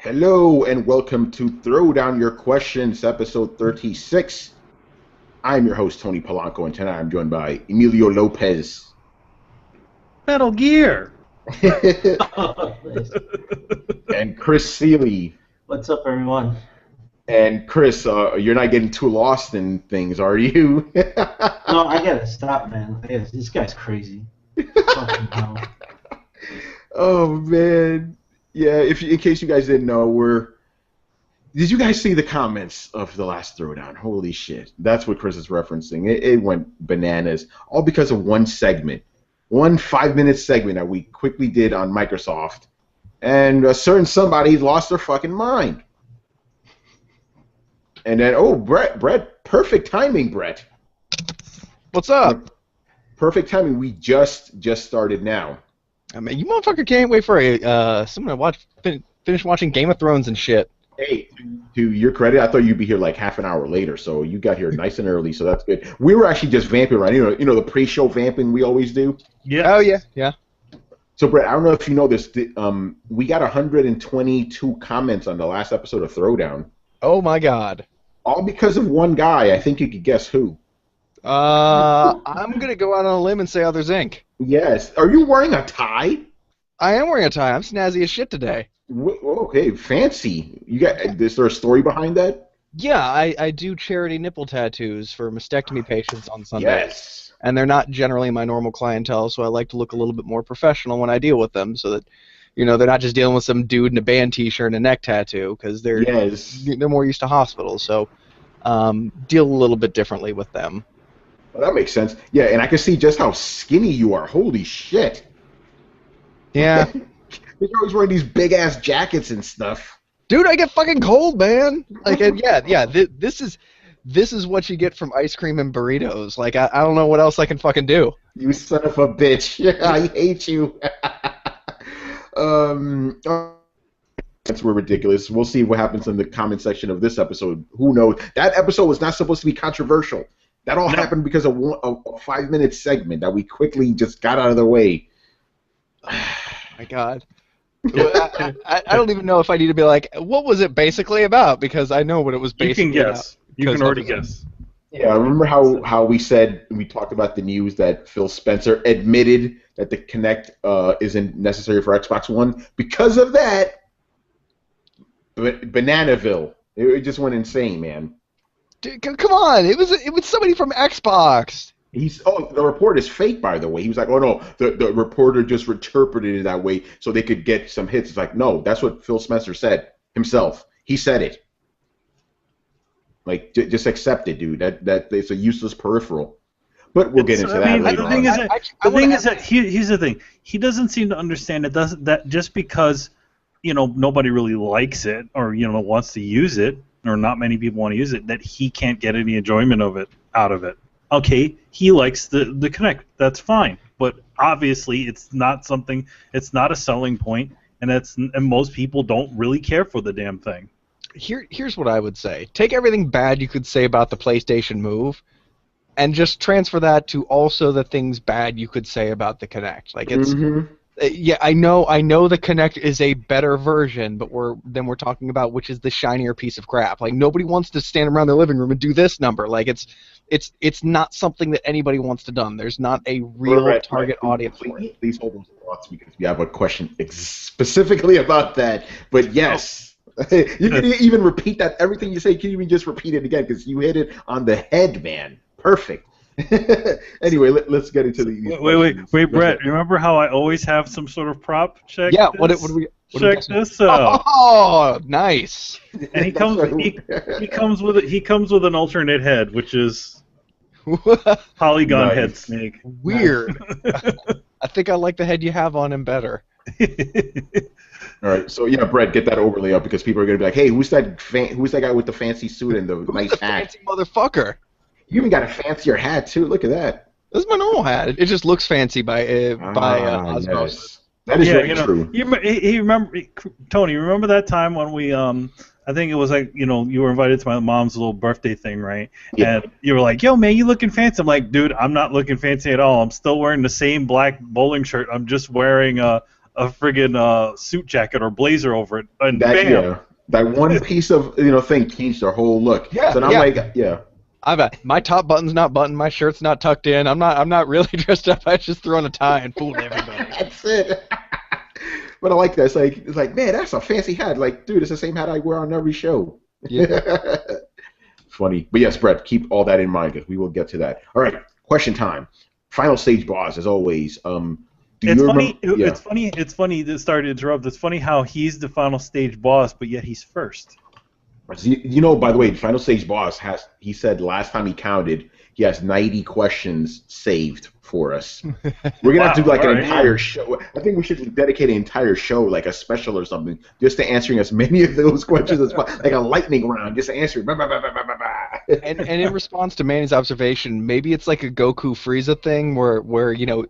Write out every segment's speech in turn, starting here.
Hello and welcome to Throwdown Your Questions, episode 36. I'm your host, Tony Polanco, and tonight I'm joined by Emilio Lopez. Metal Gear! And Chris Seeley. What's up, everyone? And Chris, you're not getting too lost in things, are you? No, I gotta stop, man. This guy's crazy. Fucking hell. Oh, man. Yeah, in case you guys didn't know, Did you guys see the comments of the last Throwdown? Holy shit. That's what Chris is referencing. It went bananas. All because of one segment. One 5-minute segment that we quickly did on Microsoft. And a certain somebody lost their fucking mind. And then, Brett, perfect timing, Brett. What's up? Perfect timing. We just started now. I mean, you motherfucker can't wait for someone to finish watching Game of Thrones and shit. Hey, to your credit, I thought you'd be here like half an hour later, so you got here nice and early, so that's good. We were actually just vamping around, you know the pre-show vamping we always do. Yeah. Oh yeah. So Brett, I don't know if you know this. We got 122 comments on the last episode of Throwdown. Oh my god. All because of one guy. I think you could guess who. I'm gonna go out on a limb and say Others Inc. Yes. Are you wearing a tie? I am wearing a tie. I'm snazzy as shit today. Okay, fancy. Is there a story behind that? Yeah, I do charity nipple tattoos for mastectomy patients on Sundays. Yes. And they're not generally my normal clientele, so I like to look a little bit more professional when I deal with them, so that they're not just dealing with some dude in a band T-shirt and a neck tattoo, because they're more used to hospitals. So deal a little bit differently with them. Well, that makes sense. Yeah, and I can see just how skinny you are. Holy shit. Yeah. You're always wearing these big-ass jackets and stuff. Dude, I get fucking cold, man. Like, and this is what you get from ice cream and burritos. Like, I don't know what else I can fucking do. You son of a bitch. I hate you. That's ridiculous. We'll see what happens in the comment section of this episode. Who knows? That episode was not supposed to be controversial. That all happened because of a 5-minute segment that we quickly just got out of the way. My God. I don't even know if I need to be like, what was it basically about? Because I know what it was basically about. You can already guess. Yeah, remember how we talked about the news that Phil Spencer admitted that the Kinect isn't necessary for Xbox One? Because of that, Bananaville. It just went insane, man. Dude, come on! It was somebody from Xbox. The report is fake, by the way. He was like, oh no, the reporter just interpreted it that way so they could get some hits. It's like, no, that's what Phil Spencer said himself. He said it. Like, just accept it, dude. That it's a useless peripheral. But we'll get into that later on. Here's the thing. He doesn't seem to understand that just because nobody really likes it or wants to use it, or not many people want to use it, that he can't get any enjoyment out of it. Okay, he likes the Kinect. That's fine, but obviously it's not a selling point, and most people don't really care for the damn thing. Here's what I would say: take everything bad you could say about the PlayStation Move, and just transfer that to also the things bad you could say about the Kinect. Like it's. Mm-hmm. Yeah, I know the Kinect is a better version, but we're talking about which is the shinier piece of crap. Like nobody wants to stand around their living room and do this number. Like it's not something that anybody wants to do. There's not a real target audience for it. Please hold those thoughts because we have a question specifically about that. But yes, you can even repeat that. Everything you say, you can even just repeat it again because you hit it on the head, man. Perfect. Anyway, let's get into the. Wait, Brett. Remember how I always have some sort of prop? Check. Yeah. This. Check this out. Oh, nice. And he comes with an alternate head, which is polygon head snake. Weird. I think I like the head you have on him better. All right, so yeah, Brett, get that overlay up because people are gonna be like, "Hey, who's that guy with the fancy suit and the nice hat?" Fancy motherfucker. You even got a fancier hat too. Look at that. This is my normal hat. It just looks fancy by osmosis. Yes. That is very true. Tony, remember that time when we I think it was like you were invited to my mom's little birthday thing, right? Yeah. And you were like, "Yo, man, you looking fancy." I'm like, "Dude, I'm not looking fancy at all. I'm still wearing the same black bowling shirt. I'm just wearing a friggin' suit jacket or blazer over it, and That bam. yeah, that one piece of thing changed their whole look. Yeah, So now yeah. I'm like, yeah. My top button's not buttoned, my shirt's not tucked in. I'm not really dressed up. I just throw on a tie and fool everybody. That's it. But I like that. It's like, man, that's a fancy hat. Like, dude, it's the same hat I wear on every show. Yeah. Funny. But yes, Brett, keep all that in mind because we will get to that. All right, question time. Final stage boss, as always. It's funny. It's funny. Sorry to interrupt. It's funny how he's the final stage boss, but yet he's first. By the way, the final stage boss he said last time he counted, he has 90 questions saved for us. We're going to have to do like an entire show. I think we should dedicate an entire show, like a special or something, just to answering as many of those questions as possible, like a lightning round, just answering. And in response to Manny's observation, maybe it's like a Goku Frieza thing where you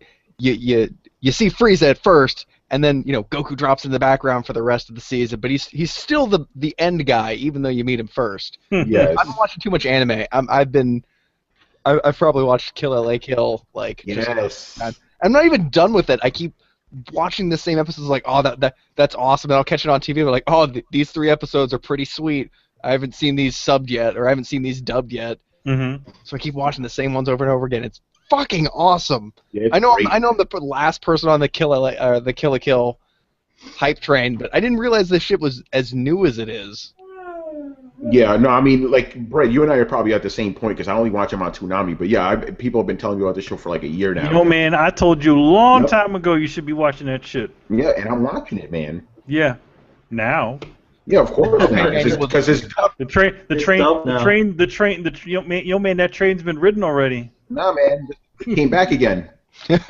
see Frieza at first, and then Goku drops in the background for the rest of the season, but he's still the end guy, even though you meet him first. Yes. I've been watching too much anime. I've probably watched Kill LA Kill Yes. I'm not even done with it. I keep watching the same episodes, like, oh, that's awesome, and I'll catch it on TV. But like, oh, these 3 episodes are pretty sweet. I haven't seen these subbed yet, or I haven't seen these dubbed yet. Mm-hmm. So I keep watching the same ones over and over again. It's fucking awesome. Yeah, I know I'm the last person on the Kill la Kill hype train, but I didn't realize this shit was as new as it is. Yeah, no, I mean, like, Brett, you and I are probably at the same point because I only watch him on Toonami. But yeah, people have been telling me about this show for like a year now. Man, I told you a long time ago you should be watching that shit. Yeah, and I'm watching it, man. Yeah, now. Yeah, of course. Because it's tough. The train, man, that train's been ridden already. Nah, man, it came back again. Just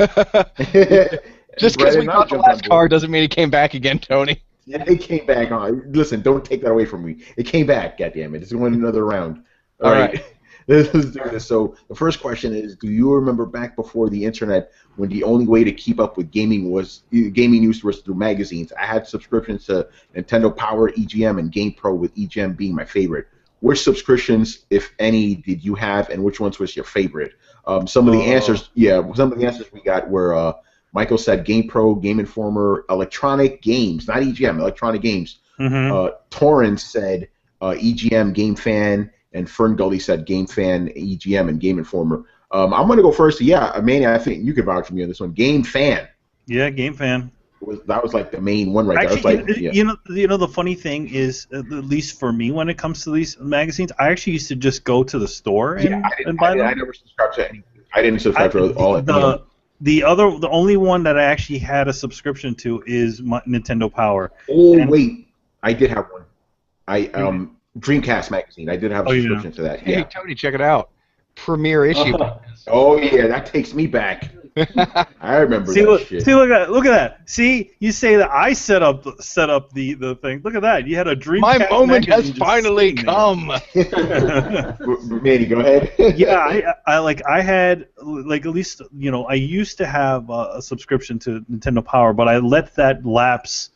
because we got the last car doesn't mean it came back again, Tony. Yeah, it came back on. Listen, don't take that away from me. It came back, goddammit. It's going another round. All right. Let's do this. So the first question is, do you remember back before the internet when the only way to keep up with gaming news was through magazines? I had subscriptions to Nintendo Power, EGM, and GamePro, with EGM being my favorite. Which subscriptions, if any, did you have, and which ones was your favorite? Some of the answers we got were Michael said GamePro, Game Informer, Electronic Games, not EGM, Electronic Games. Mm-hmm. Torrance said EGM, Game Fan, and Fern Gully said Game Fan, EGM, and Game Informer. I'm going to go first. Yeah, Manny, I think you could vouch for me on this one. Game Fan. Yeah, Game Fan. That was like the main one right there. Actually, the funny thing is, at least for me, when it comes to these magazines, I actually used to just go to the store and buy them. I never subscribed to any. I didn't subscribe to all. The only one that I actually had a subscription to is Nintendo Power. Wait, I did have one. Dreamcast magazine. I did have a subscription to that. Hey, Tony, check it out. Premiere issue. Oh yeah, that takes me back. I remember that shit. See, look at that. See, you say that I set up the thing. Look at that. You had a Dreamcast. My moment has finally come. Manny, go ahead. Yeah, I had at least I used to have a subscription to Nintendo Power, but I let that lapse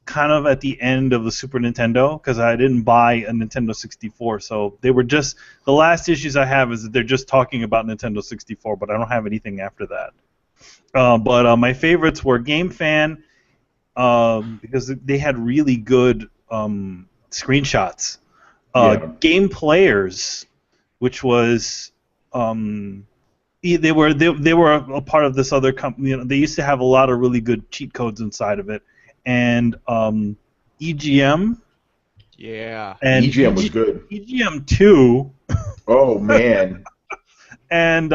kind of at the end of the Super Nintendo because I didn't buy a Nintendo 64. So they were just the last issues I have is that they're just talking about Nintendo 64, but I don't have anything after that. But my favorites were Game Fan because they had really good screenshots. Game Players, which was they were a part of this other company. They used to have a lot of really good cheat codes inside of it. And EGM. Yeah. And EGM was good. EGM 2. Oh man. And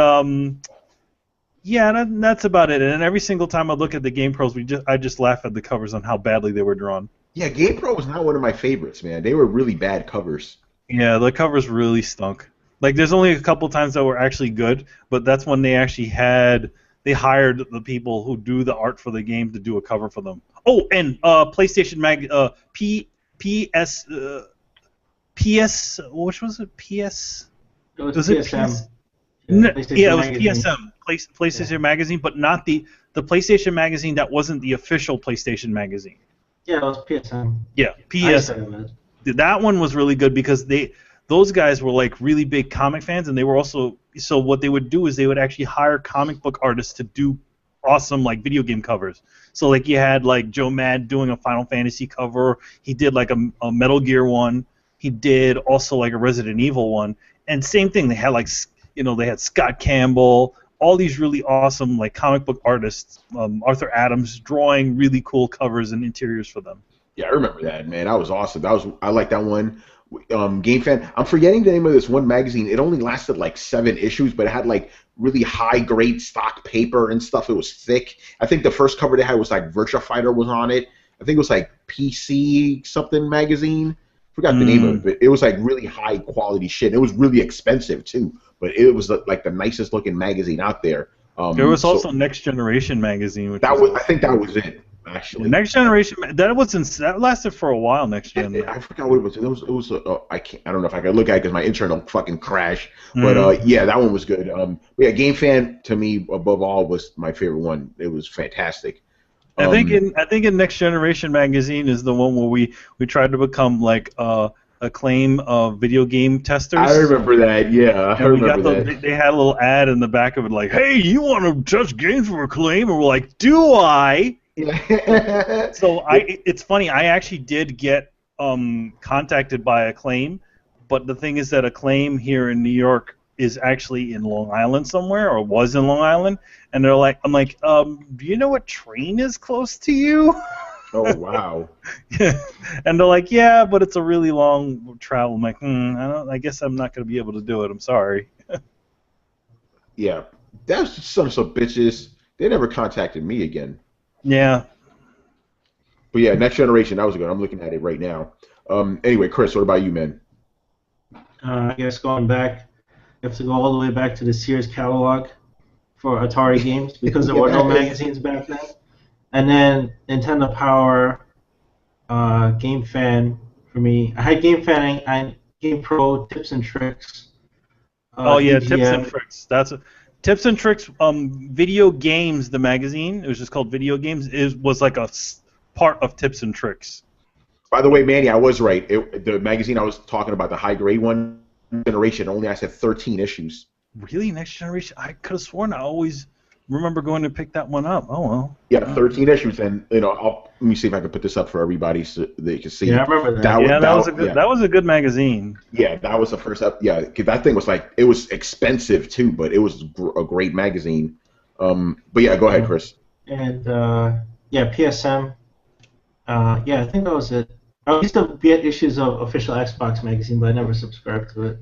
that's about it. And every single time I look at the Game Pros, I just laugh at the covers on how badly they were drawn. Yeah, Game Pro was not one of my favorites, man. They were really bad covers. Yeah, the covers really stunk. Like, there's only a couple times that were actually good, but that's when they actually they hired the people who do the art for the game to do a cover for them. Oh, and PlayStation PS, which was it? PS? Was it PSM? Yeah, it was PSM, PlayStation Magazine, but not the PlayStation Magazine that wasn't the official PlayStation Magazine. Yeah, it was PSM. Yeah, PSM. That one was really good because those guys were like really big comic fans, and they were also, so what they would do is they would actually hire comic book artists to do awesome like video game covers. So like you had like Joe Mad doing a Final Fantasy cover. He did like a Metal Gear one. He did also like a Resident Evil one. And same thing. They had like they had Scott Campbell. All these really awesome like comic book artists, Arthur Adams drawing really cool covers and interiors for them. Yeah, I remember that, man. That was awesome. I like that one. Game Fan. I'm forgetting the name of this one magazine. It only lasted like 7 issues, but it had like really high grade stock paper and stuff. It was thick. I think the first cover they had was like Virtua Fighter was on it. I think it was like PC something magazine. Forgot the name of it. It was like really high quality shit. It was really expensive too, but it was like the nicest looking magazine out there. There was also Next Generation magazine. Which I think that was it. Actually, Next Generation that lasted for a while. Next Gen. I forgot what it was. It was I don't know if I can look at it because my internet will fucking crash. But yeah, that one was good. Yeah, Game Fan to me above all was my favorite one. It was fantastic. I think in Next Generation magazine is the one where we tried to become like Acclaim video game testers. I remember that. Yeah, I remember that. They had a little ad in the back of it like, "Hey, you want to test games for Acclaim?" And we're like, "Do I?" Yeah. So it's funny. I actually did get contacted by Acclaim, but the thing is that Acclaim here in New York is actually in Long Island somewhere, or was in Long Island, and they're like, I'm like, do you know what train is close to you? Oh wow. And they're like, yeah, but it's a really long travel. I'm like, I guess I'm not going to be able to do it. I'm sorry. Yeah, that's some bitches. They never contacted me again. Yeah. But yeah, Next Generation, that was good. I'm looking at it right now. Anyway, Chris, what about you, man? I guess going back, you have to go all the way back to the Sears catalog for Atari games because there were no magazines back then. And then Nintendo Power, Game Fan for me. I had Game Fan and Game Pro, Tips and Tricks. EGM. Tips and Tricks. Tips and Tricks. Video Games, the magazine. It was just called Video Games. It was like a part of Tips and Tricks. By the way, Manny, I was right. The magazine I was talking about, the high grade one, Generation, only I said 13 issues. Really, Next Generation? I could have sworn I always remember going to pick that one up. Oh well. Yeah, 13 issues, and let me see if I can put this up for everybody so they can see. Yeah, I remember that. That was a good magazine. Yeah, that was the first up. Yeah, because that thing was like, it was expensive too, but it was a great magazine. But yeah, go ahead, Chris. And yeah, PSM. Yeah, I think that was it. I used to get issues of official Xbox magazine, but I never subscribed to it.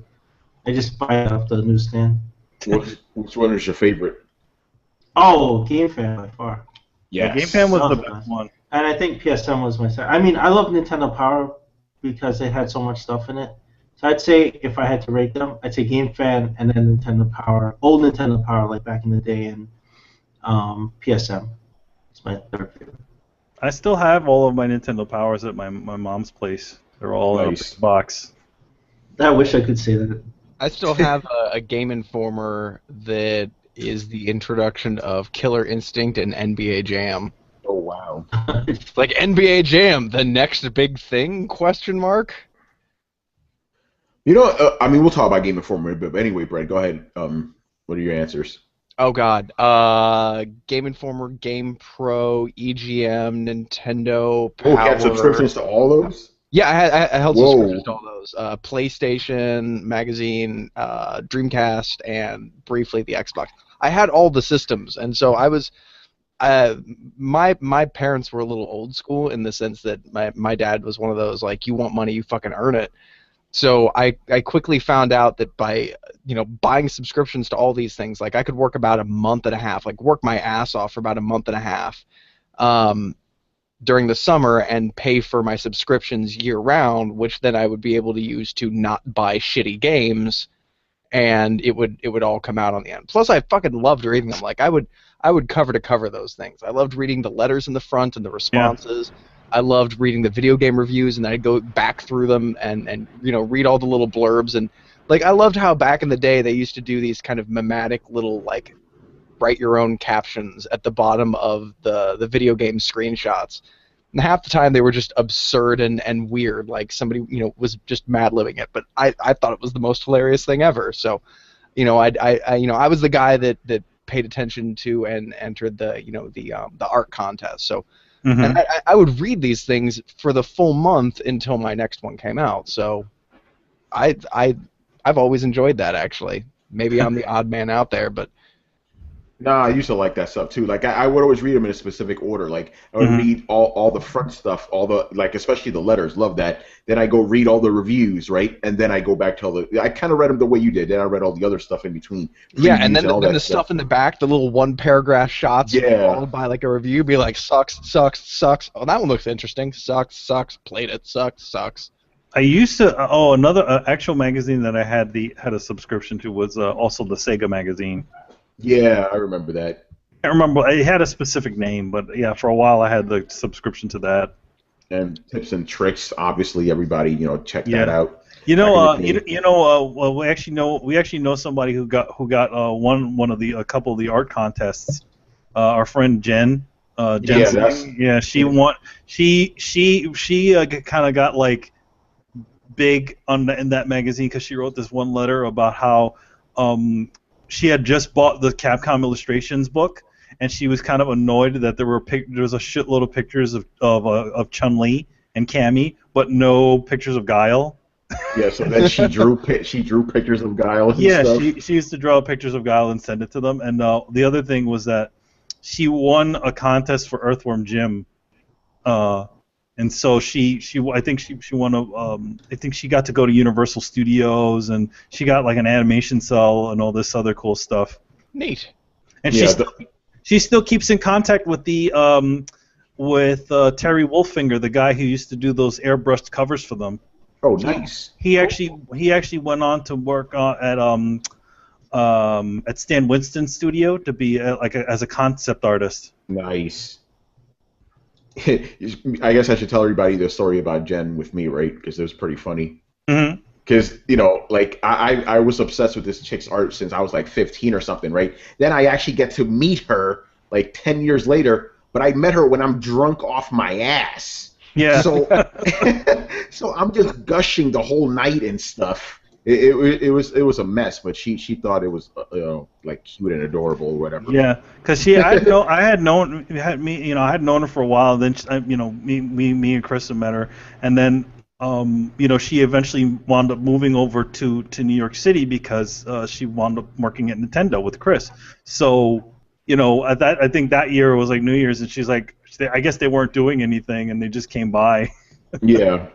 I just buy it off the newsstand. Which one is your favorite? Oh, Game Fan by far. Yeah, Game Fan was the best one. And I think PSM was my second. I mean, I love Nintendo Power because it had so much stuff in it. So I'd say if I had to rate them, I'd say Game Fan and then Nintendo Power, old Nintendo Power like back in the day, and PSM. It's my third favorite. I still have all of my Nintendo Powers at my mom's place. They're all in a big box. I wish I could say that. I still have a Game Informer that is the introduction of Killer Instinct and NBA Jam. Oh wow! Like NBA Jam, the next big thing? Question mark. You know, I mean, we'll talk about Game Informer in a bit, but anyway, Brett, go ahead. What are your answers? Oh God, Game Informer, Game Pro, EGM, Nintendo Power. Oh, you had subscriptions to all those? Yeah, I held subscriptions to all those. PlayStation, magazine, Dreamcast, and briefly the Xbox. I had all the systems, and so I was. My parents were a little old school in the sense that my dad was one of those like, you want money, you fucking earn it. So I quickly found out that by buying subscriptions to all these things, like I could work about a month and a half, like work my ass off for about a month and a half during the summer and pay for my subscriptions year round, which then I would be able to use to not buy shitty games, and it would all come out on the end. Plus I fucking loved reading them. Like I would cover to cover those things. I loved reading the letters in the front and the responses. Yeah. I loved reading the video game reviews, and then I'd go back through them and read all the little blurbs. And like I loved how back in the day they used to do these kind of mimetic little like write your own captions at the bottom of the video game screenshots. And half the time they were just absurd and weird, like somebody was just mad-libbing it. But I thought it was the most hilarious thing ever. So I was the guy that paid attention to and entered the the art contest. So, Mm-hmm. and I would read these things for the full month until my next one came out. So, I've always enjoyed that actually. Maybe I'm the odd man out there, but. Nah, I used to like that stuff too. Like I would always read them in a specific order. Like I would read all the front stuff, all the like especially the letters. Love that. Then I go read all the reviews, right? And then I go back to all the. I kind of read them the way you did. Then I read all the other stuff in between. Yeah, and then all the that stuff in the back, the little one paragraph shots, Yeah. followed by like a review, be like sucks. Oh, that one looks interesting. Sucks. Played it. Sucks. I used to. Another actual magazine that I had a subscription to was also the Sega magazine. Yeah, I remember that. I remember it had a specific name, but yeah, for a while I had the subscription to that. And tips and tricks, obviously, everybody check that out. Well, we actually know somebody who got a couple of the art contests. Our friend Jen. She won. She kind of got like big in that magazine because she wrote this one letter about how she had just bought the Capcom Illustrations book, and she was kind of annoyed that there was a shitload of pictures of Chun-Li and Cammy, but no pictures of Guile. Yeah, so then she drew pictures of Guile and stuff. Yeah, she used to draw pictures of Guile and send it to them. And the other thing was that she won a contest for Earthworm Jim. And so I think she won I think she got to go to Universal Studios, and she got like an animation cell and all this other cool stuff. Neat. And she still keeps in contact with the Terry Wolfinger, the guy who used to do those airbrushed covers for them. Oh, nice. He actually went on to work at Stan Winston's studio to be as a concept artist. Nice. I guess I should tell everybody the story about Jen with me, right? Because it was pretty funny. Mm-hmm. Because, like, I was obsessed with this chick's art since I was, like, 15 or something, right? Then I actually get to meet her, like, 10 years later, but I met her when I'm drunk off my ass. Yeah. So, so I'm just gushing the whole night and stuff. It was a mess, but she thought it was like cute and adorable or whatever. Yeah, because I had known her for a while. Then me and Chris met her, and then she eventually wound up moving over to New York City because she wound up working at Nintendo with Chris. So I think that year was like New Year's, and she's like, I guess they weren't doing anything, and they just came by. Yeah.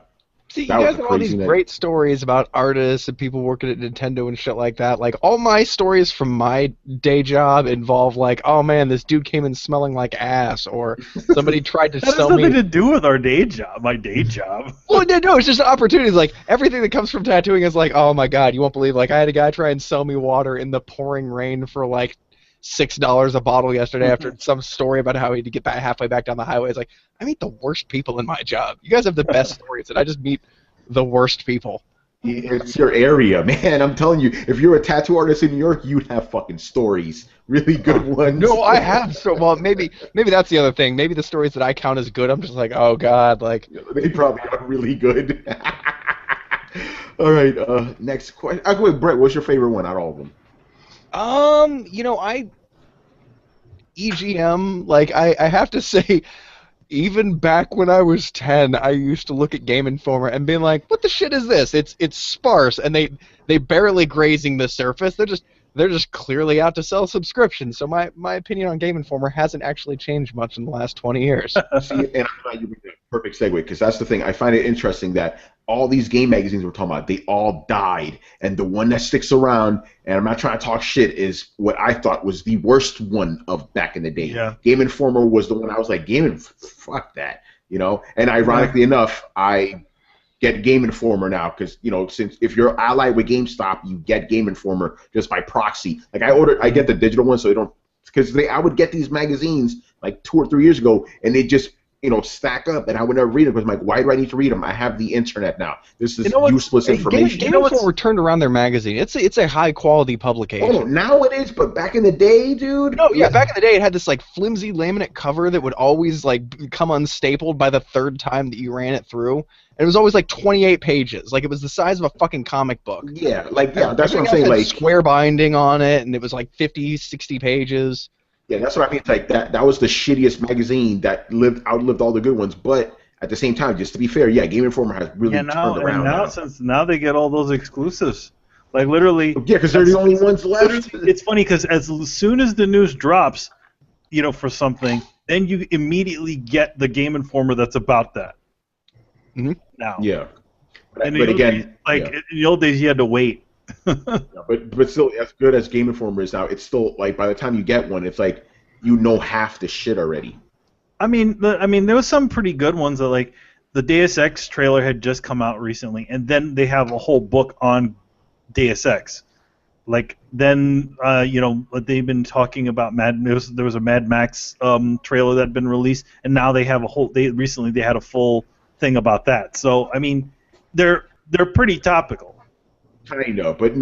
See, you guys have all these great stories about artists and people working at Nintendo and shit like that. Like, all my stories from my day job involve, like, oh man, this dude came in smelling like ass, or somebody tried to sell me... That has nothing to do with our day job, my day job. Well, no, it's just opportunities. Like, everything that comes from tattooing is like, oh my god, you won't believe, like, I had a guy try and sell me water in the pouring rain for, like, $6 a bottle yesterday after some story about how he had to get back halfway back down the highway. It's like, I meet the worst people in my job. You guys have the best stories, and I just meet the worst people. It's your area, man. I'm telling you, if you're a tattoo artist in New York, you'd have fucking stories. Really good ones. No, I have. So, well, maybe that's the other thing. Maybe the stories that I count as good, I'm just like, oh god, like... They probably are really good. All right, next question. I'll go with Brett. What's your favorite one out of all of them? EGM, like, I have to say, even back when I was 10, I used to look at Game Informer and be like, what the shit is this? It's sparse, and they barely grazing the surface. They're just clearly out to sell subscriptions. So my opinion on Game Informer hasn't actually changed much in the last 20 years. See, and I thought you made a perfect segue, because that's the thing. I find it interesting that all these game magazines we're talking about, they all died, and the one that sticks around, and I'm not trying to talk shit, is what I thought was the worst one of back in the day. Yeah. Game Informer was the one I was like, fuck that, And ironically enough, I get Game Informer now because since if you're allied with GameStop, you get Game Informer just by proxy. Like I get the digital one, so they don't, because I would get these magazines like 2 or 3 years ago, and they just stack up, and I would never read them because I'm like, why do I need to read them? I have the internet now. This is useless information. Game Informer turned around their magazine. It's a high quality publication. Oh, now it is, but back in the day, dude. No, yeah, back in the day, it had this like flimsy laminate cover that would always like become unstapled by the third time that you ran it through. And it was always like 28 pages. Like it was the size of a fucking comic book. Yeah, that's what I'm saying. Like square binding on it, and it was like 50, 60 pages. Yeah, that's what I mean. It's like that was the shittiest magazine that outlived all the good ones. But at the same time, just to be fair, yeah, Game Informer has really turned around. And now they get all those exclusives. Like literally. Yeah, because they're the only ones left. It's funny because as soon as the news drops, for something, then you immediately get the Game Informer that's about that. Mm-hmm. Now. Yeah. But again, in the old days, you had to wait. but still, as good as Game Informer is now, it's still like by the time you get one, it's like half the shit already. I mean, there was some pretty good ones that like the Deus Ex trailer had just come out recently, and then they have a whole book on Deus Ex. Like then, they've been talking about there was a Mad Max trailer that had been released, and now they have recently they had a full thing about that. So I mean, they're pretty topical. I know, but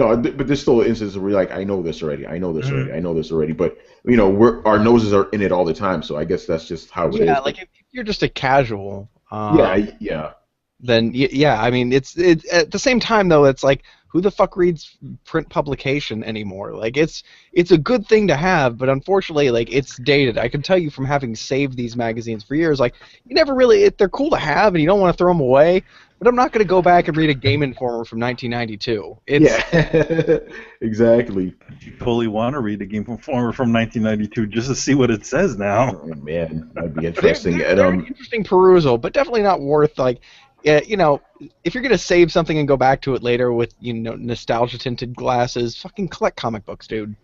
there's still instances where you're like, I know this already, but our noses are in it all the time, so I guess that's just how it is. Yeah, like if you're just a casual. Yeah. Then yeah, I mean it's at the same time though, it's like who the fuck reads print publication anymore? Like it's a good thing to have, but unfortunately like it's dated. I can tell you from having saved these magazines for years, like you never really they're cool to have and you don't want to throw them away. But I'm not going to go back and read a Game Informer from 1992. Yeah, exactly. You totally want to read a Game Informer from 1992 just to see what it says now. Oh, man, that'd be interesting. They're an interesting perusal, but definitely not worth like, if you're going to save something and go back to it later with nostalgia-tinted glasses, fucking collect comic books, dude.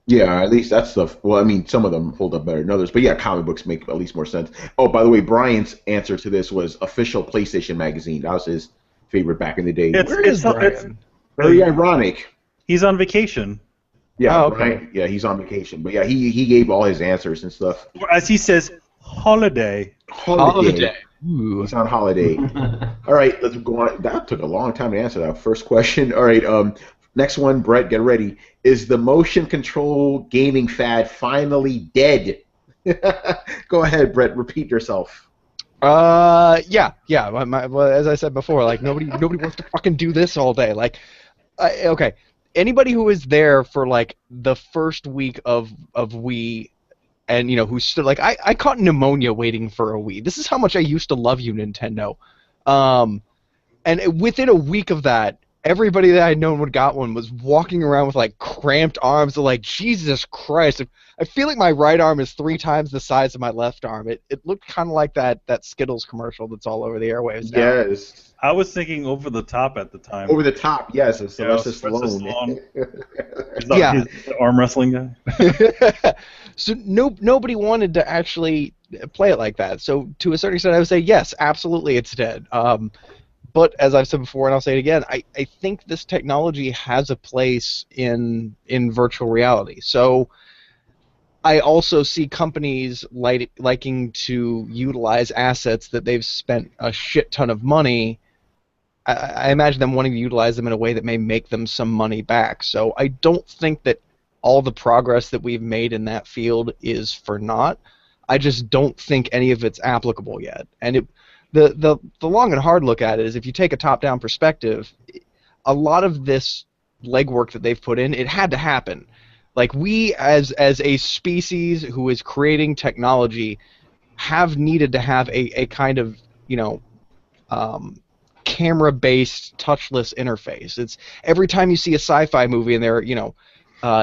Yeah, at least that's the. Well, I mean, some of them hold up better than others, but yeah, comic books make at least more sense. Oh, by the way, Brian's answer to this was official PlayStation magazine. That was his favorite back in the day. Where is Brian? It's very ironic. He's on vacation. Yeah, okay. Brian, yeah, he's on vacation, but yeah, he gave all his answers and stuff. Or as he says, holiday. Ooh. He's on holiday. All right, let's go on. That took a long time to answer that first question. All right, next one, Brett, get ready. Is the motion control gaming fad finally dead? Go ahead, Brett. Repeat yourself. Yeah. Well, as I said before, like nobody wants to fucking do this all day. Like, okay, anybody who was there for like the first week of Wii, and who's still like, I caught pneumonia waiting for a Wii. This is how much I used to love you, Nintendo. And within a week of that, everybody that I'd known would got one was walking around with like cramped arms. They're like, Jesus Christ! I feel like my right arm is 3 times the size of my left arm. It looked kind of like that Skittles commercial that's all over the airwaves now. Yes. I was thinking Over the Top at the time. Over the Top, yes. It's Sylvester Stallone. Yeah. He's the arm wrestling guy. So nobody wanted to actually play it like that. So to a certain extent, I would say yes, absolutely, it's dead. But as I've said before, and I'll say it again, I think this technology has a place in virtual reality. So I also see companies liking to utilize assets that they've spent a shit ton of money. I imagine them wanting to utilize them in a way that may make them some money back. So I don't think that all the progress that we've made in that field is for naught. I just don't think any of it's applicable yet. And the long and hard look at it is if you take a top-down perspective, a lot of this legwork that they've put in, it had to happen. Like we, as a species who is creating technology, have needed to have a kind of, camera-based, touchless interface. It's every time you see a sci-fi movie and they're,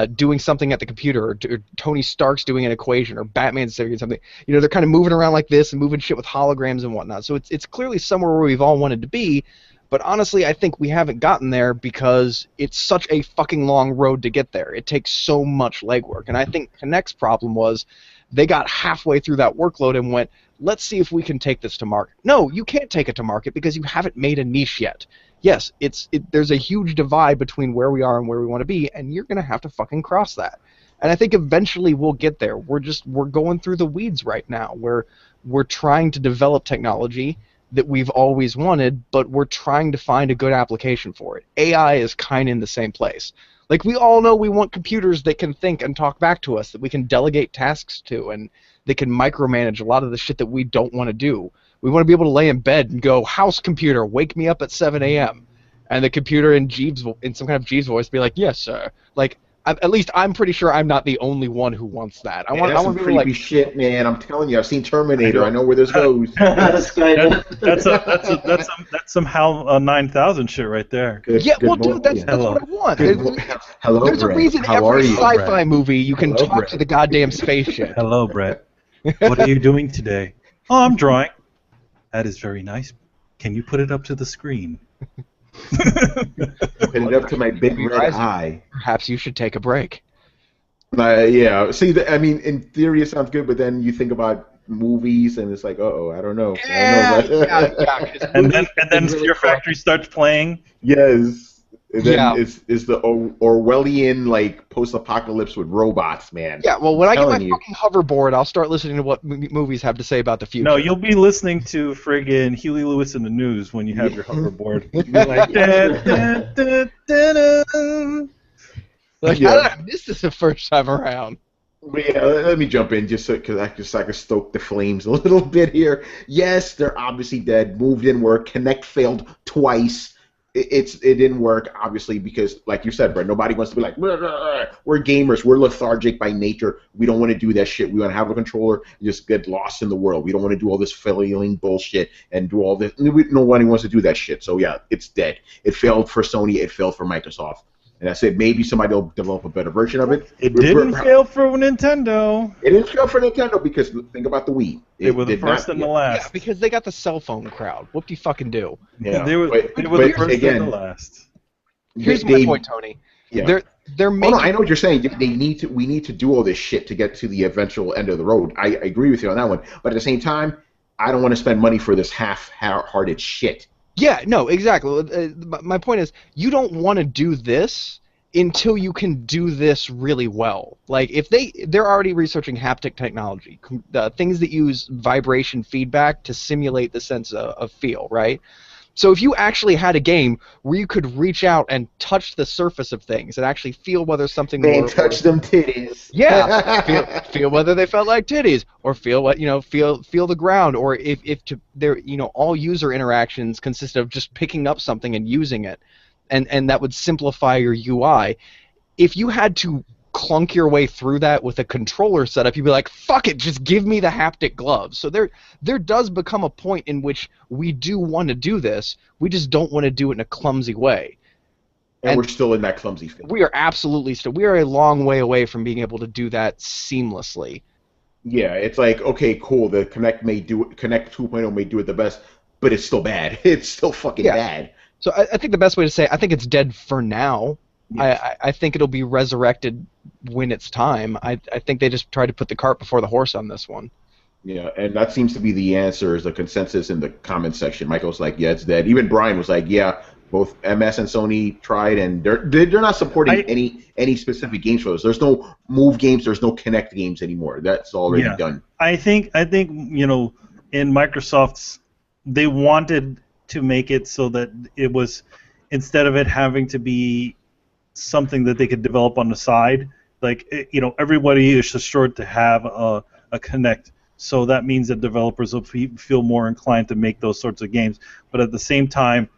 doing something at the computer, or Tony Stark's doing an equation, or Batman's doing something, they're kind of moving around like this and moving shit with holograms and whatnot. So it's clearly somewhere where we've all wanted to be, but honestly, I think we haven't gotten there because it's such a fucking long road to get there. It takes so much legwork, and I think Kinect's problem was They got halfway through that workload and went, let's see if we can take this to market. No, you can't take it to market because you haven't made a niche yet. Yes, there's a huge divide between where we are and where we want to be, and you're going to have to fucking cross that. And I think eventually we'll get there. We're going through the weeds right now. We're trying to develop technology that we've always wanted, but we're trying to find a good application for it. AI is kind of in the same place. Like, we all know we want computers that can think and talk back to us, that we can delegate tasks to, and that can micromanage a lot of the shit that we don't want to do. We want to be able to lay in bed and go, house computer, wake me up at 7 a.m. And the computer in some kind of Jeeves voice be like, yes, sir. Like, at least I'm pretty sure I'm not the only one who wants that. I want some to be creepy like, shit, man. I'm telling you, I've seen Terminator. I know where this goes. That's some HAL 9000 shit right there. Good, yeah, good well, boy. dude, that's what I want. Hello, There's Brett. a reason How are every you? sci-fi movie you can Hello, talk Brett. to the goddamn spaceship. Hello, Brett. What are you doing today? Oh, I'm drawing. That is very nice. Can you put it up to the screen? Put it up to my big red eye. Perhaps you should take a break. Yeah. See, I mean, in theory it sounds good, but then you think about movies, and it's like, I don't know. Yeah. And then Fear Factory starts playing. Yes. And then Yeah. it's the Orwellian, like, post-apocalypse with robots, man. Yeah, well, when I get my telling you. fucking hoverboard, I'll start listening to what movies have to say about the future. No, you'll be listening to friggin' Huey Lewis in the news when you have your hoverbord. You'll be like, da-da-da-da-da. Like, Yeah. how did I miss this the first time around? But yeah, let me jump in just because I can stoke the flames a little bit here. Yes, they're obviously dead. Move didn't work. Connect failed twice. It didn't work, obviously, because, like you said, Brett, nobody wants to be like, we're gamers. We're lethargic by nature. We don't want to do that shit. We want to have a controller and just get lost in the world. We don't want to do all this failing bullshit and do all this. Nobody wants to do that shit. So, yeah, it's dead. It failed for Sony. It failed for Microsoft. And I said maybe somebody will develop a better version of it. It didn't fail for Nintendo. It didn't fail for Nintendo because think about the Wii. They were the first and the last. Yeah, because they got the cell phone crowd. Whoop de fucking do. Yeah, They were the first again, and the last. Here's my point, Tony. Yeah. They're making. Oh, no, I know what you're saying. We need to do all this shit to get to the eventual end of the road. I agree with you on that one. But at the same time, I don't want to spend money for this half-hearted shit. Yeah, no, exactly. My point is, you don't want to do this until you can do this really well. Like, if they're already researching haptic technology, things that use vibration feedback to simulate the sense of feel, right? So if you actually had a game where you could reach out and touch the surface of things and actually feel whether something touch them titties. Yeah, feel whether they felt like titties, or feel the ground, or if all user interactions consist of just picking up something and using it, and that would simplify your UI. If you had to clunk your way through that with a controller setup, you'd be like, fuck it, just give me the haptic gloves. So there does become a point in which we do want to do this, we just don't want to do it in a clumsy way. And we're still in that clumsy phase. We are absolutely still. We are a long way away from being able to do that seamlessly. Yeah, it's like, okay, cool, the Connect 2.0 may do it the best, but it's still bad. It's still fucking bad. So I think the best way to say it, I think it's dead for now. Yes. I think it'll be resurrected when it's time. I think they just tried to put the cart before the horse on this one. Yeah, and that seems to be the answer, is the consensus in the comment section. Michael's like, yeah, it's dead. Even Brian was like, yeah, both MS and Sony tried, and they're not supporting any specific games for those. There's no Move games, there's no Kinect games anymore. That's already done. I think in Microsoft's, they wanted to make it so that it was, instead of it having to be something that they could develop on the side, like, everybody is assured to have a Kinect, so that means that developers will feel more inclined to make those sorts of games. But at the same time,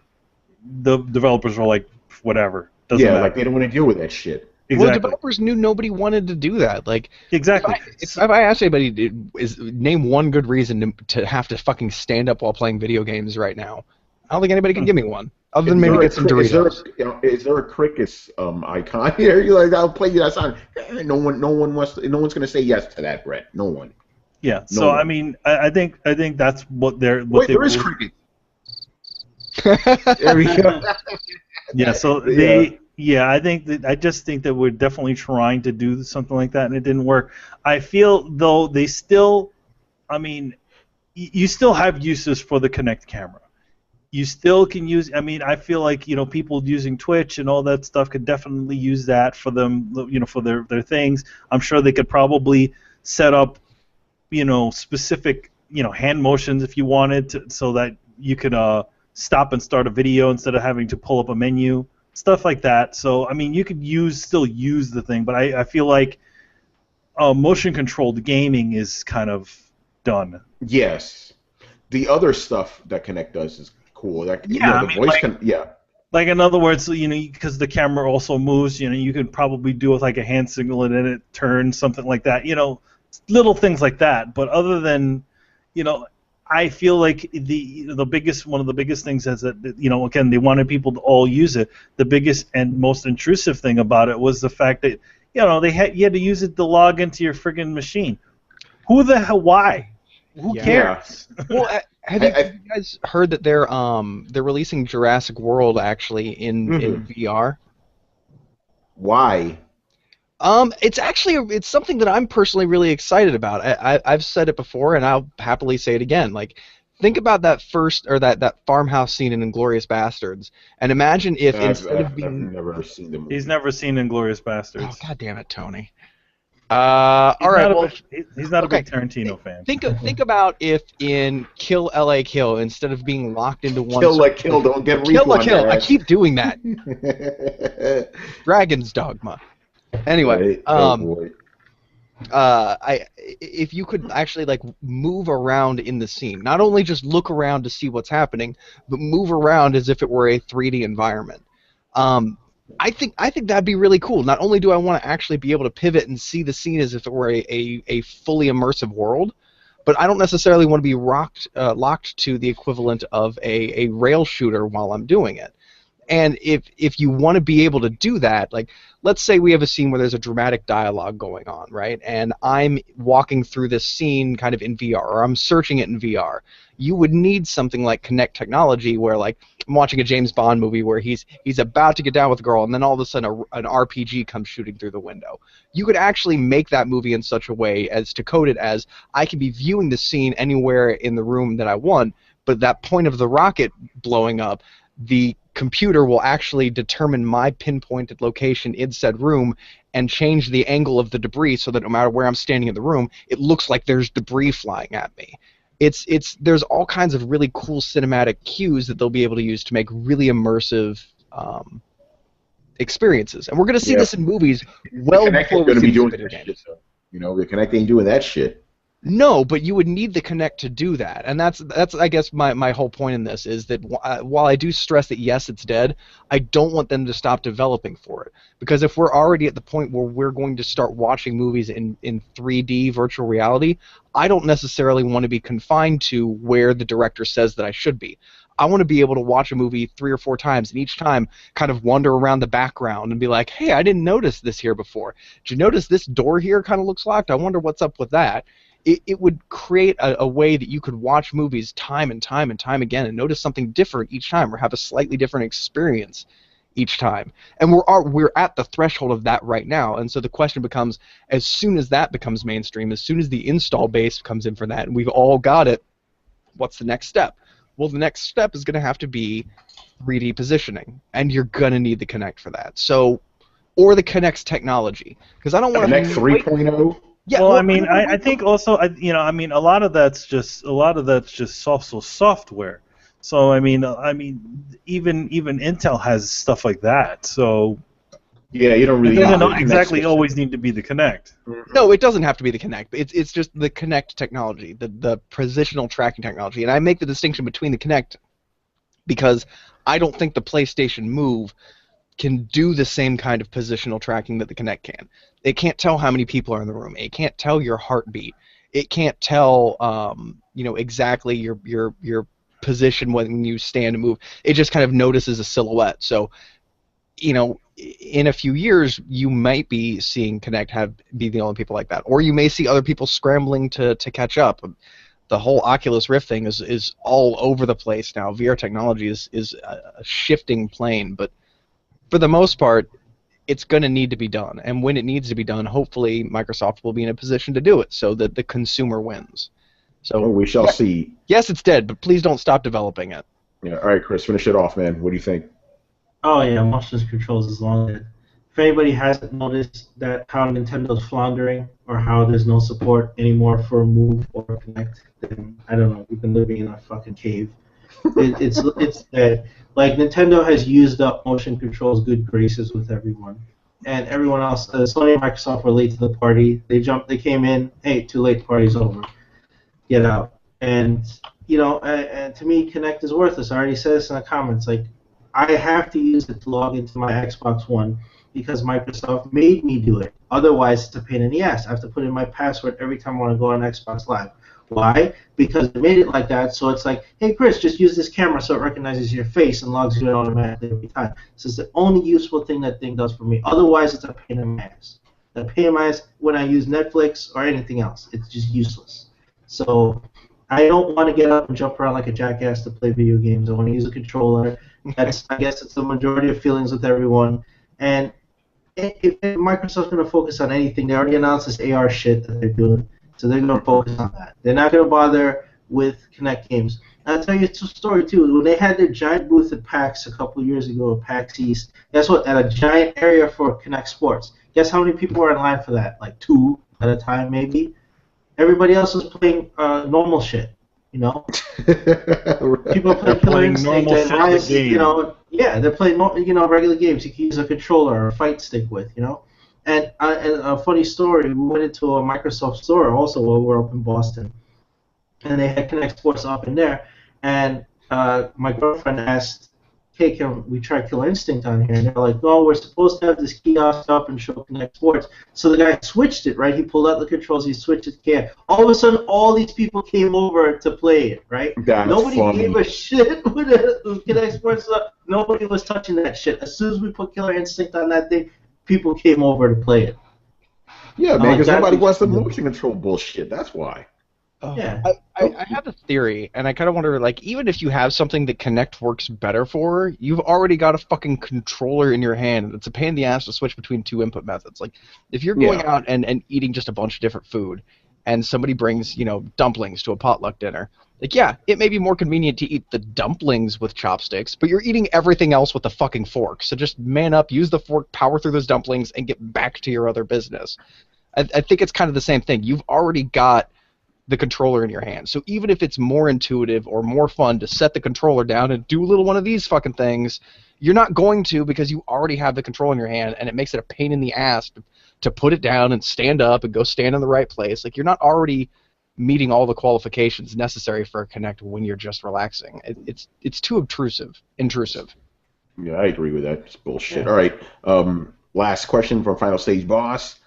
the developers are like, whatever, doesn't matter. Like they don't want to deal with that shit. Exactly. Well, developers knew nobody wanted to do that. Like, exactly. If I asked anybody, name one good reason to have to fucking stand up while playing video games right now, I don't think anybody can give me one. Other than maybe get some Doritos. Is there a crickets icon here? You're like, I'll play you that song. No one's gonna say yes to that, Brett. No one. Yeah. So I mean, I think that's what they're. Wait, there is cricket. There we go. Yeah. So they Yeah, I just think that we're definitely trying to do something like that, and it didn't work. I feel though they still, I mean, you still have uses for the Kinect camera. You still can use. I mean, I feel like people using Twitch and all that stuff could definitely use that for them. For their things. I'm sure they could probably set up specific hand motions if you wanted to, so that you could stop and start a video instead of having to pull up a menu, stuff like that. So I mean, you could still use the thing, but I feel like motion controlled gaming is kind of done. Yes. The other stuff that Kinect does is cool. Like, Yeah, the voice yeah. Like in other words, because the camera also moves, you could probably do with like a hand signal and then it turns, something like that. Little things like that. But other than, I feel like one of the biggest things is that again, they wanted people to all use it. The biggest and most intrusive thing about it was the fact that you had to use it to log into your friggin' machine. Who the hell? Why? Who cares? Well, have you guys heard that they're releasing Jurassic World actually in VR? Why? It's something that I'm personally really excited about. I've said it before, and I'll happily say it again. Like, think about that that farmhouse scene in Inglourious Bastards, and imagine if I've never seen the movie. He's never seen Inglourious Bastards. Oh, God damn it, Tony. All right. He's not a big Tarantino fan. Think about if in Kill LA Kill, instead of being locked into one. Don't get Kill La Kill. I keep doing that. Dragon's Dogma. Anyway, if you could actually move around in the scene, not only just look around to see what's happening, but move around as if it were a 3D environment. I think that'd be really cool. Not only do I want to actually be able to pivot and see the scene as if it were a fully immersive world, but I don't necessarily want to be locked to the equivalent of a rail shooter while I'm doing it. And if you want to be able to do that, like, let's say we have a scene where there's a dramatic dialogue going on, right? And I'm walking through this scene kind of in VR, or I'm searching it in VR. You would need something like Kinect technology where, like, I'm watching a James Bond movie where he's about to get down with a girl, and then all of a sudden an RPG comes shooting through the window. You could actually make that movie in such a way as to code it as I can be viewing the scene anywhere in the room that I want, but that point of the rocket blowing up, the computer will actually determine my pinpointed location in said room and change the angle of the debris so that no matter where I'm standing in the room, it looks like there's debris flying at me. There's all kinds of really cool cinematic cues that they'll be able to use to make really immersive experiences, and we're going to see this in movies well before we see doing video games. The Kinect ain't doing that shit. No, but you would need the Kinect to do that, and that's I guess my whole point in this is that while I do stress that yes, it's dead, I don't want them to stop developing for it, because if we're already at the point where we're going to start watching movies in 3D virtual reality, I don't necessarily want to be confined to where the director says that I should be. I want to be able to watch a movie 3 or 4 times, and each time kind of wander around the background and be like, hey, I didn't notice this here before. Did you notice this door here kind of looks locked? I wonder what's up with that. It would create a way that you could watch movies time and time and time again and notice something different each time, or have a slightly different experience each time. And we're at the threshold of that right now. And so the question becomes, as soon as that becomes mainstream, as soon as the install base comes in for that, and we've all got it, what's the next step? Well, the next step is going to have to be 3D positioning, and you're going to need the Kinect for that. So, or the Kinect's technology, because I don't want to Kinect 3.0. Yeah, well, I mean, I think also, a lot of that's just software. So I mean, even Intel has stuff like that. So yeah, you don't really. It doesn't exactly always need to be the Kinect. No, it doesn't have to be the Kinect. It's just the Kinect technology, the positional tracking technology, and I make the distinction between the Kinect because I don't think the PlayStation Move can do the same kind of positional tracking that the Kinect can. It can't tell how many people are in the room. It can't tell your heartbeat. It can't tell, exactly your position when you stand and move. It just kind of notices a silhouette. So, in a few years, you might be seeing Kinect be the only people like that, or you may see other people scrambling to catch up. The whole Oculus Rift thing is all over the place now. VR technology is a shifting plane, but for the most part, it's going to need to be done. And when it needs to be done, hopefully Microsoft will be in a position to do it so that the consumer wins. So well, we shall see. Yes, it's dead, but please don't stop developing it. Yeah. All right, Chris, finish it off, man. What do you think? Oh yeah, motion controls is long dead. If anybody hasn't noticed that how Nintendo's floundering or how there's no support anymore for Move or Kinect, then I don't know. We've been living in a fucking cave. It's dead. Like Nintendo has used up motion control's good graces with everyone, and everyone else. Sony and Microsoft were late to the party. They came in. Hey, too late. Party's over. Get out. And and to me, Kinect is worthless. I already said this in the comments. Like, I have to use it to log into my Xbox One because Microsoft made me do it. Otherwise, it's a pain in the ass. I have to put in my password every time I want to go on Xbox Live. Why? Because they made it like that, so it's like, hey, Chris, just use this camera so it recognizes your face and logs you in automatically every time. This is the only useful thing that thing does for me. Otherwise, it's a pain in my ass. A pain in my ass when I use Netflix or anything else. It's just useless. So I don't want to get up and jump around like a jackass to play video games. I want to use a controller. I guess it's the majority of feelings with everyone. And if Microsoft's going to focus on anything, they already announced this AR shit that they're doing. So they're going to focus on that. They're not going to bother with Kinect games. And I'll tell you a story, too. When they had their giant booth at PAX a couple of years ago, PAX East, guess what? At a giant area for Kinect Sports. Guess how many people were in line for that? Like 2 at a time, maybe? Everybody else was playing normal shit, People play Killer Instinct and Rise, yeah, they're playing, regular games you can use a controller or a fight stick with, And a funny story, we went into a Microsoft store also while we were up in Boston, and they had Kinect Sports up in there, and my girlfriend asked, hey, can we try Killer Instinct on here? And they're like, no, we're supposed to have this kiosk up and show Kinect Sports. So the guy switched it, right? He pulled out the controls, he switched it to all of a sudden, all these people came over to play it, right? That's Nobody funny. gave a shit with Kinect Sports. Nobody was touching that shit. As soon as we put Killer Instinct on that thing, people came over to play it. Yeah, man, because nobody wants the motion control bullshit. That's why. Yeah. I have a theory, and I kind of wonder, like, even if you have something that Kinect works better for, you've already got a fucking controller in your hand. It's a pain in the ass to switch between 2 input methods. Like, if you're going out and eating just a bunch of different food, and somebody brings, dumplings to a potluck dinner, like, yeah, it may be more convenient to eat the dumplings with chopsticks, but you're eating everything else with a fucking fork. So just man up, use the fork, power through those dumplings, and get back to your other business. I think it's kind of the same thing. You've already got the controller in your hand. So even if it's more intuitive or more fun to set the controller down and do a little one of these fucking things, you're not going to because you already have the control in your hand, and it makes it a pain in the ass to put it down and stand up and go stand in the right place. Like, you're not already meeting all the qualifications necessary for a Kinect when you're just relaxing. It's too intrusive. Yeah, I agree with that. It's bullshit. All right. Last question from Final Stage Boss.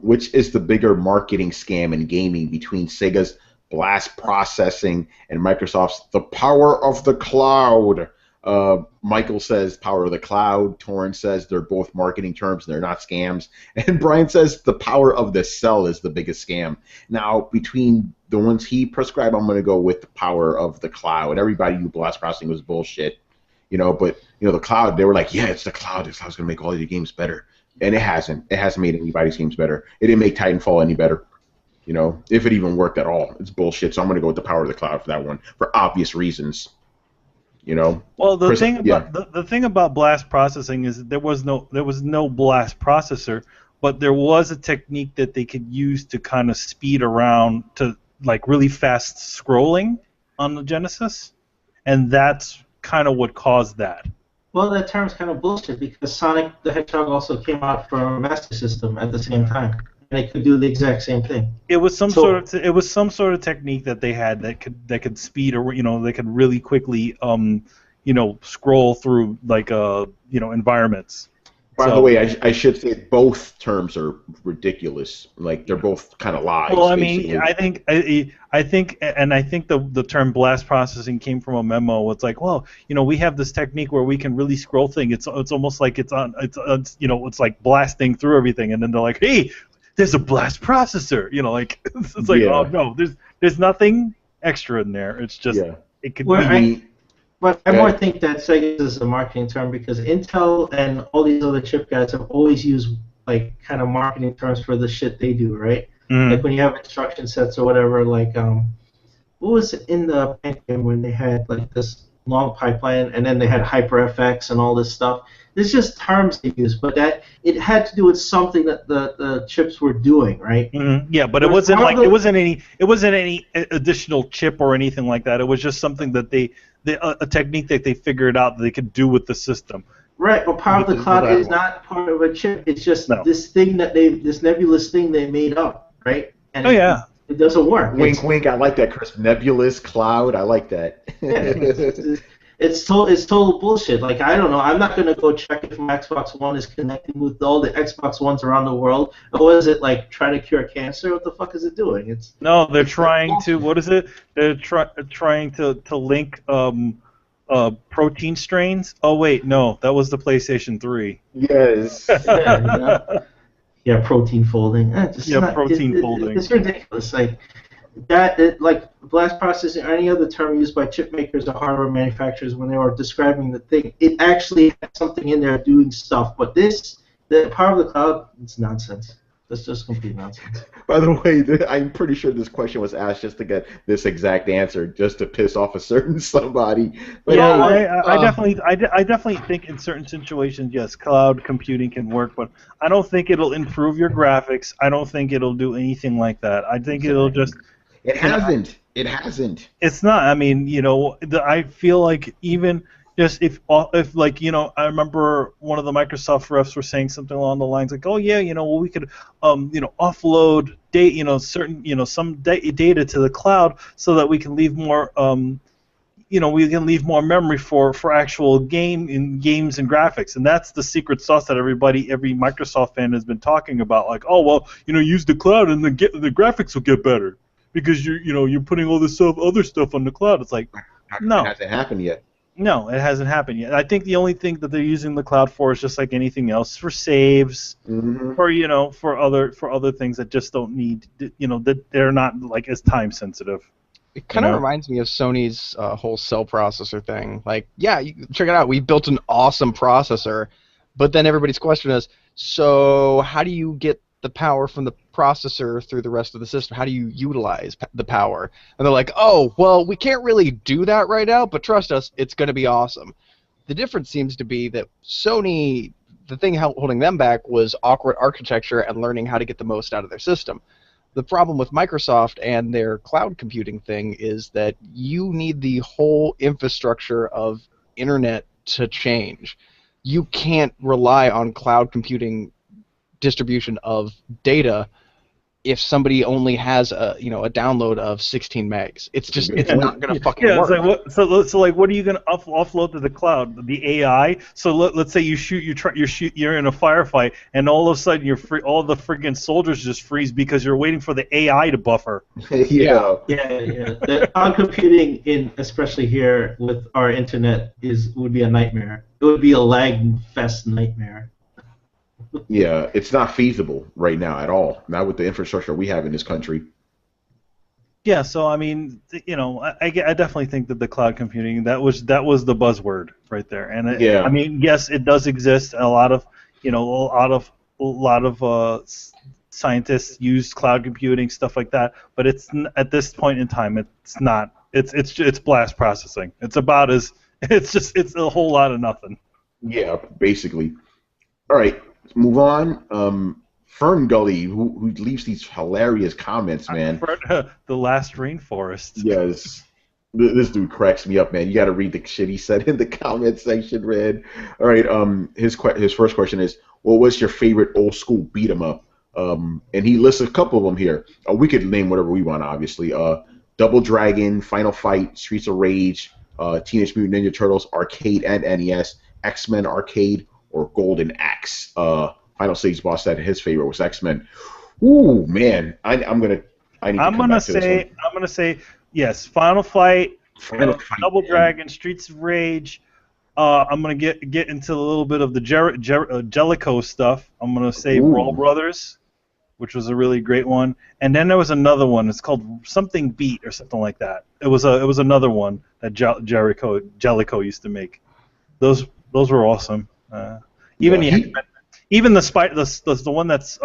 Which is the bigger marketing scam in gaming between Sega's blast processing and Microsoft's the power of the cloud? Michael says power of the cloud. Torrance says they're both marketing terms and they're not scams. And Brian says the power of the cell is the biggest scam. Now, between the ones he prescribed, I'm going to go with the power of the cloud. Everybody knew blast processing was bullshit, but the cloud, they were like, yeah, it's the cloud. The cloud's going to make all of your games better. And it hasn't. It hasn't made anybody's games better. It didn't make Titanfall any better. If it even worked at all. It's bullshit. So I'm going to go with the power of the cloud for that one, for obvious reasons. Well, the thing about blast processing is that there was no blast processor, but there was a technique that they could use to kind of speed around to like really fast scrolling on the Genesis, and that's kind of what caused that. Well, that term's kind of bullshit because Sonic the Hedgehog also came out for a Master System at the same time, and it could do the exact same thing. It was some sort of technique that they had that could speed, or they could really quickly scroll through like environments. By the way, I should say both terms are ridiculous. Like, they're both kind of lies. Well, I basically. mean, I think the term blast processing came from a memo. It's like, well, we have this technique where we can really scroll things. It's almost like it's it's like blasting through everything, and then they're like, hey, there's a blast processor. It's like, oh no, there's nothing extra in there. It's just it could be. But I more think that Sega is a marketing term because Intel and all these other chip guys have always used like kind of marketing terms for the shit they do, right? Like when you have instruction sets or whatever, like what was it in the Pentium when they had like this long pipeline and then they had HyperFX and all this stuff. It's just terms they use, but that it had to do with something that the chips were doing, right? Yeah, but it wasn't like it wasn't any additional chip or anything like that. It was just something that a technique that they figured out that they could do with the system. Right, but Power of the Cloud is not part of a chip. It's just this thing this nebulous thing they made up, right? And it doesn't work. Wink, wink. I like that, Chris. Nebulous cloud. I like that. It's total bullshit. Like, I don't know. I'm not gonna go check if my Xbox One is connecting with all the Xbox Ones around the world. Or is it like trying to cure cancer? What the fuck is it doing? They're trying to. What is it? They're trying to link protein strains. Oh wait, no, that was the PlayStation 3. Yes. Yeah, protein folding. Protein folding. It's ridiculous. Like that. Like blast processing or any other term used by chip makers or hardware manufacturers when they are describing the thing, it actually has something in there doing stuff. But the Power of the Cloud, it's nonsense. That's just complete nonsense. By the way, I'm pretty sure this question was asked just to get this exact answer, just to piss off a certain somebody. But I definitely think in certain situations, yes, cloud computing can work, but I don't think it'll improve your graphics. I don't think it'll do anything like that. I think it'll just. It hasn't. It hasn't. It's not. I mean, I feel like even. Just if like I remember one of the Microsoft refs were saying something along the lines like, oh yeah, we could offload certain some data to the cloud so that we can leave more leave more memory for actual games and graphics, and that's the secret sauce that every Microsoft fan has been talking about. Like, oh well, use the cloud and the graphics will get better because you're putting all this other stuff on the cloud. It's like, no, it hasn't happened yet. No, it hasn't happened yet. I think the only thing that they're using the cloud for is just like anything else, for saves, for other things that just don't need, that they're not like as time sensitive. It kind of reminds me of Sony's whole cell processor thing. Like, yeah, you check it out. We built an awesome processor, but then everybody's question is, so how do you get the power from the processor through the rest of the system? How do you utilize the power? And they're like, oh, well, we can't really do that right now, but trust us, it's going to be awesome. The difference seems to be that Sony, the thing holding them back was awkward architecture and learning how to get the most out of their system. The problem with Microsoft and their cloud computing thing is that you need the whole infrastructure of internet to change. You can't rely on cloud computing distribution of data if somebody only has a download of 16 megs. It's not gonna fucking work. It's like so what are you gonna offload to the cloud? The AI. So let's say you're in a firefight and all of a sudden all the friggin' soldiers just freeze because you're waiting for the AI to buffer. Yeah. The cloud computing especially here with our internet would be a nightmare. It would be a lag fest nightmare. Yeah, it's not feasible right now at all. Not with the infrastructure we have in this country. Yeah, so I mean, I definitely think that the cloud computing that was the buzzword right there, and I mean, yes, it does exist. A lot of scientists use cloud computing, stuff like that, but it's at this point in time, it's not. It's blast processing. It's a whole lot of nothing. Yeah, basically. All right. Let's move on. Fern Gully, who leaves these hilarious comments, man. The last rainforest. Yes. This dude cracks me up, man. You got to read the shit he said in the comment section, man. All right. His first question is, what was your favorite old school beat 'em up? And he lists a couple of them here. We could name whatever we want, obviously. Double Dragon, Final Fight, Streets of Rage, Teenage Mutant Ninja Turtles Arcade and NES, X-Men Arcade, or Golden Axe. Final Stage Boss said his favorite was X-Men. Ooh, man, I'm gonna say yes. Final Fight, Double Dragon, Streets of Rage. I'm gonna get into a little bit of the Jellicoe stuff. I'm gonna say Brawl Brothers. which was a really great one. And then there was another one. It's called something Beat or something like that. It was another one that Jellicoe used to make. Those were awesome. Even even the one that's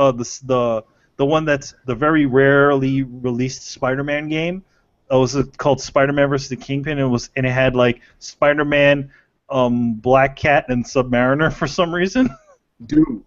the one that's the very rarely released Spider-Man game. It was called Spider-Man vs. the Kingpin. It had like Spider-Man, Black Cat, and Submariner for some reason. Dude,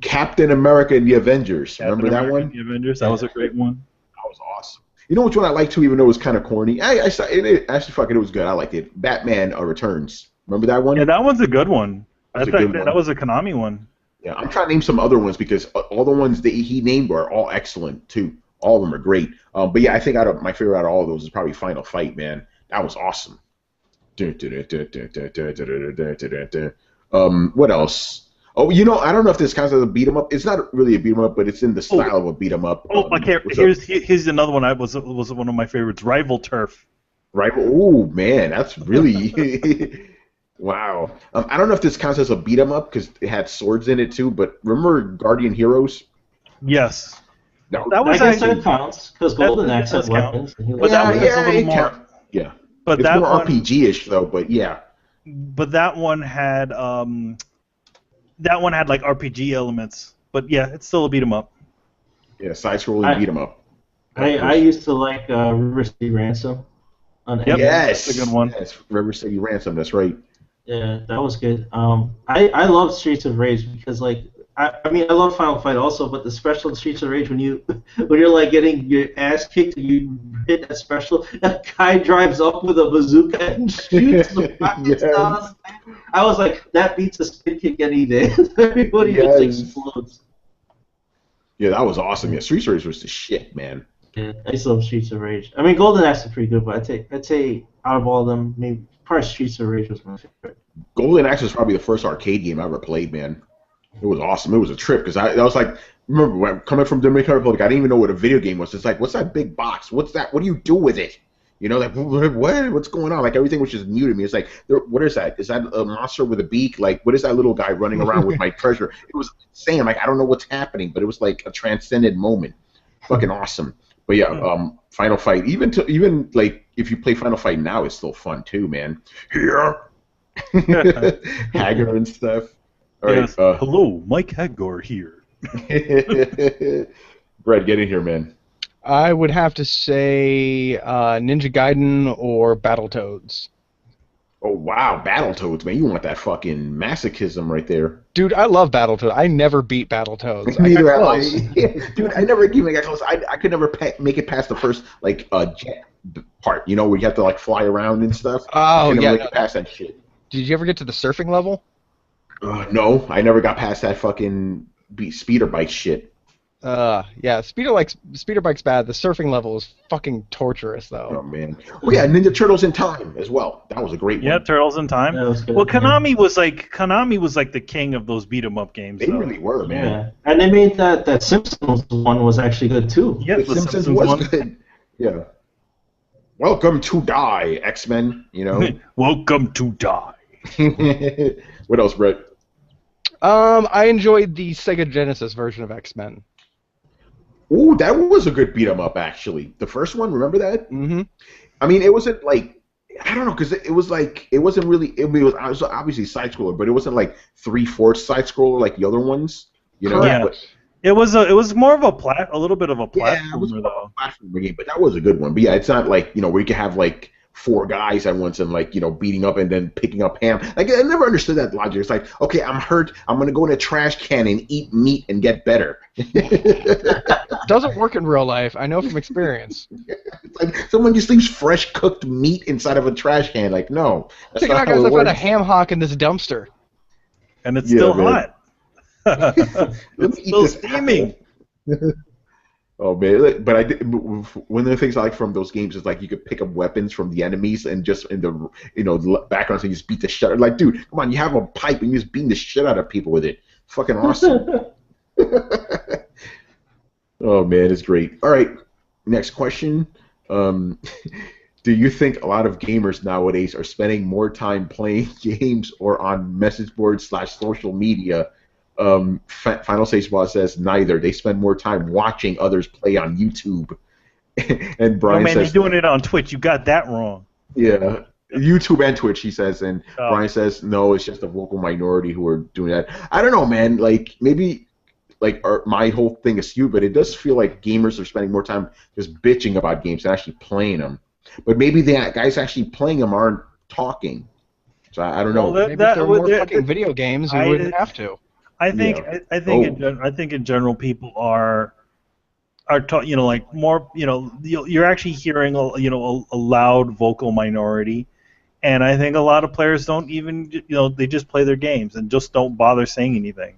Captain America and the Avengers. Remember that one? The Avengers. That was a great one. That was awesome. You know which one I liked too, even though it was kind of corny. Actually, it was good. I liked it. Batman Returns. Remember that one? Yeah, that one's a good one. That was a Konami one. Yeah, I'm trying to name some other ones because all the ones that he named were all excellent too. All of them are great. But yeah, I think my favorite out of all of those is probably Final Fight, man. That was awesome. What else? Oh, I don't know if this counts as a beat 'em up. It's not really a beat 'em up, but it's in the style of a beat 'em up. Here's another one. Was one of my favorites. Rival Turf. Rival. Oh man, that's really wow. I don't know if this counts as a beat 'em up because it had swords in it too. But remember Guardian Heroes? Yes. That was actually that counts because Golden Axe has weapons. But that was a little more. Yeah. But it's that more one, RPG-ish though. But yeah. But that one had like RPG elements. But yeah, it's still a beat 'em up. Yeah, side-scrolling beat 'em up. I used to like River City Ransom. Yes, that's a good one. Yes, River City Ransom. That's right. Yeah, that was good. I love Streets of Rage because I mean I love Final Fight also, but the special in Streets of Rage when you're like getting your ass kicked and you hit that special, a guy drives up with a bazooka and shoots the rockets down. I was like, that beats a spin kick any day. Everybody just explodes. Yeah, that was awesome. Yeah, Streets of Rage was the shit, man. Yeah, I still love Streets of Rage. I mean, Golden Axe is pretty good, but I'd say out of all of them, maybe probably Streets of Rage was my favorite. Golden Axe was probably the first arcade game I ever played, man. It was awesome. It was a trip because I was like, remember when coming from Dominican Republic, I didn't even know what a video game was. It's like, what's that big box? What's that? What do you do with it? Like what? What's going on? Like everything was just new to me. It's like, what is that? Is that a monster with a beak? Like, what is that little guy running around with my treasure? It was insane. Like, I don't know what's happening, but it was like a transcendent moment. Fucking awesome. But yeah, Final Fight. Even like if you play Final Fight now, it's still fun too, man. Here, Hagar and stuff. All right. Hello, Mike Hagar here. Brett, get in here, man. I would have to say Ninja Gaiden or Battletoads. Oh wow, Battletoads, man! You want that fucking masochism right there. Dude, I love Battletoads. I never beat Battletoads. Neither have I. Dude, I never even got close. I could never make it past the first jet part. Where you have to like fly around and stuff. Oh yeah. Make it past that shit. Did you ever get to the surfing level? No, I never got past that fucking speeder bike shit. Yeah, speeder bike's bad. The surfing level is fucking torturous, though. Oh man. Oh yeah, Ninja Turtles in Time as well. That was a great one. Yeah, Turtles in Time. Well, Konami was like the king of those beat 'em up games. They really were, man. Yeah, and they made that Simpsons one was actually good too. Yeah, the Simpsons was good. Yeah. Welcome to Die, X-Men. Welcome to Die. What else, Brett? I enjoyed the Sega Genesis version of X-Men. Ooh, that was a good beat 'em up, actually. The first one, remember that? Mm-hmm. I mean, it wasn't like, I don't know, because it was like, it wasn't really, it was obviously side scroller, but it wasn't like 3/4 side scroller like the other ones. Yeah. But, it was more of a little bit of a platformer, yeah, it was though. A platformer game, but that was a good one. But yeah, it's not like, where you can have like 4 guys at once and like beating up and then picking up ham. Like I never understood that logic. It's like, okay, I'm hurt. I'm gonna go in a trash can and eat meat and get better. Doesn't work in real life. I know from experience. It's like someone just leaves fresh cooked meat inside of a trash can. Like no, that's not how it works. I've got a ham hock in this dumpster, and it's still hot. It's still steaming. Oh man! But one of the things I like from those games is like you could pick up weapons from the enemies and just in the background, so you just beat the shit. Like, dude, come on! You have a pipe and you just beating the shit out of people with it. Fucking awesome! Oh man, it's great. All right, next question. Do you think a lot of gamers nowadays are spending more time playing games or on message boards / social media Final Stage Boss says neither. They spend more time watching others play on YouTube. And Brian man, says, they're doing it on Twitch. You got that wrong. yeah, YouTube and Twitch, he says. And Oh. Brian says, no, it's just a vocal minority who are doing that. I don't know, man. Like, maybe my whole thing is skewed, but it does feel like gamers are spending more time just bitching about games than actually playing them. But maybe the guys actually playing them aren't talking. So I don't know. Maybe if there were more fucking video games, we wouldn't have to. I think in general people are like more, you're actually hearing a loud vocal minority, and I think a lot of players don't even they just play their games and just don't bother saying anything.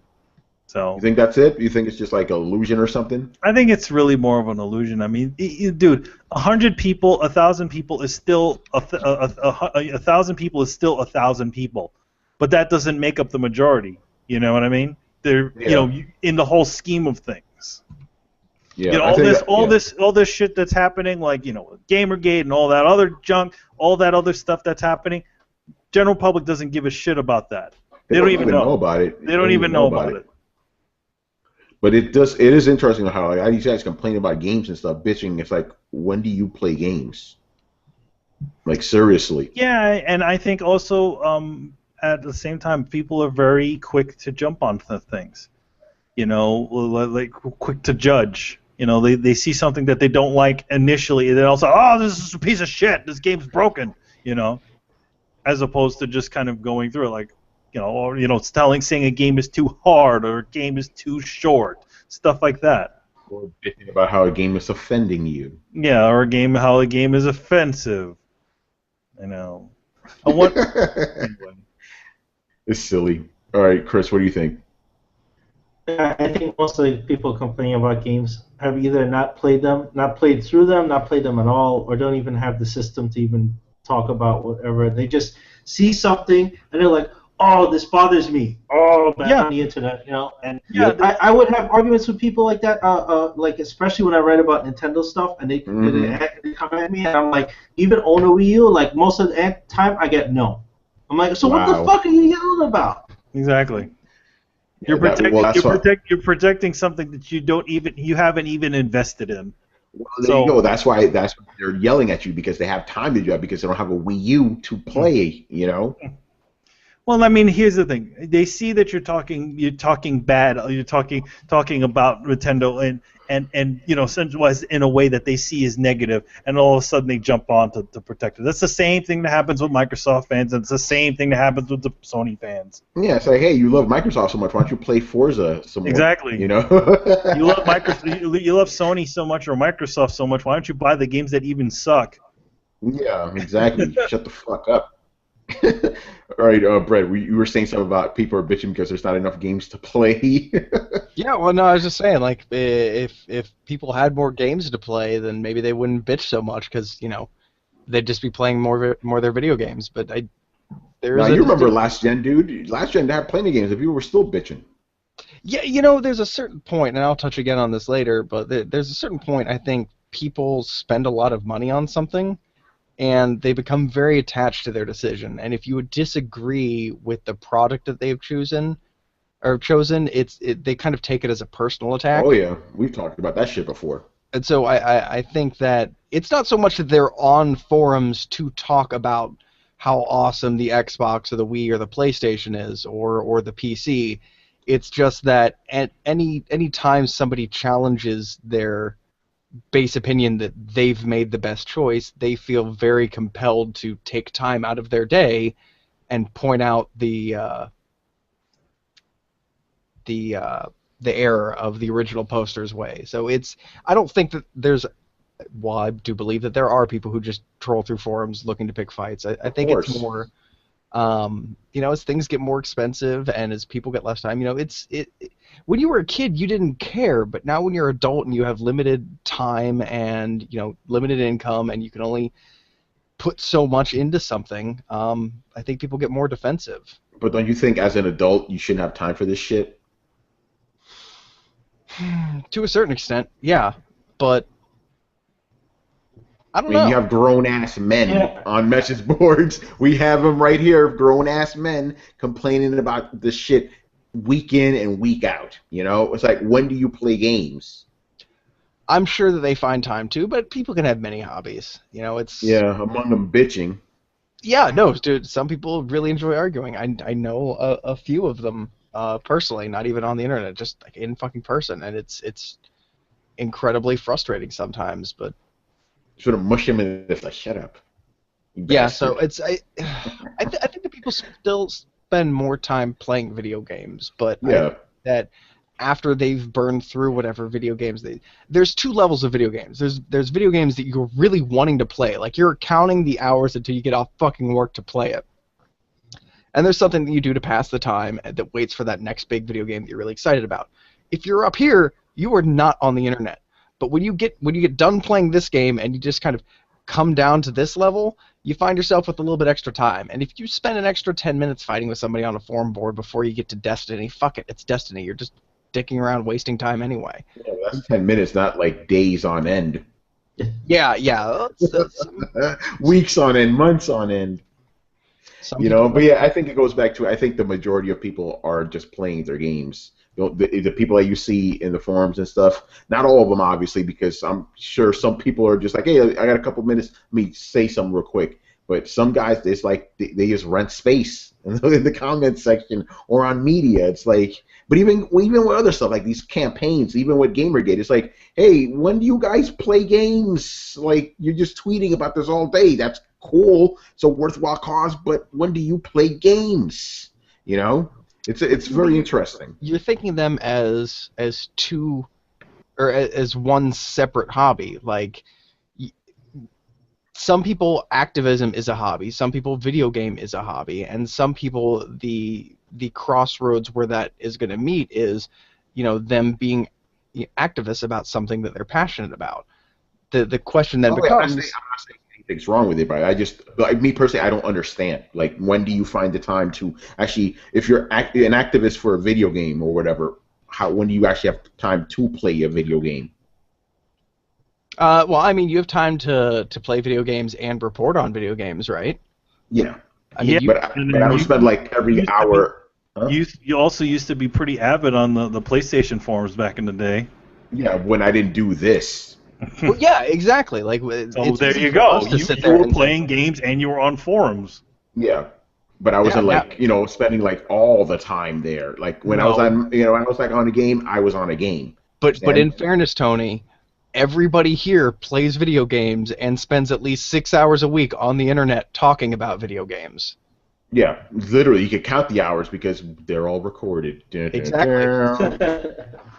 So you think that's it? You think it's just like an illusion or something? I think it's really more of an illusion. I mean, dude, 100 people, 1,000 people is still 1,000 people is still 1,000 people, but that doesn't make up the majority. You know what I mean? They're in the whole scheme of things. Yeah, all this shit that's happening, like Gamergate and all that other junk, all that other stuff that's happening. General public doesn't give a shit about that. They don't even know about it. They don't even know about it. But it is interesting how like all these guys complain about games and stuff, bitching. It's like, when do you play games? Like, seriously. Yeah, and I think also at the same time, people are very quick to jump on things. Like quick to judge. They see something that they don't like initially, and then also, oh, this is a piece of shit. This game's broken. As opposed to just kind of going through it, like, or saying a game is too hard or a game is too short, stuff like that. Or bitching about how a game is offending you. Yeah, or how a game is offensive. Anyway. It's silly. All right, Chris, what do you think? I think most of the people complaining about games have either not played them, not played through them, not played them at all, or don't even have the system to even talk about whatever. They just see something and they're like, oh, this bothers me. Oh, bad on the internet, And I would have arguments with people like that, like especially when I write about Nintendo stuff, and they come at me, and I'm like, even own a Wii U, like most of the time I get no. I'm like, so what the fuck are you yelling about? Exactly. You're protecting something that you haven't even invested in. Well, there you go. That's why they're yelling at you, because they have time to do that, because they don't have a Wii U to play. Well, I mean, here's the thing. They see that you're talking bad. You're talking about Nintendo and centralized in a way that they see as negative, and all of a sudden they jump on to protect it. That's the same thing that happens with Microsoft fans, and it's the same thing that happens with the Sony fans. Yeah, it's like, hey, you love Microsoft so much, why don't you play Forza some more? Exactly. You love Microsoft. You love Sony so much, or Microsoft so much. Why don't you buy the games that even suck? Yeah, exactly. Shut the fuck up. All right, Brett, you were saying something about people are bitching because there's not enough games to play. Yeah, well, no, I was just saying, like, if people had more games to play, then maybe they wouldn't bitch so much, because they'd just be playing more of their video games. But you remember last gen, dude? Last gen, they had plenty of games, and people were still bitching. Yeah, there's a certain point, and I'll touch again on this later, but there's a certain point I think people spend a lot of money on something, and they become very attached to their decision. And if you would disagree with the product that they've chosen, they kind of take it as a personal attack. Oh yeah, we've talked about that shit before. And so I think that it's not so much that they're on forums to talk about how awesome the Xbox or the Wii or the PlayStation is, or the PC. It's just that at any time somebody challenges their base opinion that they've made the best choice, they feel very compelled to take time out of their day and point out the error of the original poster's way. So I don't think that I do believe that there are people who just troll through forums looking to pick fights. I think it's more, as things get more expensive and as people get less time, when you were a kid, you didn't care, but now when you're an adult and you have limited time and, limited income, and you can only put so much into something, I think people get more defensive. But don't you think as an adult you shouldn't have time for this shit? To a certain extent, yeah, but I don't know. You have grown-ass men on message boards. We have them right here, grown-ass men complaining about this shit week in and week out. You know, it's like, when do you play games? I'm sure that they find time to, but people can have many hobbies. You know, it's Yeah, among them bitching. yeah, no, dude. Some people really enjoy arguing. I know a few of them personally, not even on the internet, just like in fucking person, and it's incredibly frustrating sometimes. But Sort of mush him in this, like, shut up. You yeah, bastard. so it's I think that people still spend more time playing video games, but I Yeah. think that after they've burned through whatever video games there's two levels of video games. There's video games that you're really wanting to play, like you're counting the hours until you get off fucking work to play it. And there's something that you do to pass the time that waits for that next big video game that you're really excited about. If you're up here, you are not on the internet. But when you get done playing this game and you just kind of come down to this level, you find yourself with a little bit extra time. And if you spend an extra 10 minutes fighting with somebody on a forum board before you get to Destiny, fuck it, it's Destiny. You're just dicking around wasting time anyway. Yeah, that's 10 minutes, not like days on end. Yeah. That's Weeks on end, months on end. some You know, people- but yeah, I think it goes back to, I think the majority of people are just playing their games. The people that you see in the forums and stuff, not all of them, obviously, because I'm sure some people are just like, hey, I got a couple minutes, let me say something real quick. But some guys, it's like they just rent space in the comment section or on media. It's like, but even with other stuff, like these campaigns, even with Gamergate, it's like, hey, when do you guys play games? Like, you're just tweeting about this all day. That's cool. It's a worthwhile cause, but when do you play games? You know? It's very interesting. You're thinking of them as two, or as one separate hobby. Like, some people, activism is a hobby. Some people, video game is a hobby, and some people, the crossroads where that is going to meet is, you know, them being activists about something that they're passionate about. The question then becomes. I'm not saying anything's wrong with it, but I just, like me personally, I don't understand. Like, when do you find the time to actually, if you're an activist for a video game or whatever, when do you actually have time to play a video game? Well, I mean, you have time to play video games and report on video games, right? Yeah. I mean, Yeah. But I don't spend like every hour. Huh? You also used to be pretty avid on the PlayStation forums back in the day. Yeah, when I didn't do this. well, yeah, exactly. Like, So there easy you for go. us to You sit there were and say- playing games and you were on forums. Yeah. But I wasn't spending like all the time there. Like when I was on, when I was like on a game, I was on a game. But in fairness, Tony, everybody here plays video games and spends at least 6 hours a week on the internet talking about video games. Yeah, literally, you could count the hours because they're all recorded. Exactly.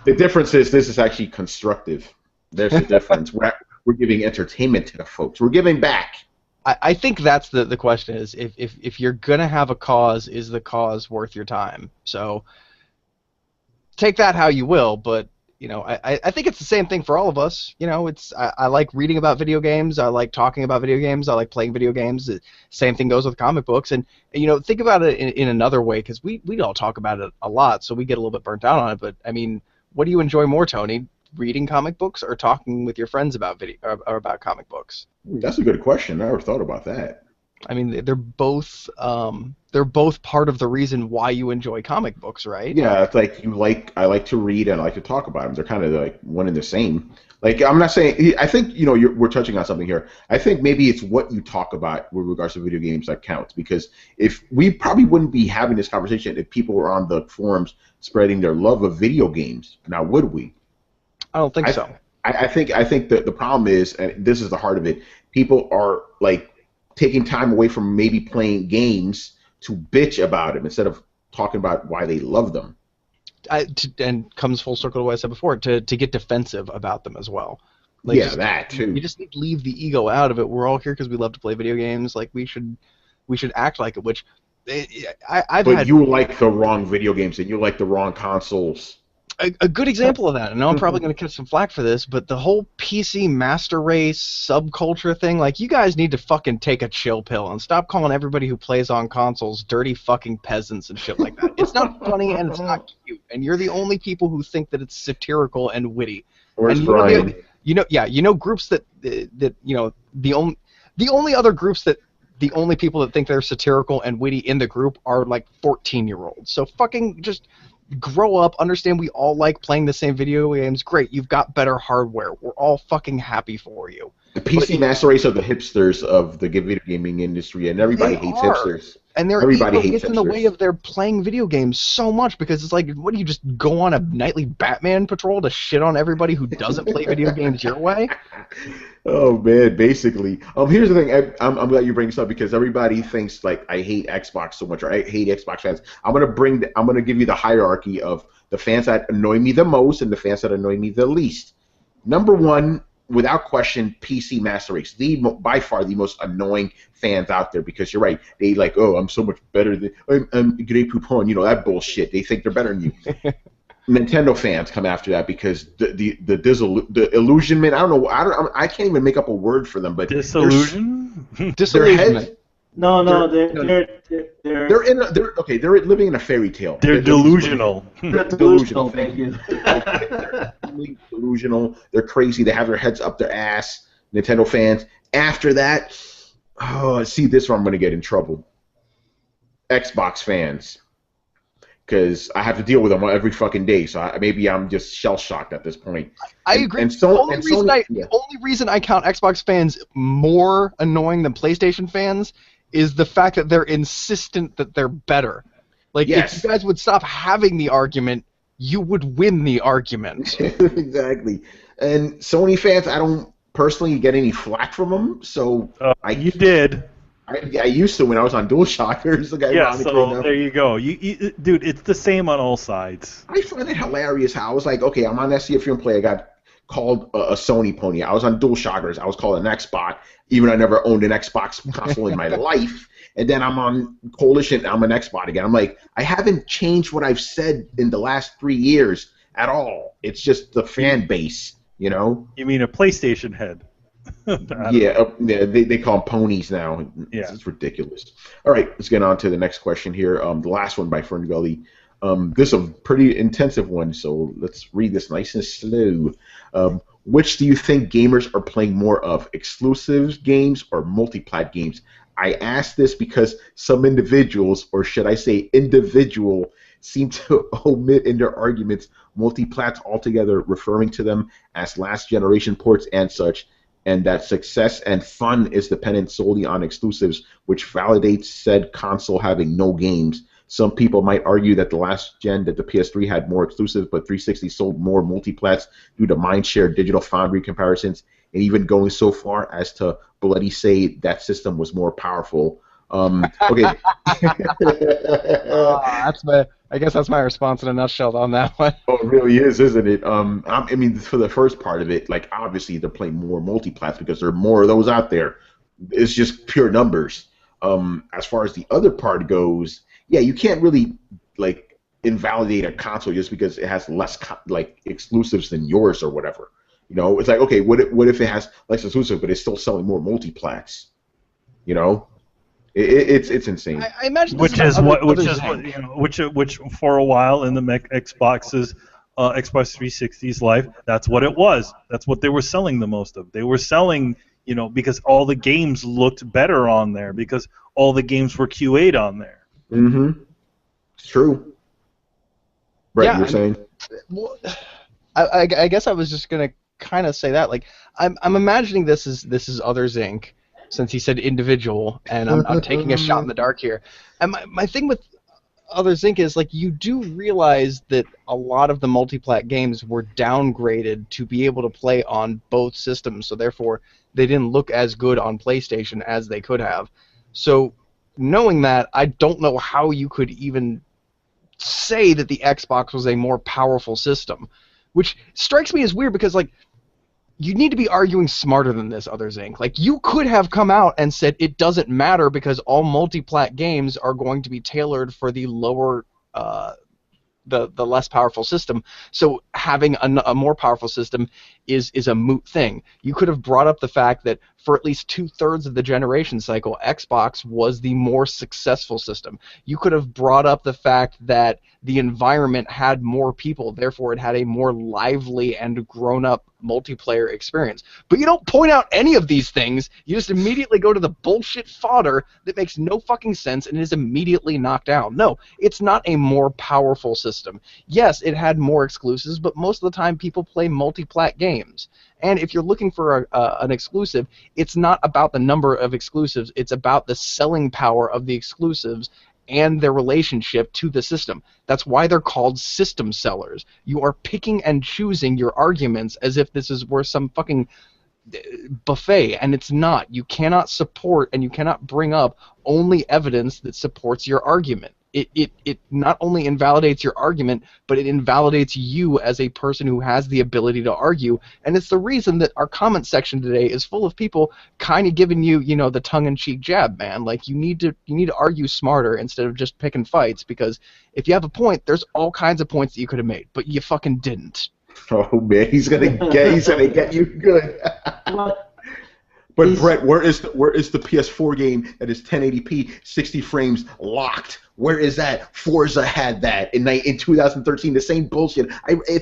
The difference is this is actually constructive. There's the difference. We're giving entertainment to the folks. We're giving back. I think that's the question is if you're gonna have a cause, is the cause worth your time? So take that how you will, but you know, I think it's the same thing for all of us. You know, I like reading about video games. I like talking about video games. I like playing video games. The same thing goes with comic books. And you know, think about it in another way, because we all talk about it a lot, so we get a little bit burnt out on it. But I mean, what do you enjoy more, Tony? Reading comic books or talking with your friends about video or about comic books? That's a good question. I never thought about that. I mean, they're both part of the reason why you enjoy comic books, right? Yeah, it's like I like to read and I like to talk about them. They're kind of like one and the same. Like, I'm not saying, I think, you know, we're touching on something here. I think maybe it's what you talk about with regards to video games that counts, because if we probably wouldn't be having this conversation if people were on the forums spreading their love of video games. Now, would we? I don't think so. I think that the problem is, and this is the heart of it, people are like taking time away from maybe playing games to bitch about them instead of talking about why they love them. And comes full circle to what I said before, to get defensive about them as well. Like, yeah, that too. You just need to leave the ego out of it. We're all here because we love to play video games. Like, we should act like it. Which But you like the wrong video games and you like the wrong consoles. A good example of that, and I'm probably going to catch some flack for this, but the whole PC master race subculture thing, like, you guys need to fucking take a chill pill and stop calling everybody who plays on consoles dirty fucking peasants and shit like that. It's not funny and it's not cute, and you're the only people who think that it's satirical and witty. Where's and Brian? You know groups that you know, the only other groups that the only people that think they're satirical and witty in the group are like 14-year-olds. So fucking just grow up, understand we all like playing the same video games. Great, you've got better hardware. We're all fucking happy for you. The PC master race are the hipsters of the video gaming industry, and everybody hates hipsters. And their Everybody ego hates gets in the hipsters. way of their playing video games so much because it's like, what do you just go on a nightly Batman patrol to shit on everybody who doesn't play video games your way? Oh man, basically. Here's the thing. I'm glad you bring this up because everybody thinks like I hate Xbox so much or I hate Xbox fans. I'm gonna give you the hierarchy of the fans that annoy me the most and the fans that annoy me the least. Number one, without question, PC Master Race, by far the most annoying fans out there because you're right. They like, oh, I'm so much better than Grey Poupon, you know, that bullshit. They think they're better than you. Nintendo fans come after that because the illusionment. I can't even make up a word for them. But disillusion. Disillusionment. No, they're living in a fairy tale. They're delusional. They're delusional. Thank you. They're delusional. They're crazy. They have their heads up their ass. Nintendo fans. After that, see, this one I'm going to get in trouble. Xbox fans. Because I have to deal with them every fucking day, so maybe I'm just shell-shocked at this point. I agree. The only reason I count Xbox fans more annoying than PlayStation fans is the fact that they're insistent that they're better. Like, yes. If you guys would stop having the argument, you would win the argument. Exactly. And Sony fans, I don't personally get any flack from them, so... You did. I used to when I was on DualShock. There you go. Dude, it's the same on all sides. I find it hilarious how I was like, okay, I'm on SCF Play. I got called a Sony pony. I was on DualShockers. I was called an Xbox, even though I never owned an Xbox console in my life. And then I'm on Coalition. I'm an Xbox again. I'm like, I haven't changed what I've said in the last 3 years at all. It's just the fan base, you know? You mean a PlayStation head? Yeah, they call them ponies now. Yeah. It's ridiculous. All right, let's get on to the next question here. The last one by Fern Gully. This is a pretty intensive one, so let's read this nice and slow. Which do you think gamers are playing more of, exclusive games or multiplat games? I ask this because some individuals, or should I say individual, seem to omit in their arguments multiplats altogether, referring to them as last generation ports and such, and that success and fun is dependent solely on exclusives, which validates said console having no games. Some people might argue that the last gen that the PS3 had more exclusives, but 360 sold more multiplats due to mindshare Digital Foundry comparisons, and even going so far as to bloody say that system was more powerful. Okay. I guess that's my response in a nutshell on that one. Oh, it really is, isn't it? I mean, for the first part of it, like obviously they're playing more multiplats because there are more of those out there. It's just pure numbers. As far as the other part goes, yeah, you can't really like invalidate a console just because it has less exclusives than yours or whatever. You know, it's like, okay, what if it has less exclusive but it's still selling more multiplats? You know. It's insane. I imagine which for a while in the Xbox's Xbox 360's life, that's what it was. That's what they were selling the most of. They were selling, you know, because all the games looked better on there, because all the games were QA'd on there. Mm-hmm. It's true. Right, yeah, you're saying? Well, I guess I was just gonna kind of say that. Like, I'm imagining this is Others Inc. Since he said individual, and I'm taking a shot in the dark here. And my thing with Others Inc. is, like, you do realize that a lot of the multiplat games were downgraded to be able to play on both systems, so therefore they didn't look as good on PlayStation as they could have. So knowing that, I don't know how you could even say that the Xbox was a more powerful system, which strikes me as weird because, like, you need to be arguing smarter than this, Others Inc. Like, you could have come out and said it doesn't matter because all multiplat games are going to be tailored for the lower, the less powerful system. So having a more powerful system is a moot thing. You could have brought up the fact that for at least 2/3 of the generation cycle, Xbox was the more successful system. You could have brought up the fact that the environment had more people, therefore it had a more lively and grown-up multiplayer experience. But you don't point out any of these things. You just immediately go to the bullshit fodder that makes no fucking sense and is immediately knocked down. No, it's not a more powerful system. Yes, it had more exclusives, but most of the time people play multiplat games. And if you're looking for an exclusive, it's not about the number of exclusives. It's about the selling power of the exclusives and their relationship to the system. That's why they're called system sellers. You are picking and choosing your arguments as if this is worth some fucking buffet, and it's not. You cannot support and you cannot bring up only evidence that supports your argument. It not only invalidates your argument, but it invalidates you as a person who has the ability to argue. And it's the reason that our comment section today is full of people kind of giving you, you know, the tongue-in-cheek jab, man. Like, you need to argue smarter instead of just picking fights, because if you have a point, there's all kinds of points that you could have made, but you fucking didn't. Oh man, he's gonna get you good. But Brett, where is the PS4 game that is 1080p, 60 frames, locked? Where is that? Forza had that in 2013. The same bullshit.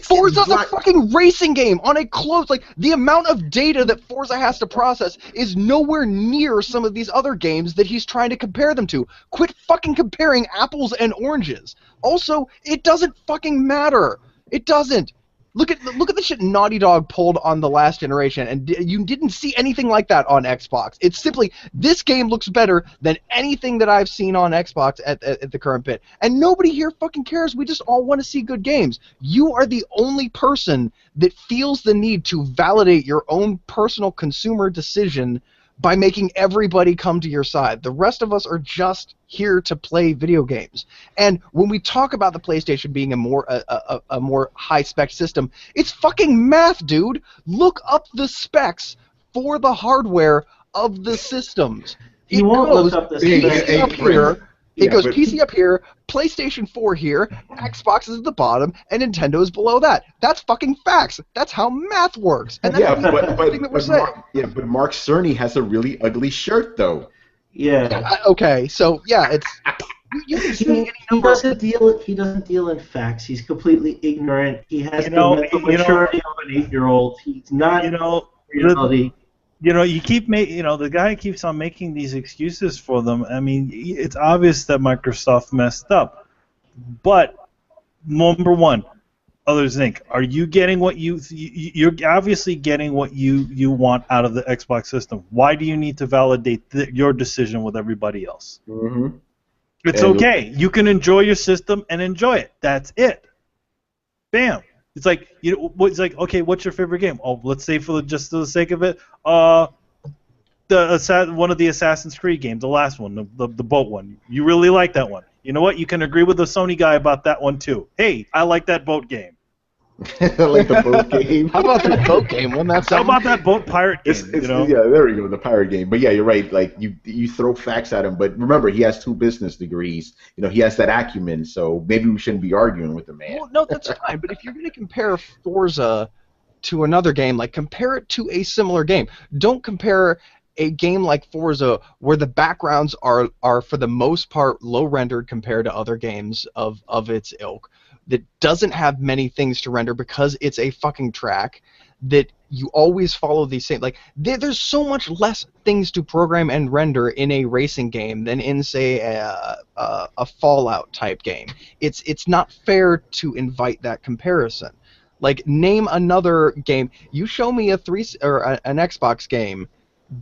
Forza's a fucking racing game on a close. Like, the amount of data that Forza has to process is nowhere near some of these other games that he's trying to compare them to. Quit fucking comparing apples and oranges. Also, it doesn't fucking matter. It doesn't. Look at the shit Naughty Dog pulled on the last generation, and you didn't see anything like that on Xbox. It's simply, this game looks better than anything that I've seen on Xbox at the current bit. And nobody here fucking cares. We just all want to see good games. You are the only person that feels the need to validate your own personal consumer decision by making everybody come to your side. The rest of us are just here to play video games. And when we talk about the PlayStation being a more high-spec system, it's fucking math, dude. Look up the specs for the hardware of the systems. You won't look up the specs. Up here. It goes PC up here, PlayStation 4 here, Xbox is at the bottom, and Nintendo is below that. That's fucking facts. That's how math works. And that's but Mark Cerny has a really ugly shirt, though. Yeah. Okay, so yeah, it's you can see any number. He doesn't deal in facts. He's completely ignorant. He has the mental maturity of an 8-year-old. He's not reality. The guy keeps on making these excuses for them. I mean, it's obvious that Microsoft messed up. But number one, others think, are you getting what you're obviously getting what you want out of the Xbox system? Why do you need to validate your decision with everybody else? Mm-hmm. It's okay. You can enjoy your system and enjoy it. That's it. Bam. It's like okay, what's your favorite game? Oh, let's say just for the sake of it, one of the Assassin's Creed games, the last one, the boat one. You really like that one. You know what? You can agree with the Sony guy about that one too. Hey, I like that boat game. I like the boat game. How about that boat game? How about that boat pirate game? Yeah, there we go, the pirate game. But yeah, you're right. Like you throw facts at him, but remember, he has 2 business degrees. He has that acumen. So maybe we shouldn't be arguing with the man. Well, no, that's fine. But if you're going to compare Forza to another game, like, compare it to a similar game. Don't compare a game like Forza where the backgrounds are for the most part low rendered compared to other games of its ilk, that doesn't have many things to render because it's a fucking track, that you always follow these same, like, there's so much less things to program and render in a racing game than in, say, a Fallout type game. It's not fair to invite that comparison. Like, name another game. You show me an Xbox game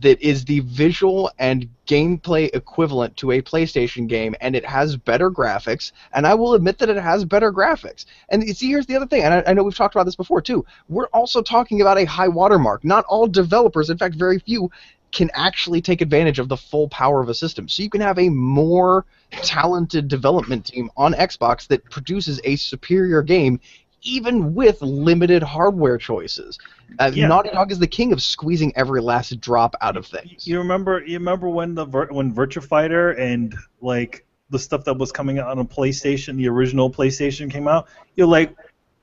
that is the visual and gameplay equivalent to a PlayStation game, and it has better graphics, and I will admit that it has better graphics. And you see, here's the other thing, and I know we've talked about this before too, we're also talking about a high watermark. Not all developers, in fact very few, can actually take advantage of the full power of a system. So you can have a more talented development team on Xbox that produces a superior game even with limited hardware choices. Naughty Dog is the king of squeezing every last drop out of things. You remember when when Virtua Fighter and like the stuff that was coming out on a PlayStation, the original PlayStation came out? You're like,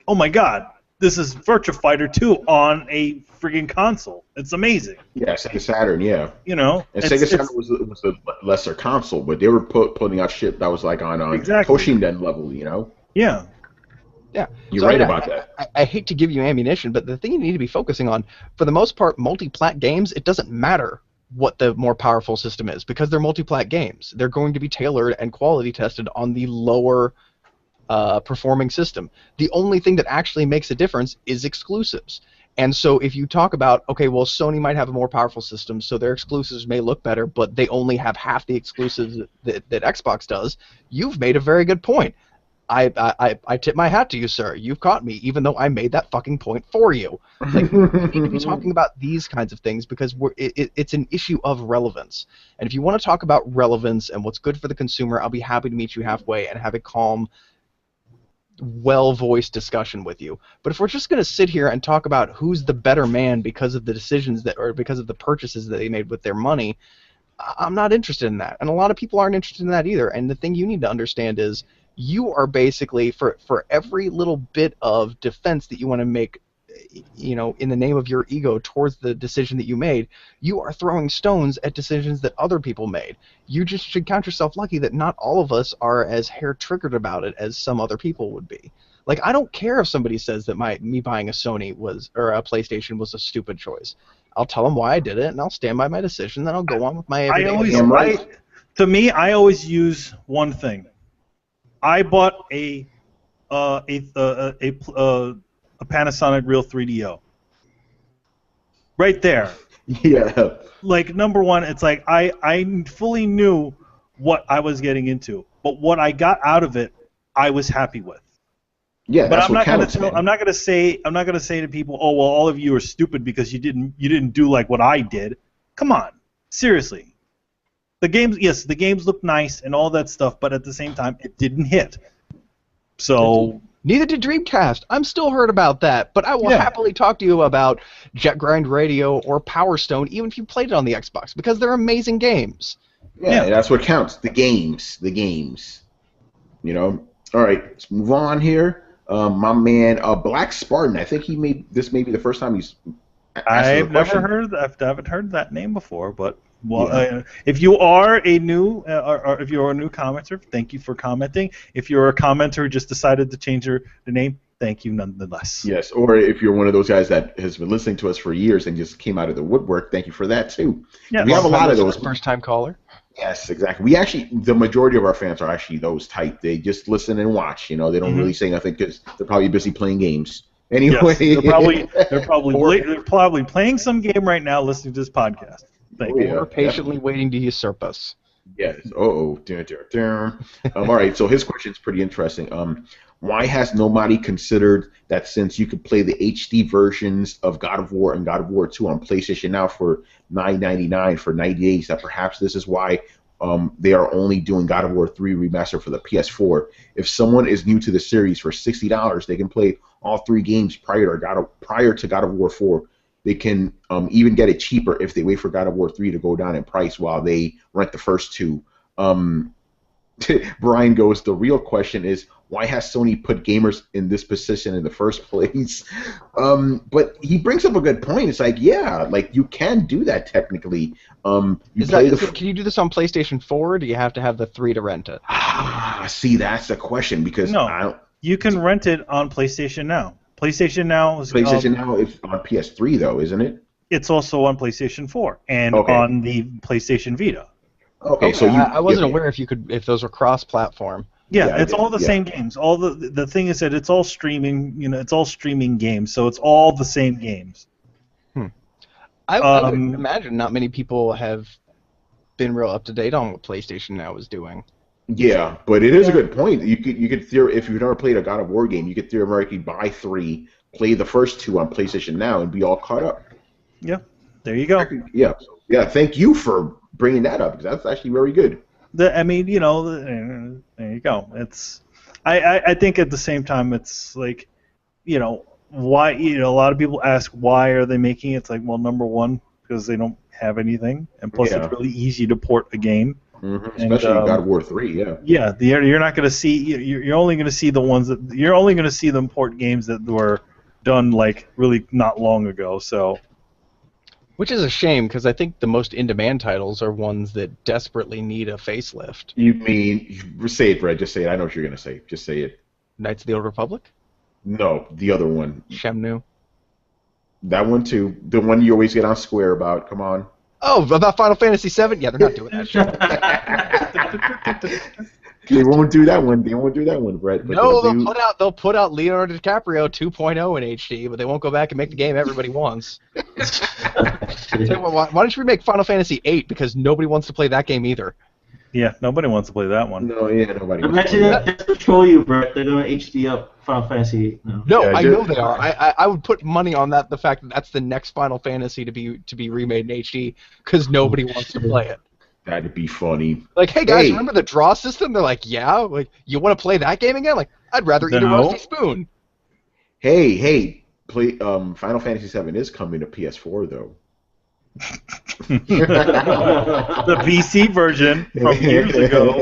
oh my god, this is Virtua Fighter 2 on a friggin' console. It's amazing. Yeah, Sega Saturn, yeah. And Sega Saturn was a lesser console, but they were putting out shit that was like on Toshinden level, Yeah. Yeah, You're so right I about that. I hate to give you ammunition, but the thing you need to be focusing on, for the most part, multi-plat games, it doesn't matter what the more powerful system is, because they're multi-plat games. They're going to be tailored and quality tested on the lower performing system. The only thing that actually makes a difference is exclusives. And so if you talk about, okay, well, Sony might have a more powerful system, so their exclusives may look better, but they only have half the exclusives that Xbox does, you've made a very good point. I tip my hat to you, sir. You've caught me, even though I made that fucking point for you. Like, we need to be talking about these kinds of things because it's an issue of relevance. And if you want to talk about relevance and what's good for the consumer, I'll be happy to meet you halfway and have a calm, well-voiced discussion with you. But if we're just going to sit here and talk about who's the better man because of the decisions that, or because of the purchases that they made with their money, I'm not interested in that. And a lot of people aren't interested in that either. And the thing you need to understand is you are basically, for every little bit of defense that you want to make, in the name of your ego towards the decision that you made, you are throwing stones at decisions that other people made. You just should count yourself lucky that not all of us are as hair-triggered about it as some other people would be. Like, I don't care if somebody says that me buying a Sony or a PlayStation was a stupid choice. I'll tell them why I did it, and I'll stand by my decision, then I'll go on with my everyday life. To me, I always use one thing. I bought a Panasonic Real 3DO. Right there. Yeah. Like, number one, it's like I fully knew what I was getting into, but what I got out of it, I was happy with. Yeah, but that's what counts, I'm not gonna say to people, oh well, all of you are stupid because you didn't do like what I did. Come on, seriously. The games look nice and all that stuff, but at the same time, it didn't hit. So neither did Dreamcast. I'm still hurt about that, but I will happily talk to you about Jet Grind Radio or Power Stone, even if you played it on the Xbox, because they're amazing games. Yeah, that's what counts. The games. All right, let's move on here. My man, Black Spartan. I think this may be the first time he's. I've never heard. I haven't heard that name before, but. Well, if you are a new or if you're a new commenter, thank you for commenting. If you're a commenter who just decided to change the name, thank you nonetheless. Yes, or if you're one of those guys that has been listening to us for years and just came out of the woodwork, thank you for that too. Yeah, we have a lot of those. First-time caller. Yes, exactly. The majority of our fans are actually those type. They just listen and watch. They don't really say nothing because they're probably busy playing games. Anyway, yes, they're probably playing some game right now, listening to this podcast. We're patiently waiting to usurp us. Yes. All right. So his question is pretty interesting. Why has nobody considered that since you could play the HD versions of God of War and God of War 2 on PlayStation Now for $9.99 for 90 days, that perhaps this is why they are only doing God of War 3 remastered for the PS4? If someone is new to the series for $60, they can play all 3 games prior to God of War 4. They can even get it cheaper if they wait for God of War 3 to go down in price while they rent the first 2. Brian goes, the real question is, why has Sony put gamers in this position in the first place? But he brings up a good point. It's like, you can do that technically. Can you do this on PlayStation 4, or do you have to have the 3 to rent it? See, that's the question, because you can rent it on PlayStation Now. PlayStation Now is on PS3 though, isn't it? It's also on PlayStation 4 and on the PlayStation Vita. Okay, so I wasn't aware if those were cross-platform. Yeah, it's all the same games. All the thing is that it's all streaming. It's all streaming games, so it's all the same games. I would imagine not many people have been real up to date on what PlayStation Now is doing. Yeah, but it is a good point. You could if you've never played a God of War game, you could theoretically buy 3, play the first 2 on PlayStation Now, and be all caught up. Yeah, there you go. Yeah. Thank you for bringing that up, because that's actually very good. There you go. It's I think at the same time it's like, why a lot of people ask why are they making it? It's like, well, number one, because they don't have anything, and plus it's really easy to port a game. Mm-hmm. Especially God of War 3, Yeah, you're not going to see. You're only going to see the ones that you're only going to see them port games that were done like really not long ago. So, which is a shame, because I think the most in-demand titles are ones that desperately need a facelift. You mean say it, Brad? Just say it. I know what you're going to say. Just say it. Knights of the Old Republic. No, the other one. Shemnu. That one too. The one you always get on Square about. Come on. Oh, about Final Fantasy VII? Yeah, they're not doing that shit. They won't do that one. They won't do that one, Brett. But No, they'll put out Leonardo DiCaprio 2.0 in HD, but they won't go back and make the game everybody wants. Why don't you remake Final Fantasy VIII? Because nobody wants to play that game either. Yeah, nobody wants to play that one. No, yeah, nobody. Imagine that to troll you, Brett. They're going to HD up Final Fantasy. No, Yeah, I know they are. I would put money on that. The fact that that's the next Final Fantasy to be remade in HD because nobody wants to play it. That'd be funny. Like, hey guys, remember the draw system? They're like, yeah. Like, you want to play that game again? Like, I'd rather eat a rusty spoon. Hey, play. Final Fantasy VII is coming to PS4 though. The PC version from years ago.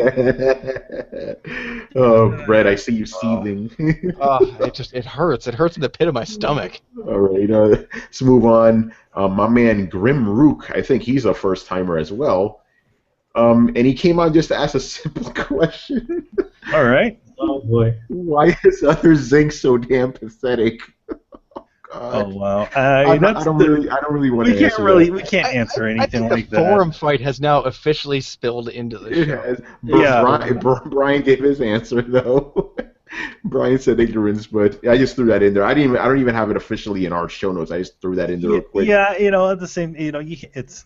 Oh, Brett, I see you seething. It hurts. It hurts in the pit of my stomach. All right, let's move on. My man Grim Rook, I think he's a first timer as well. And he came on just to ask a simple question. All right. Oh boy. Why is Other Zinc so damn pathetic? Oh wow! I don't really want to answer that. We can't answer anything like the forum fight has now officially spilled into the show. Yeah. Brian gave his answer though. Brian said ignorance, but I just threw that in there. I don't even have it officially in our show notes. I just threw that in there real quick. Yeah, at the same, it's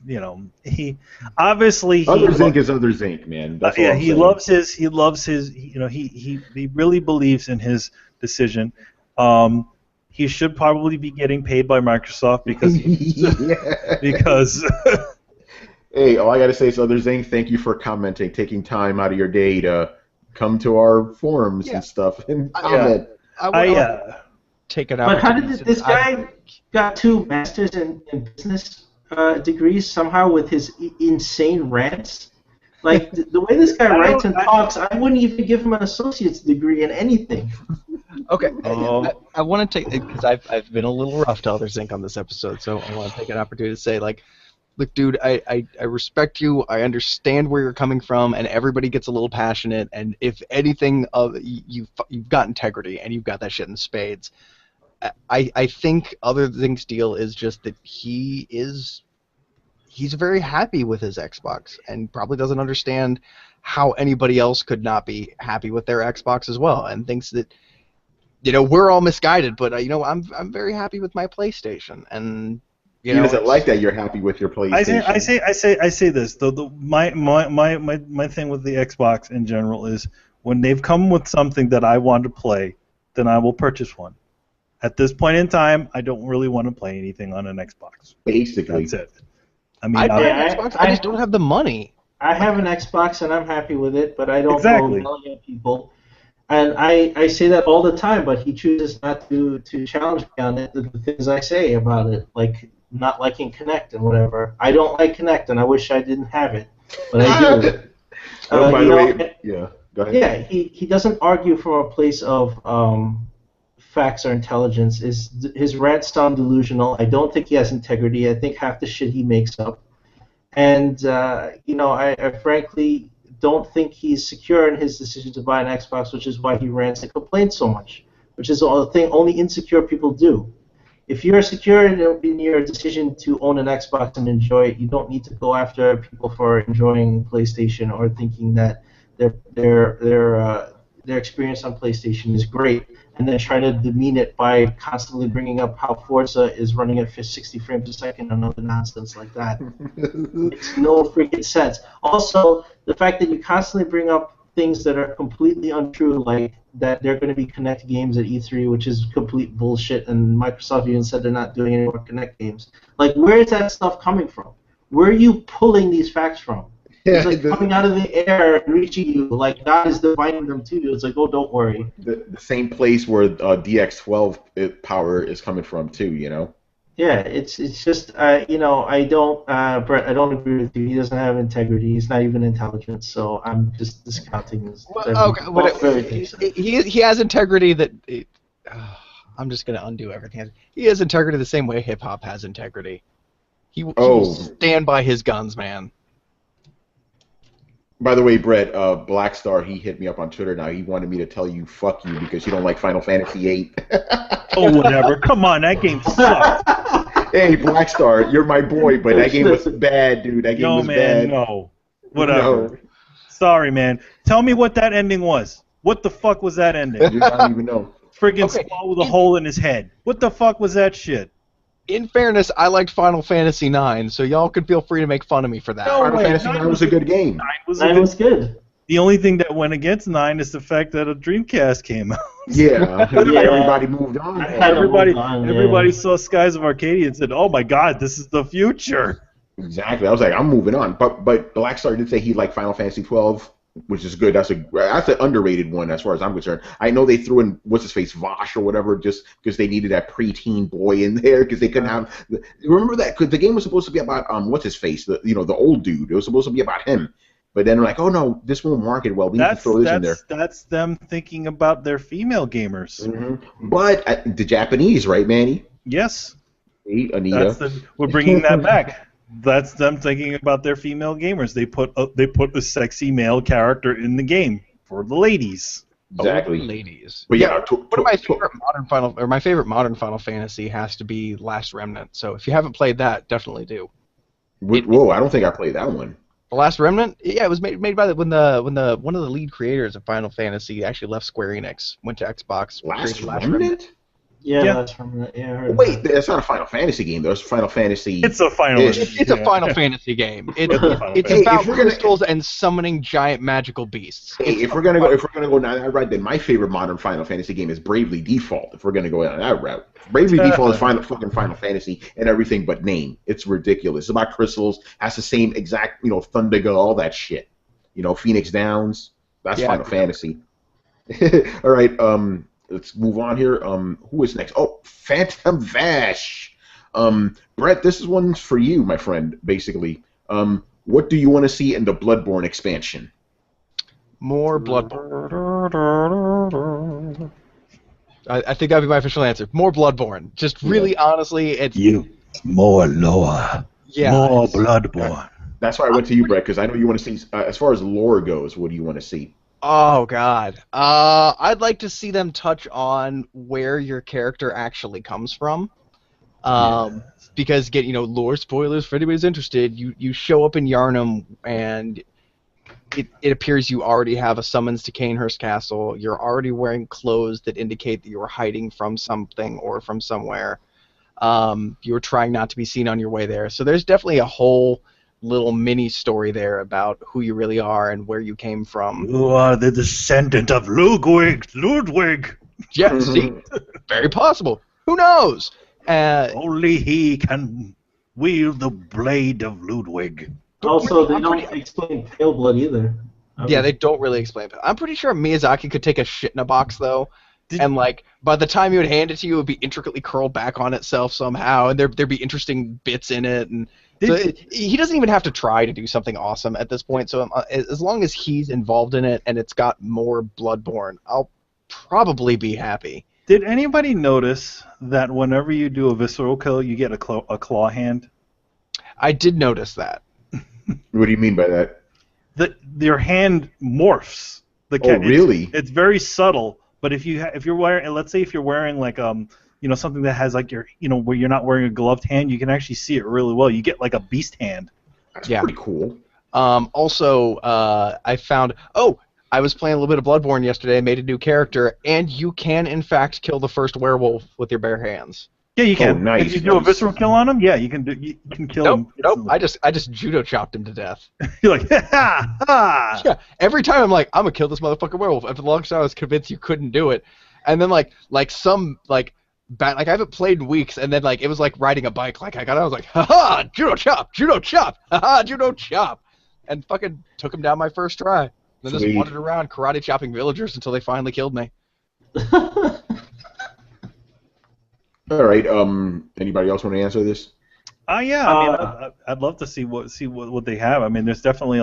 he obviously Other Zinc is Other Zinc, man. That's yeah, he loves his he really believes in his decision. He should probably be getting paid by Microsoft because because. Hey, all I gotta say is Other Zinc, thank you for commenting, taking time out of your day to come to our forums and stuff and comment. Take it out. But how did this guy got 2 masters in business degrees somehow with his insane rants? Like the way this guy writes and talks, I wouldn't even give him an associate's degree in anything. Okay, I want to take because I've been a little rough to Other Zinc on this episode, so I want to take an opportunity to say, like, look, dude, I respect you. I understand where you're coming from, and everybody gets a little passionate. And if anything, you've got integrity, and you've got that shit in spades. I think Other Zinc's deal is just that he's very happy with his Xbox, and probably doesn't understand how anybody else could not be happy with their Xbox as well, and thinks that we're all misguided. But I'm very happy with my PlayStation, and. He doesn't like that you're happy with your PlayStation. I say this though. My thing with the Xbox in general is when they've come with something that I want to play, then I will purchase one. At this point in time, I don't really want to play anything on an Xbox. Basically, that's it. I mean, I just don't have the money. I have an Xbox and I'm happy with it, but I don't know a million people. And I say that all the time, but he chooses not to challenge me on it. The things I say about it, like not liking Kinect and whatever. I don't like Kinect, and I wish I didn't have it, but I do. By the way, yeah, go ahead. Yeah, he doesn't argue from a place of facts or intelligence. His rants sound delusional. I don't think he has integrity. I think half the shit he makes up. And, I frankly don't think he's secure in his decision to buy an Xbox, which is why he rants and complains so much, which is a thing only insecure people do. If you're secure in your decision to own an Xbox and enjoy it, you don't need to go after people for enjoying PlayStation or thinking that their experience on PlayStation is great, and then try to demean it by constantly bringing up how Forza is running at 60 frames a second and other nonsense like that. Makes no freaking sense. Also, the fact that you constantly bring up things that are completely untrue, like that they're going to be Kinect games at E3, which is complete bullshit, and Microsoft even said they're not doing any more Kinect games. Like, where is that stuff coming from? Where are you pulling these facts from? It's like coming out of the air and reaching you, like God is dividing them to you. It's like, oh, don't worry. The same place where DX12 power is coming from too, Yeah, it's just I don't Brett, I don't agree with you. He doesn't have integrity. He's not even intelligent. So I'm just discounting his. He has integrity that. I'm just gonna undo everything. He has integrity the same way hip hop has integrity. He will stand by his guns, man. By the way, Brett, Blackstar, he hit me up on Twitter now. He wanted me to tell you fuck you because you don't like Final Fantasy VIII. Oh, whatever. Come on, that game sucks. Hey, Blackstar, you're my boy, but that game was bad, dude. That game was bad. No. Whatever. No. Sorry, man. Tell me what that ending was. What the fuck was that ending? Dude, I don't even know. Friggin' Squall with a hole in his head. What the fuck was that shit? In fairness, I liked Final Fantasy IX, so y'all could feel free to make fun of me for that. No, Final Fantasy IX was a good game. 9 was good. The only thing that went against 9 is the fact that a Dreamcast came out. Yeah, everybody moved on. Everybody saw Skies of Arcadia and said, "Oh my God, this is the future." Exactly. I was like, I'm moving on. But Blackstar did say he liked Final Fantasy 12, which is good. That's an underrated one as far as I'm concerned. I know they threw in what's his face, Vosh or whatever, just because they needed that preteen boy in there because they couldn't have. Remember that? Because the game was supposed to be about what's his face, the old dude. It was supposed to be about him. But then they're like, oh no, this won't market well. We need to throw this in there. That's them thinking about their female gamers. Mm-hmm. But the Japanese, right, Manny? Yes. Hey, Anita. We're bringing that back. That's them thinking about their female gamers. They put a sexy male character in the game for the ladies. Exactly. Ladies. But yeah, one of my favorite modern Final Fantasy has to be Last Remnant. So if you haven't played that, definitely do. Whoa, I don't think I played that one. The Last Remnant? Yeah, it was made by when one of the lead creators of Final Fantasy actually left Square Enix, went to Xbox. Last Remnant? Yeah, Last Remnant. Yeah, I heard wait, that's not a Final Fantasy game, though. It's Final Fantasy. It's a Final. It's a Final Fantasy game. It's about crystals and summoning giant magical beasts. Hey, if we're gonna go down that route, then my favorite modern Final Fantasy game is Bravely Default. If we're gonna go down that route, Bravely Default is fucking Final Fantasy and everything but name. It's ridiculous. It's about crystals. Has the same exact, Thunderga, all that shit. Phoenix Downs. That's Final Fantasy. All right. Let's move on here. Who is next? Oh, Phantom Vash. Brett, this is one for you, my friend, basically. What do you want to see in the Bloodborne expansion? More Bloodborne. I think that'd be my official answer. More Bloodborne. Just really, honestly, it's... More lore. Yeah. More Bloodborne. That's why I went to you, Brett, because I know you want to see, as far as lore goes, what do you want to see? Oh God, I'd like to see them touch on where your character actually comes from, because lore spoilers for anybody who's interested. You show up in Yharnam and it appears you already have a summons to Cainhurst Castle. You're already wearing clothes that indicate that you are hiding from something or from somewhere. You're trying not to be seen on your way there. So there's definitely a whole little mini story there about who you really are and where you came from. You are the descendant of Ludwig. Yeah, see? Very possible. Who knows? Only he can wield the blade of Ludwig. Also, they don't explain Pale Blood either. Yeah, they don't really explain it. I'm pretty sure Miyazaki could take a shit in a box, though, and, by the time he would hand it to you, it would be intricately curled back on itself somehow, and there'd be interesting bits in it, and so he doesn't even have to try to do something awesome at this point. So as long as he's involved in it and it's got more Bloodborne, I'll probably be happy. Did anybody notice that whenever you do a visceral kill, you get a claw hand? I did notice that. What do you mean by that? Your hand morphs. Really? It's very subtle. But if you're wearing, let's say if you're wearing something that has your, where you're not wearing a gloved hand, you can actually see it really well. You get like a beast hand. That's pretty cool. Also, I found, I was playing a little bit of Bloodborne yesterday, made a new character, and you can, in fact, kill the first werewolf with your bare hands. Yeah, you can. Oh, nice. If you do a visceral kill on him, yeah, you can kill him. Nope. I just judo chopped him to death. You're like, ha ha. Yeah. Every time I'm like, I'm gonna kill this motherfucking werewolf. And for the longest time, I was convinced you couldn't do it. And then I haven't played in weeks, and then it was like riding a bike. I was like, ha ha, judo chop, ha ha, judo chop, and fucking took him down my first try. Then just wandered around karate chopping villagers until they finally killed me. All right. Anybody else want to answer this? Yeah. I mean, I'd love to see what they have. I mean, there's definitely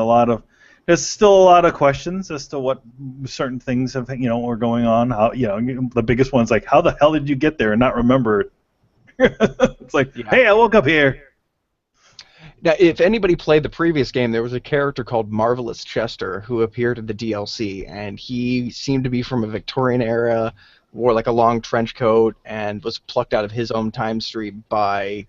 there's still a lot of questions as to what certain things have are going on. How the biggest one's like, how the hell did you get there and not remember it? It's like, hey, I woke up here. Now, if anybody played the previous game, there was a character called Marvelous Chester who appeared in the DLC, and he seemed to be from a Victorian era, wore like a long trench coat, and was plucked out of his own time stream by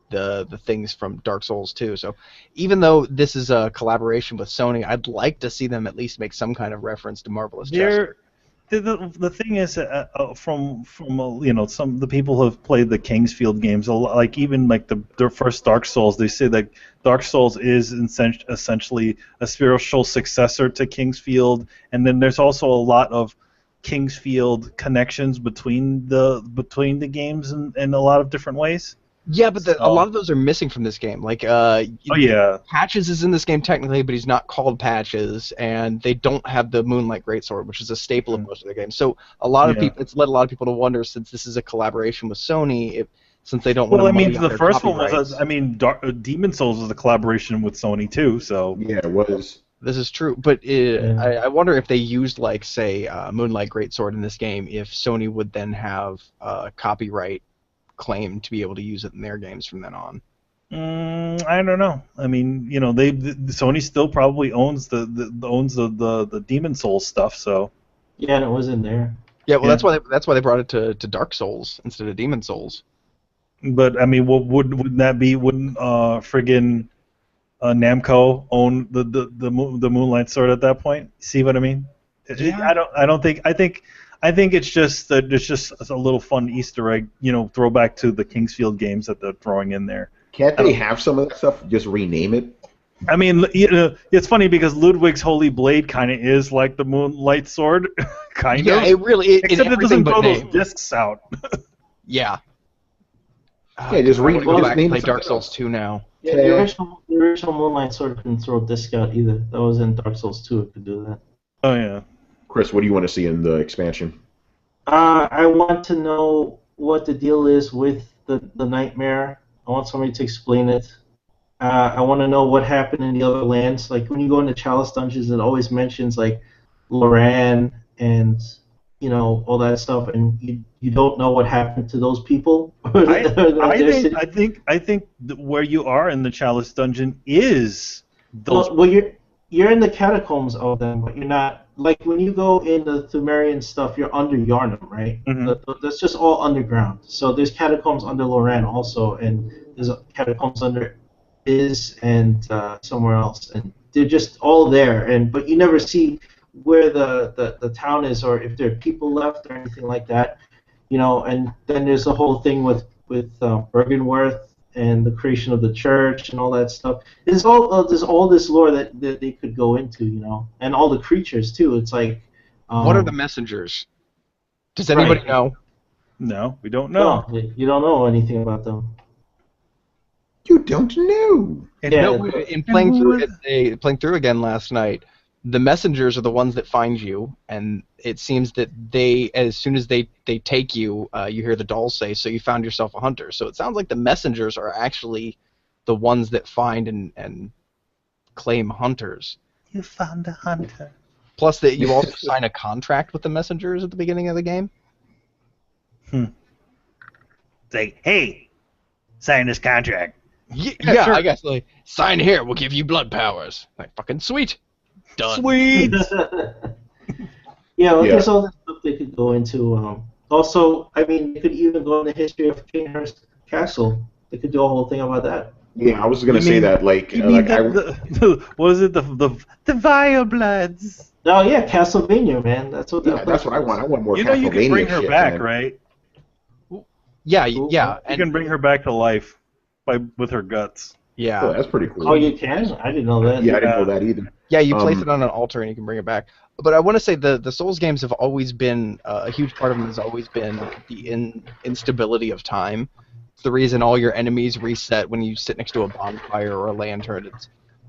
the things from Dark Souls 2. So even though this is a collaboration with Sony, I'd like to see them at least make some kind of reference to Marvelous Chester. The thing is, from some of the people who have played the Kingsfield games, like even like their first Dark Souls, they say that Dark Souls is essentially a spiritual successor to Kingsfield, and then there's also a lot of Kingsfield connections between the games in a lot of different ways. Yeah, but a lot of those are missing from this game. Like, Patches is in this game technically, but he's not called Patches, and they don't have the Moonlight Greatsword, which is a staple of most of their games. So it's led a lot of people to wonder, since this is a collaboration with Sony, since they don't want to. Well, I mean, the first one was, Demon Souls was a collaboration with Sony too. So yeah, it was. This is true, but I wonder if they used, like, say, Moonlight Greatsword in this game, if Sony would then have copyright claim to be able to use it in their games from then on. I don't know. I mean, Sony still probably owns the Demon Souls stuff. So yeah, and it was in there. Yeah, well, that's why they brought it to Dark Souls instead of Demon Souls. But I mean, wouldn't that be? Wouldn't friggin' Namco own the Moonlight Sword at that point? See what I mean? Yeah. I think it's just a little fun Easter egg, throwback to the Kingsfield games that they're throwing in there. Can't they have some of that stuff? Just rename it. I mean, it's funny because Ludwig's Holy Blade kind of is like the Moonlight Sword, kind of. Yeah, it really. Except it doesn't throw those discs out. Yeah. Yeah, just rename play Dark Souls 2 now. Yeah, the original Moonlight Sword couldn't throw disc out either. That was in Dark Souls 2. It could do that. Oh yeah. Chris, what do you want to see in the expansion? I want to know what the deal is with the nightmare. I want somebody to explain it. I want to know what happened in the other lands. Like when you go into Chalice Dungeons, it always mentions like Loran and all that stuff, and you don't know what happened to those people. I think where you are in the Chalice Dungeon is those. Well, you're in the catacombs of them, but you're not. Like when you go in the Thumerian stuff, you're under Yharnam, right? Mm-hmm. That's just all underground. So there's catacombs under Loran also, and there's catacombs under Iz and somewhere else, and they're just all there. But you never see where the town is, or if there are people left or anything like that, And then there's the whole thing with Bergenworth and the creation of the church and all that stuff. There's all this lore that they could go into, and all the creatures too. It's like, what are the messengers? Does anybody know? No, we don't know. No, you don't know anything about them. You don't know. In playing through again last night, the messengers are the ones that find you, and it seems that as soon as they take you, you hear the dolls say, "So you found yourself a hunter." So it sounds like the messengers are actually the ones that find and claim hunters. You found a hunter. Plus, that you also sign a contract with the messengers at the beginning of the game. Say, hey, sign this contract. Yeah, sure. I guess like sign here. We'll give you blood powers. Like fucking sweet. Done. Sweet. There's all this stuff they could go into. Also, I mean, they could even go in the history of Kinghurst Castle. They could do a whole thing about that. Yeah, I was gonna say that. What is it? The Vile Bloods. Oh yeah, Castlevania, man. That's what. That's what I want. I want more. You Castlevania can bring her shit, back, man. right? Yeah. You can bring her back to life with her guts. Yeah. Oh, that's pretty cool. Oh, you can? I didn't know that. Yeah, I didn't know that either. Yeah, you place it on an altar and you can bring it back. But I want to say the Souls games have always been a huge part of them has always been the instability of time. It's the reason all your enemies reset when you sit next to a bonfire or a lantern.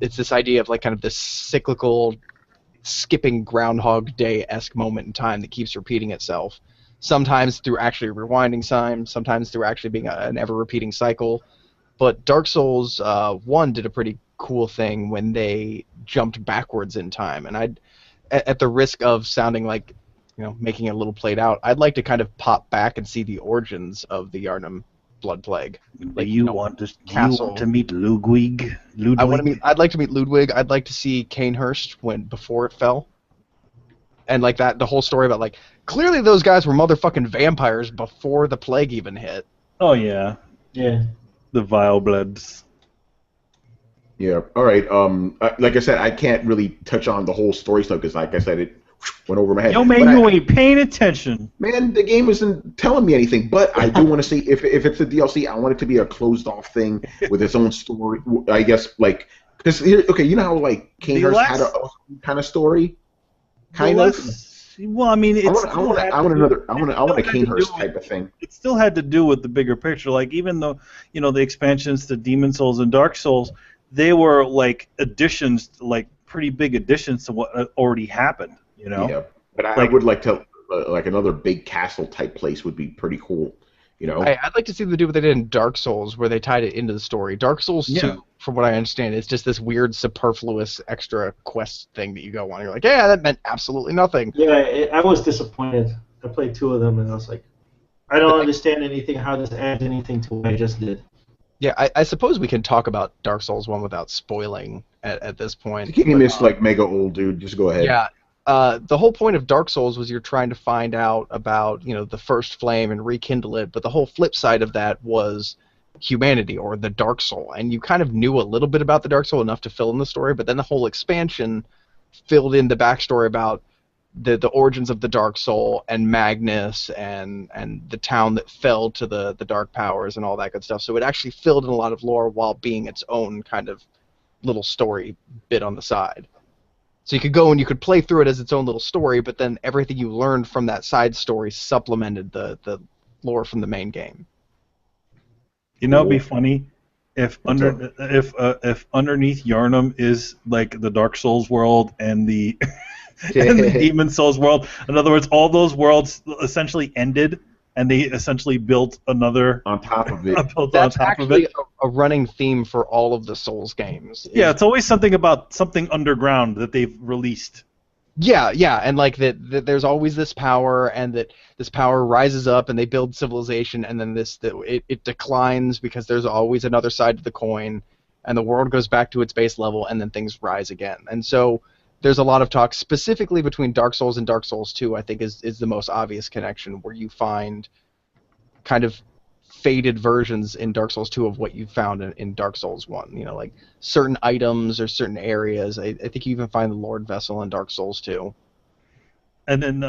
It's this idea of like kind of this cyclical, skipping Groundhog Day-esque moment in time that keeps repeating itself. Sometimes through actually rewinding time, sometimes through actually being an ever-repeating cycle. But Dark Souls 1 did a pretty cool thing when they jumped backwards in time, and at the risk of sounding like, making it a little played out, I'd like to kind of pop back and see the origins of the Yharnam Blood Plague. Do you want to castle. meet Ludwig? I'd like to meet Ludwig. I'd like to see Canehurst before it fell. And like that, the whole story about like clearly those guys were motherfucking vampires before the plague even hit. Oh yeah. Yeah. The vile bloods. Yeah. All right. Like I said, I can't really touch on the whole story stuff because, like I said, it went over my head. Yo, man, you ain't paying attention. Man, the game isn't telling me anything. But I do want to see if it's a DLC, I want it to be a closed-off thing with its own story. I guess like because okay, you know how like Canehurst had a kind of story, kind of. Well, I mean, I want a Canehurst type of thing. It still had to do with the bigger picture. Like even though the expansions to Demon Souls and Dark Souls, they were like additions, like pretty big additions to what already happened. Yeah, but I would like to like another big castle type place would be pretty cool. I'd like to see them do what they did in Dark Souls, where they tied it into the story. Dark Souls 2, from what I understand, is just this weird, superfluous, extra quest thing that you go on. You're like, yeah, that meant absolutely nothing. Yeah, I was disappointed. I played 2 of them, and I was like, I don't understand anything, how this adds anything to what I just did. Yeah, I suppose we can talk about Dark Souls 1 without spoiling at this point. The game is like mega old, dude. Just go ahead. Yeah. The whole point of Dark Souls was you're trying to find out about, the first flame and rekindle it, but the whole flip side of that was humanity, or the Dark Soul. And you kind of knew a little bit about the Dark Soul, enough to fill in the story, but then the whole expansion filled in the backstory about the origins of the Dark Soul and Magnus and the town that fell to the Dark Powers and all that good stuff. So it actually filled in a lot of lore while being its own kind of little story bit on the side. So you could go and you could play through it as its own little story, but then everything you learned from that side story supplemented the lore from the main game. It'd be funny if underneath Yharnam is like the Dark Souls world and the and the Demon Souls world. In other words, all those worlds essentially ended, and they essentially built another on top of it. That's actually a running theme for all of the Souls games. Yeah, it's always something about something underground that they've released. Yeah, and like that there's always this power, and that this power rises up, and they build civilization, and then it declines because there's always another side to the coin, and the world goes back to its base level, and then things rise again. And so there's a lot of talk specifically between Dark Souls and Dark Souls 2, I think is the most obvious connection, where you find kind of faded versions in Dark Souls 2 of what you found in Dark Souls 1. Like certain items or certain areas. I think you even find the Lord Vessel in Dark Souls 2. And then,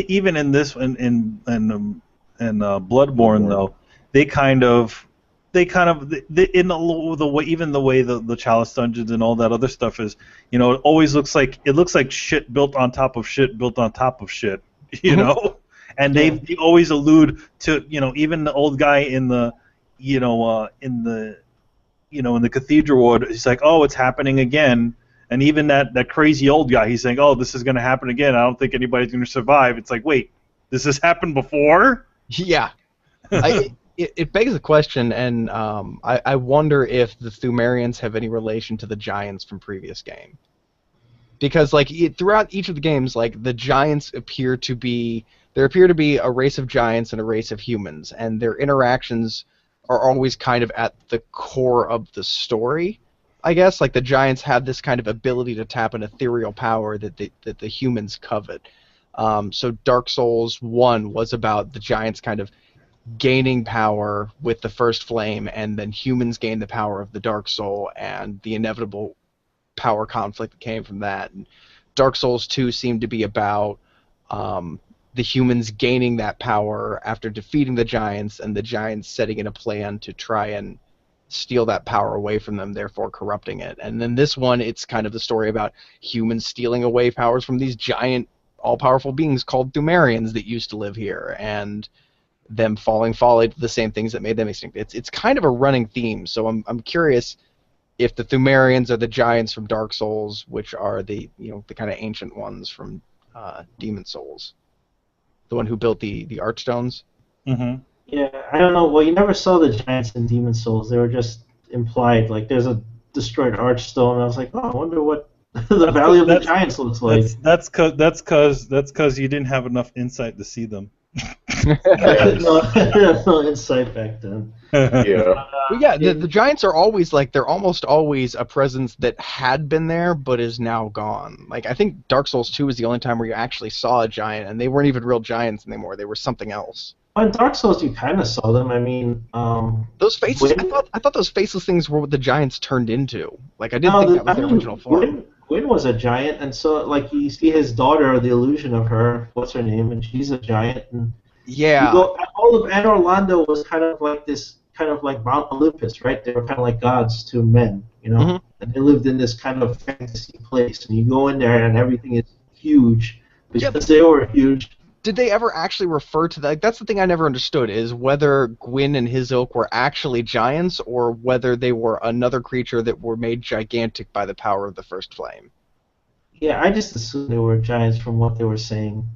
even in this, in Bloodborne, though, they kind of in the way, even the way the Chalice dungeons and all that other stuff is, it always looks like shit built on top of shit built on top of shit, and they always allude to, even the old guy in the cathedral ward, he's like, oh, it's happening again, and even that crazy old guy, he's saying, oh, this is going to happen again. I don't think anybody's going to survive. It's like, wait, this has happened before? Yeah. It begs the question, and I wonder if the Thumerians have any relation to the giants from previous game. Because throughout each of the games, the giants appear to be a race of giants and a race of humans, and their interactions are always kind of at the core of the story, I guess. The giants have this kind of ability to tap an ethereal power that the humans covet. So Dark Souls 1 was about the giants kind of gaining power with the first flame, and then humans gain the power of the Dark Soul and the inevitable power conflict that came from that. And Dark Souls 2 seemed to be about the humans gaining that power after defeating the giants, and the giants setting in a plan to try and steal that power away from them, therefore corrupting it. And then this one, it's kind of the story about humans stealing away powers from these giant, all-powerful beings called Thumerians that used to live here, and them falling folly to the same things that made them extinct. It's kind of a running theme, so I'm curious if the Thumerians are the giants from Dark Souls, which are the kind of ancient ones from Demon Souls, the one who built the Archstones. Mm-hmm. Yeah, I don't know. Well, you never saw the giants in Demon Souls. They were just implied. There's a destroyed Archstone, and I was like, oh, I wonder what the Valley of the Giants looks like. That's because you didn't have enough insight to see them. no insight back then. Yeah. But yeah, the giants are always like they're almost always a presence that had been there but is now gone. Like I think Dark Souls 2 was the only time where you actually saw a giant, and they weren't even real giants anymore. They were something else. On Dark Souls, you kind of saw them. I mean, Those faceless. Gwyn, I thought those faceless things were what the giants turned into. Like I didn't think that was their original form. Gwyn was a giant, and so like you see his daughter, the illusion of her. What's her name? And she's a giant. And Yeah. all of Anne Orlando was kind of like this, kind of like Mount Olympus, right? They were kind of like gods to men, you know. Mhm. And they lived in this kind of fantasy place, and you go in there, and everything is huge because they were huge. Did they ever actually refer to that? Like, that's the thing I never understood, is whether Gwyn and his ilk were actually giants or whether they were another creature that were made gigantic by the power of the first flame. Yeah, I just assumed they were giants from what they were saying.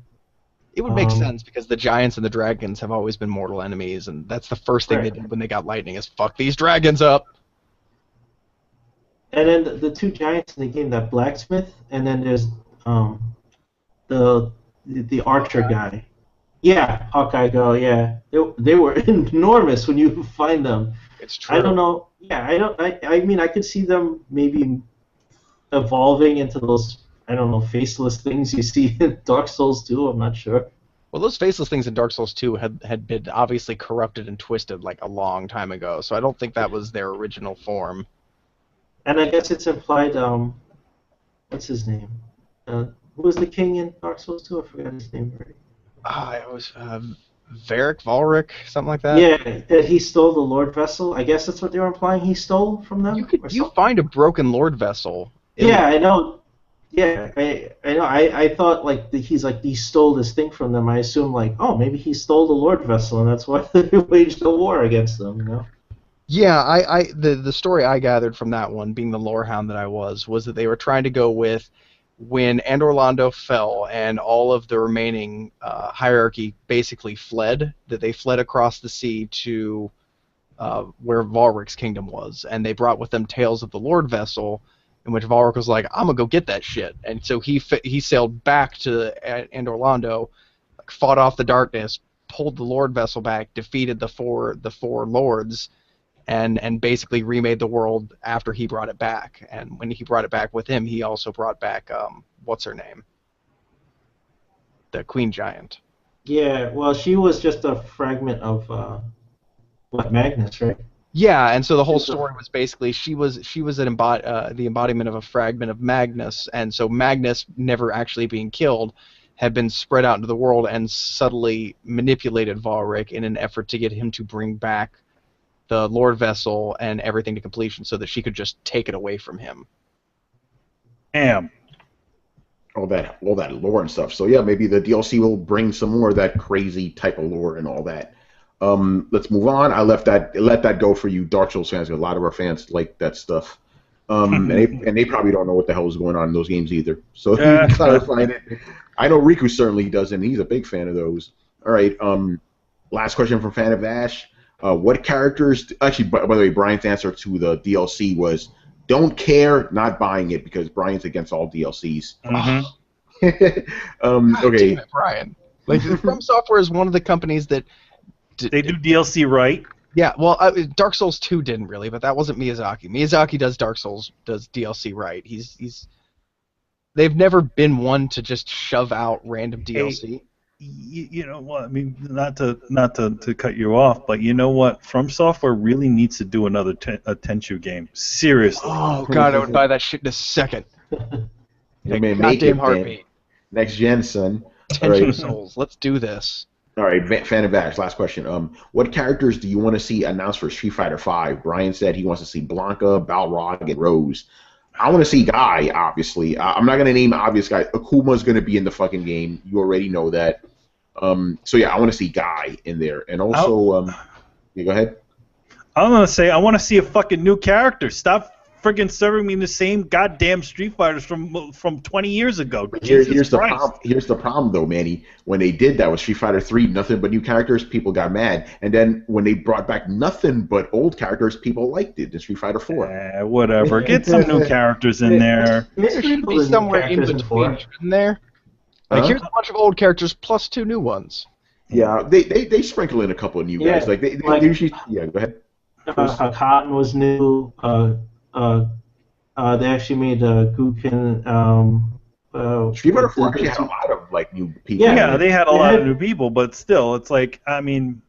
It would make sense because the giants and the dragons have always been mortal enemies, and that's the first thing they did when they got lightning is fuck these dragons up. And then the two giants in the game, that blacksmith, and then there's the archer guy. Yeah, Hawkeye girl. Yeah, they were enormous when you find them. It's true. I don't know. Yeah, I mean, I could see them maybe evolving into those, I don't know, faceless things you see in Dark Souls 2. I'm not sure. Well, those faceless things in Dark Souls 2 had been obviously corrupted and twisted like a long time ago, so I don't think that was their original form. And I guess it's implied. What's his name? Who was the king in Dark Souls 2? I forgot his name already. It was Varric, Valric, something like that. Yeah, that he stole the Lord Vessel. I guess that's what they were implying. He stole from them. You find a broken Lord Vessel. Yeah, I know. Yeah, I know. I thought like he stole this thing from them. I assumed like, oh, maybe he stole the Lord Vessel, and that's why they waged a war against them. You know. Yeah, the story I gathered from that one, being the lorehound that I was that they were trying to go with when Anne Orlando fell and all of the remaining hierarchy basically fled, that they fled across the sea to where Valric's kingdom was, and they brought with them tales of the Lord Vessel, in which Valric was like, I'm gonna go get that shit, and so he sailed back to Anne Orlando, fought off the darkness, pulled the Lord Vessel back, defeated the four lords, and basically remade the world after he brought it back. And when he brought it back with him, he also brought back what's her name? The Queen Giant. Yeah, well, she was just a fragment of Magnus, right? Yeah, and so the whole story was basically she was the embodiment of a fragment of Magnus, and so Magnus, never actually being killed, had been spread out into the world and subtly manipulated Valric in an effort to get him to bring back the Lord Vessel and everything to completion so that she could just take it away from him. Damn. All that lore and stuff. So yeah, maybe the DLC will bring some more of that crazy type of lore and all that. Let's move on. Let that go for you Dark Souls fans. A lot of our fans like that stuff. And they probably don't know what the hell is going on in those games either. So you clarifying it. I know Riku certainly doesn't. He's a big fan of those. All right. Last question from Fan of Ash. What characters... Actually, by the way, Brian's answer to the DLC was, don't care, not buying it, because Brian's against all DLCs. Mm-hmm. Okay. Damn it, Brian. Like, From Software is one of the companies that... They do DLC right. Yeah, well, Dark Souls 2 didn't really, but that wasn't Miyazaki. Miyazaki does DLC right. They've never been one to just shove out random DLC. Hey, you know what? I mean, not to cut you off, but you know what? From Software really needs to do another Tenchu game. Seriously. Oh God, I would buy that shit in a second. Goddamn heartbeat. Next gen, son. Tenchu Souls. Let's do this. All right, Fan of Ash, last question. What characters do you want to see announced for Street Fighter V? Brian said he wants to see Blanca, Balrog, and Rose. I want to see Guy, obviously. I'm not going to name obvious guys. Akuma's going to be in the fucking game. You already know that. So, yeah, I want to see Guy in there. And also, yeah, go ahead. I'm going to say I want to see a fucking new character. Stop friggin' serving me the same goddamn Street Fighters from 20 years ago. Here's the problem, though, Manny. When they did that with Street Fighter 3, nothing but new characters, people got mad. And then when they brought back nothing but old characters, people liked it in Street Fighter 4. Whatever. Get some new characters in there. There should be somewhere in between, shouldn't there? Like, here's a bunch of old characters plus 2 new ones. Yeah, they sprinkle in a couple of new guys. Like they usually. Yeah, go ahead. Cotton was new. They actually made Gukin. Street Fighter 4 actually had a lot of like new people. Yeah, they had a lot of new people, but still, it's like, I mean,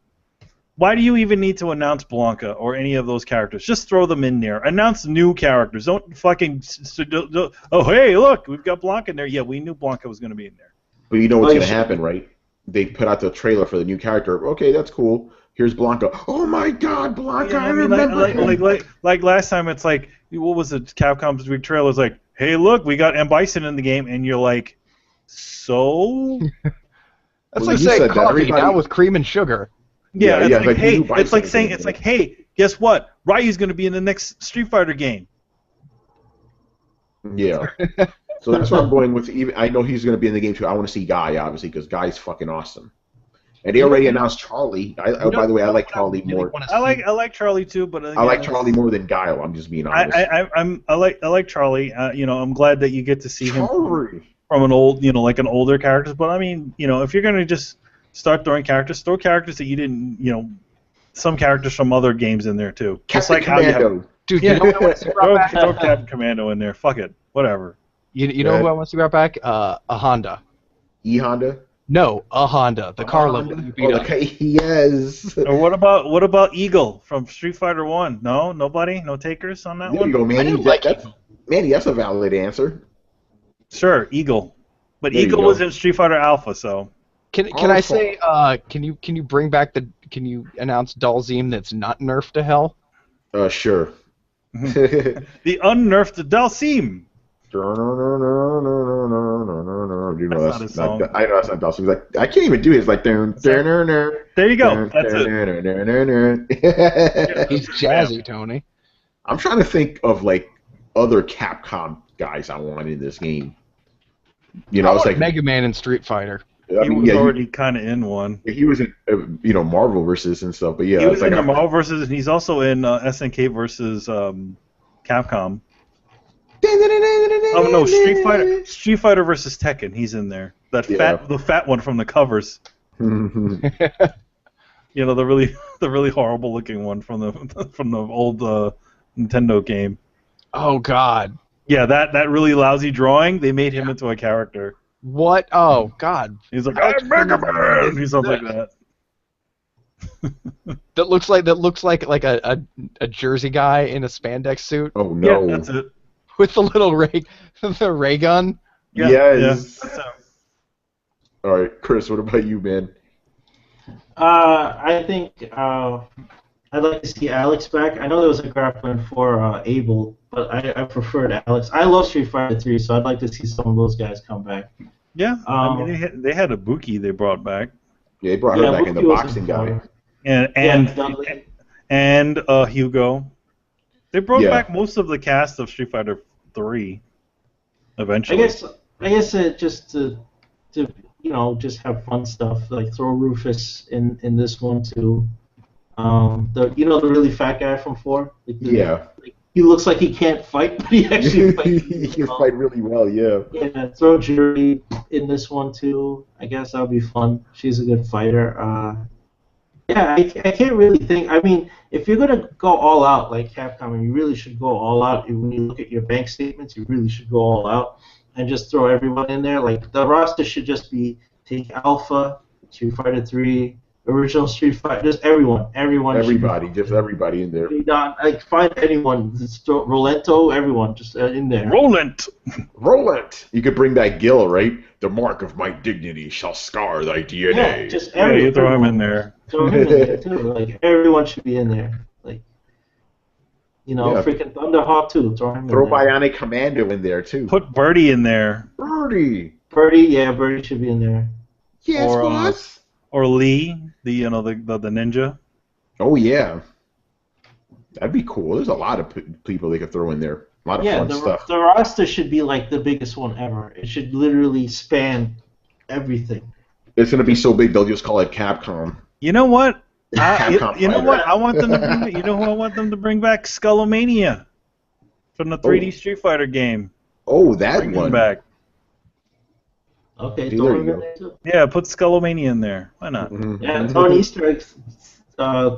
why do you even need to announce Blanca or any of those characters? Just throw them in there. Announce new characters. Don't fucking. Oh, hey, look, we've got Blanca in there. Yeah, we knew Blanca was going to be in there. But you know what's going to happen, right? They put out the trailer for the new character. Okay, that's cool. Here's Blanca. Oh my God, Blanca! Yeah, I remember. like last time, it's like, what was it? Capcom's big trailer was like, hey, look, we got M. Bison in the game, and you're like, so? That's like saying coffee now with cream and sugar. Yeah, it's like, hey, it's like, hey, guess what? Ryu's going to be in the next Street Fighter game. Yeah. So that's what I'm going with. Even I know he's going to be in the game too. I want to see Guy, obviously, because Guy's fucking awesome. And they already announced Charlie. By the way, I like Charlie more. I like Charlie too, but again, I like Charlie more than Guile. I'm just being honest. I like Charlie. I'm glad that you get to see him from an old, like an older character. But I mean, if you're gonna just start throwing characters, throw characters that you didn't, some characters from other games in there too. Just like Commando. Dude, you know what I want to see brought back? Throw Captain Commando in there. Fuck it, whatever. You know who I want to see brought back? A Honda. E-Honda? No, a Honda. The car level you beat up. Yes. Or what about Eagle from Street Fighter 1? No, nobody, no takers on that one. There you go, Manny. Manny, that's a valid answer. Sure, Eagle, but There Eagle was in Street Fighter Alpha, so. Can I say? Can you bring back the? Can you announce Dalzim that's not nerfed to hell? Sure. The unnerfed Dalsim. You know that's not. I know that's not Dalsim. Like I can't even do his like. There you go. That's it. He's jazzy, Tony. I'm trying to think of like other Capcom guys I want in this game. It's like Mega Man and Street Fighter. He was already kind of in one. He was in, Marvel versus and stuff. But yeah, he was in Marvel versus, and he's also in SNK versus Capcom. Oh no, Street Fighter versus Tekken. He's in there. The fat one from the covers. The really horrible looking one from the old Nintendo game. Oh God. Yeah, that really lousy drawing. They made him into a character. What? Oh God. He's like, I'm Mega Man. He's something like that. That looks like a Jersey guy in a spandex suit. Oh no. Yeah, that's it. With the little ray gun. Yeah, yes. Yeah. All right, Chris. What about you, man? I think I'd like to see Alex back. I know there was a grappling for Abel, but I preferred Alex. I love Street Fighter 3, so I'd like to see some of those guys come back. Yeah, I mean they had Ibuki they brought back. Yeah, they brought her back in the boxing guy. And Hugo. They brought back most of the cast of Street Fighter 3. Eventually. I guess just to just have fun stuff, like throw Rufus in this one too. The really fat guy from 4. He looks like he can't fight, but he actually fights. He can fight really well, yeah. Yeah, throw Jury in this one too. I guess that'll be fun. She's a good fighter. I can't really think. I mean, if you're gonna go all out like Capcom, you really should go all out. When you look at your bank statements, you really should go all out and just throw everyone in there. Like the roster should just be take Alpha, Street Fighter 3, original Street Fighter, just everyone. Just everybody in there. Like find anyone. Just throw Rolento, everyone, just in there. Roland. You could bring back Gil, right? The mark of my dignity shall scar thy DNA. Yeah, just everyone. You throw him in there. Throw him in there too. Like everyone should be in there. Like freaking Thunderhawk too. Throw him in there. Throw Bionic Commando in there too. Put Birdie in there. Birdie, should be in there. Yes, boss. Or Lee, the ninja. Oh yeah, that'd be cool. There's a lot of people they could throw in there. A lot of fun stuff. The roster should be like the biggest one ever. It should literally span everything. It's gonna be so big they'll just call it Capcom. You know what? What? I want them to bring. You know who I want them to bring back? Skullomania from the 3D Street Fighter game. Oh, that bring one. Him back. Okay, See, throw there him you in go. there too. Yeah, put Skullomania in there. Why not? Yeah, throw an Easter eggs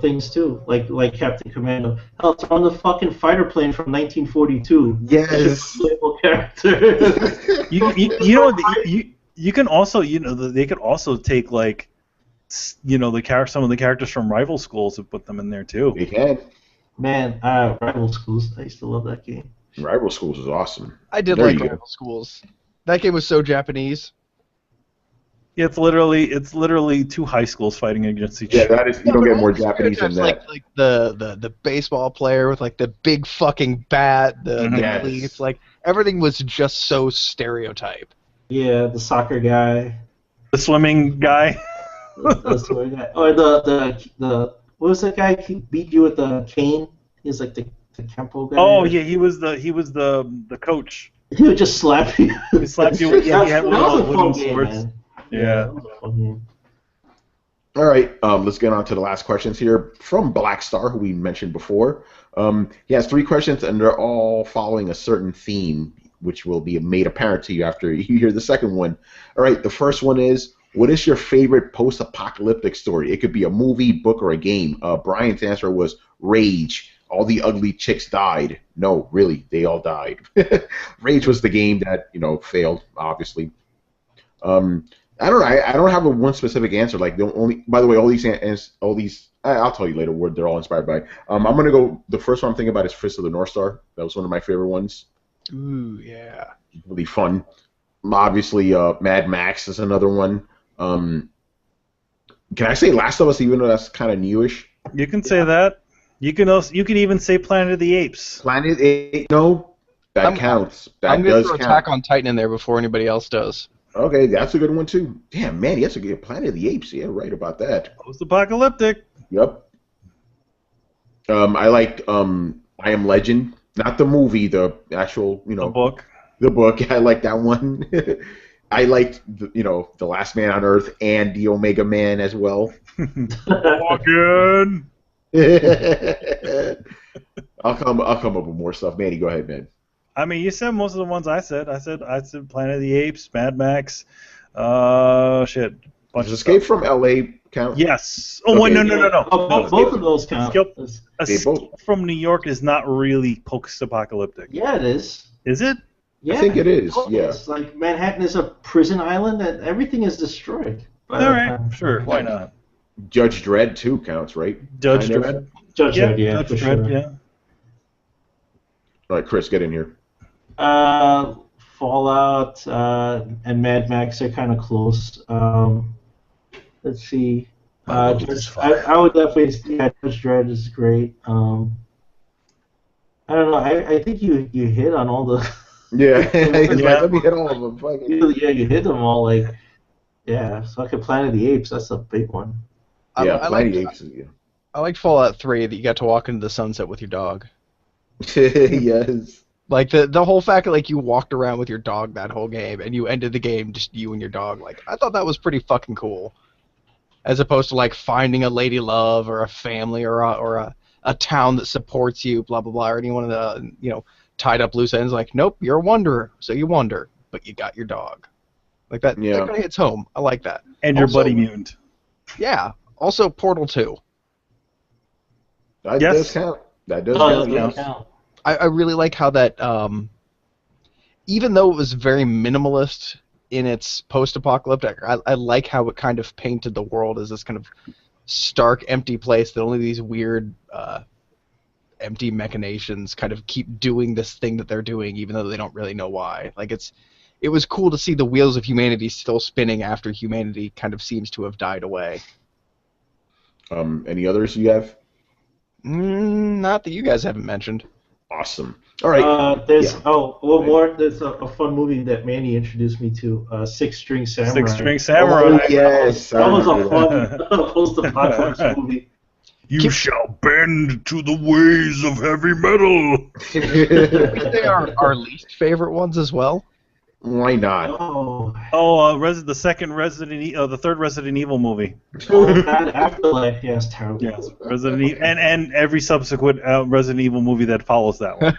things too, like Captain Commando. Hell, throw on the fucking fighter plane from 1942. Yes. Playable character. You know you can also they could also take like some of the characters from rival schools and put them in there too. They can. Man, Rival Schools. I used to love that game. Rival Schools is awesome. I did There like you go. Rival Schools. That game was so Japanese. Yeah, it's literally two high schools fighting against each Yeah, other. that is. You Yeah, don't but get all more the Japanese than stereotypes, that. like the baseball player with like the big fucking bat, the Yes. cleats, like everything was just so stereotype. Yeah, the soccer guy. The swimming guy. That's the guy. Or the what was that guy who beat you with the cane? He's like the Kempo guy. Oh yeah, he was the coach. He would just slap you. He slapped you. Yeah, he had one of those wooden game, swords. man. Yeah. That was a fun game. All right, let's get on to the last questions here from Black Star, who we mentioned before. He has 3 questions, and they're all following a certain theme, which will be made apparent to you after you hear the second one. All right, the first one is, what is your favorite post-apocalyptic story? It could be a movie, book, or a game. Brian's answer was Rage. All the ugly chicks died. No, really, they all died. Rage was the game that failed, obviously. I don't know. I don't have a one specific answer. Like the only. By the way, all these. I'll tell you later what they're all inspired by. I'm gonna go. The first one I'm thinking about is Fist of the North Star. That was one of my favorite ones. Ooh, yeah. Really fun. Obviously, Mad Max is another one. Can I say Last of Us, even though that's kind of newish? You can say that. You can even say Planet of the Apes. Planet 8, no, that counts. That I'm gonna does throw count. Attack on Titan in there before anybody else does. Okay, that's a good one too. Damn, man, that's a good Planet of the Apes. Yeah, right about that. Post-apocalyptic. Yep. I liked I Am Legend, not the movie, the actual, The book. The book. I like that one. I liked the Last Man on Earth and the Omega Man as well. Again. I'll come up with more stuff. Manny, go ahead, man. I mean, you said most of the ones I said. I said Planet of the Apes, Mad Max, shit. Does Escape from L.A. count? Yes. Oh, wait, no. Both of those count. Escape from New York is not really post-apocalyptic. Yeah, it is. Is it? Yeah, I think it is. Yeah. It's like Manhattan is a prison island and everything is destroyed. All right, sure. Why not? Judge Dredd too counts, right? Judge Dredd. Judge Dredd, yeah, Judge for Dredd, sure. yeah. All right, Chris, get in here. Fallout and Mad Max are kind of close. Let's see. I would definitely. Yeah, Judge Dredd is great. I don't know. I think you hit on all the. Yeah, he's like, let me hit all of them. Yeah, you hit them all. Like, yeah. So like Planet of the Apes, that's a big one. Yeah, Planet of the Apes. Yeah. I liked Fallout 3 that you got to walk into the sunset with your dog. Yes. Like the whole fact that like you walked around with your dog that whole game and you ended the game just you and your dog. Like I thought that was pretty fucking cool. As opposed to like finding a lady love or a family or a town that supports you, blah blah blah, or any one of the tied up loose ends. Like nope, you're a wanderer, so you wander, but you got your dog. Like that. Yeah. That kind of hits home. I like that. And your buddy mutant. Yeah. Also Portal 2. That does count. That does count. I really like how that, even though it was very minimalist in its post-apocalyptic, I like how it kind of painted the world as this kind of stark, empty place that only these weird, empty machinations kind of keep doing this thing that they're doing, even though they don't really know why. Like it was cool to see the wheels of humanity still spinning after humanity kind of seems to have died away. Any others you have? Not that you guys haven't mentioned. Awesome. All right. One more. There's a fun movie that Manny introduced me to. Six String Samurai. Six String Samurai. Oh, yes. That was a fun post-apocalyptic movie. You shall bend to the ways of heavy metal. They are our least favorite ones as well. Why not? The third Resident Evil movie. Afterlife, yes, terrible. Yes, Resident Evil, and every subsequent Resident Evil movie that follows that one.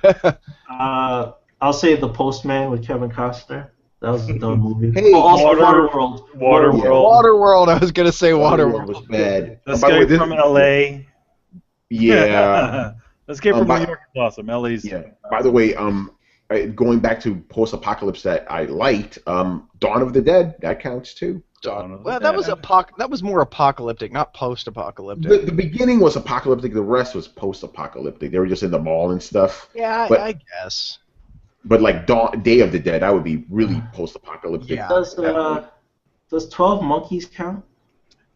I'll say The Postman with Kevin Costner. That was a dumb movie. Hey, also Waterworld. Waterworld. I was gonna say Waterworld Waterworld. was bad. Escape from L.A. Yeah. Escape from By- New York is awesome. L.A.'s. Yeah. By the way, going back to post-apocalypse that I liked, Dawn of the Dead, that counts too. Well, that was more apocalyptic, not post-apocalyptic. The beginning was apocalyptic. The rest was post-apocalyptic. They were just in the mall and stuff. Yeah, but, I guess. But like Day of the Dead, that would be really post-apocalyptic. Yeah. Does 12 Monkeys count?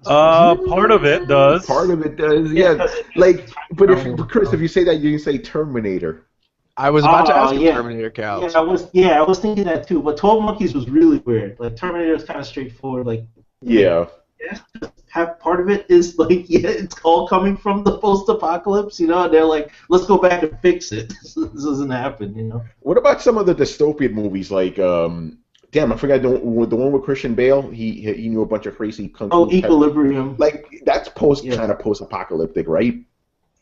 Part of it does. Part of it does, yeah. Like, but Chris, if you say that, you can say Terminator. I was about to ask if Terminator counts. I was thinking that too. But 12 Monkeys was really weird. Like Terminator is kind of straightforward. Like part of it is like it's all coming from the post-apocalypse, you know. And they're like, let's go back and fix it. This doesn't happen, you know. What about some of the dystopian movies like damn, I forgot the one with Christian Bale. He knew a bunch of crazy kung fu. Equilibrium. Like that's kind of post-apocalyptic, right?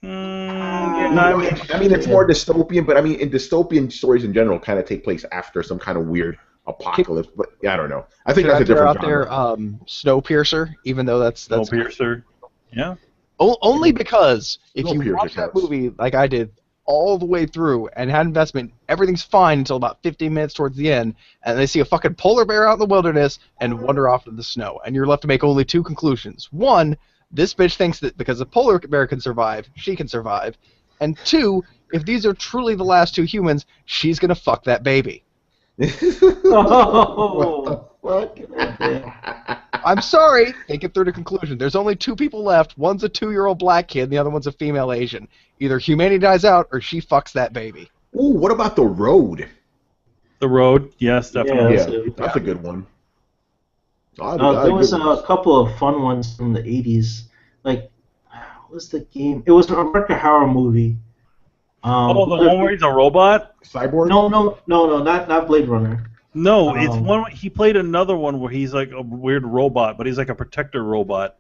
I mean, it's more dystopian, but I mean, in dystopian stories in general, kind of take place after some kind of weird apocalypse. But yeah, I don't know. I think that's a different genre. Snowpiercer, even though that's Snowpiercer. Yeah. Only because if you watch that movie like I did all the way through and had investment, everything's fine until about 15 minutes towards the end, and they see a fucking polar bear out in the wilderness and wander off into the snow, and you're left to make only two conclusions. One, this bitch thinks that because a polar bear can survive, she can survive. And two, if these are truly the last two humans, she's gonna fuck that baby. Oh, what? I'm sorry, take it through to conclusion. There's only two people left. One's a 2-year-old black kid, and the other one's a female Asian. Either humanity dies out, or she fucks that baby. Ooh, what about The Road? The Road, yes, definitely. Yeah, that's a good one. There was a couple of fun ones from the 80s. Like, what was the game? It was a Rebecca Howard movie. The one where he's a robot? Cyborg? No, not Blade Runner. No, it's one. He played another one where he's like a weird robot, but he's like a protector robot.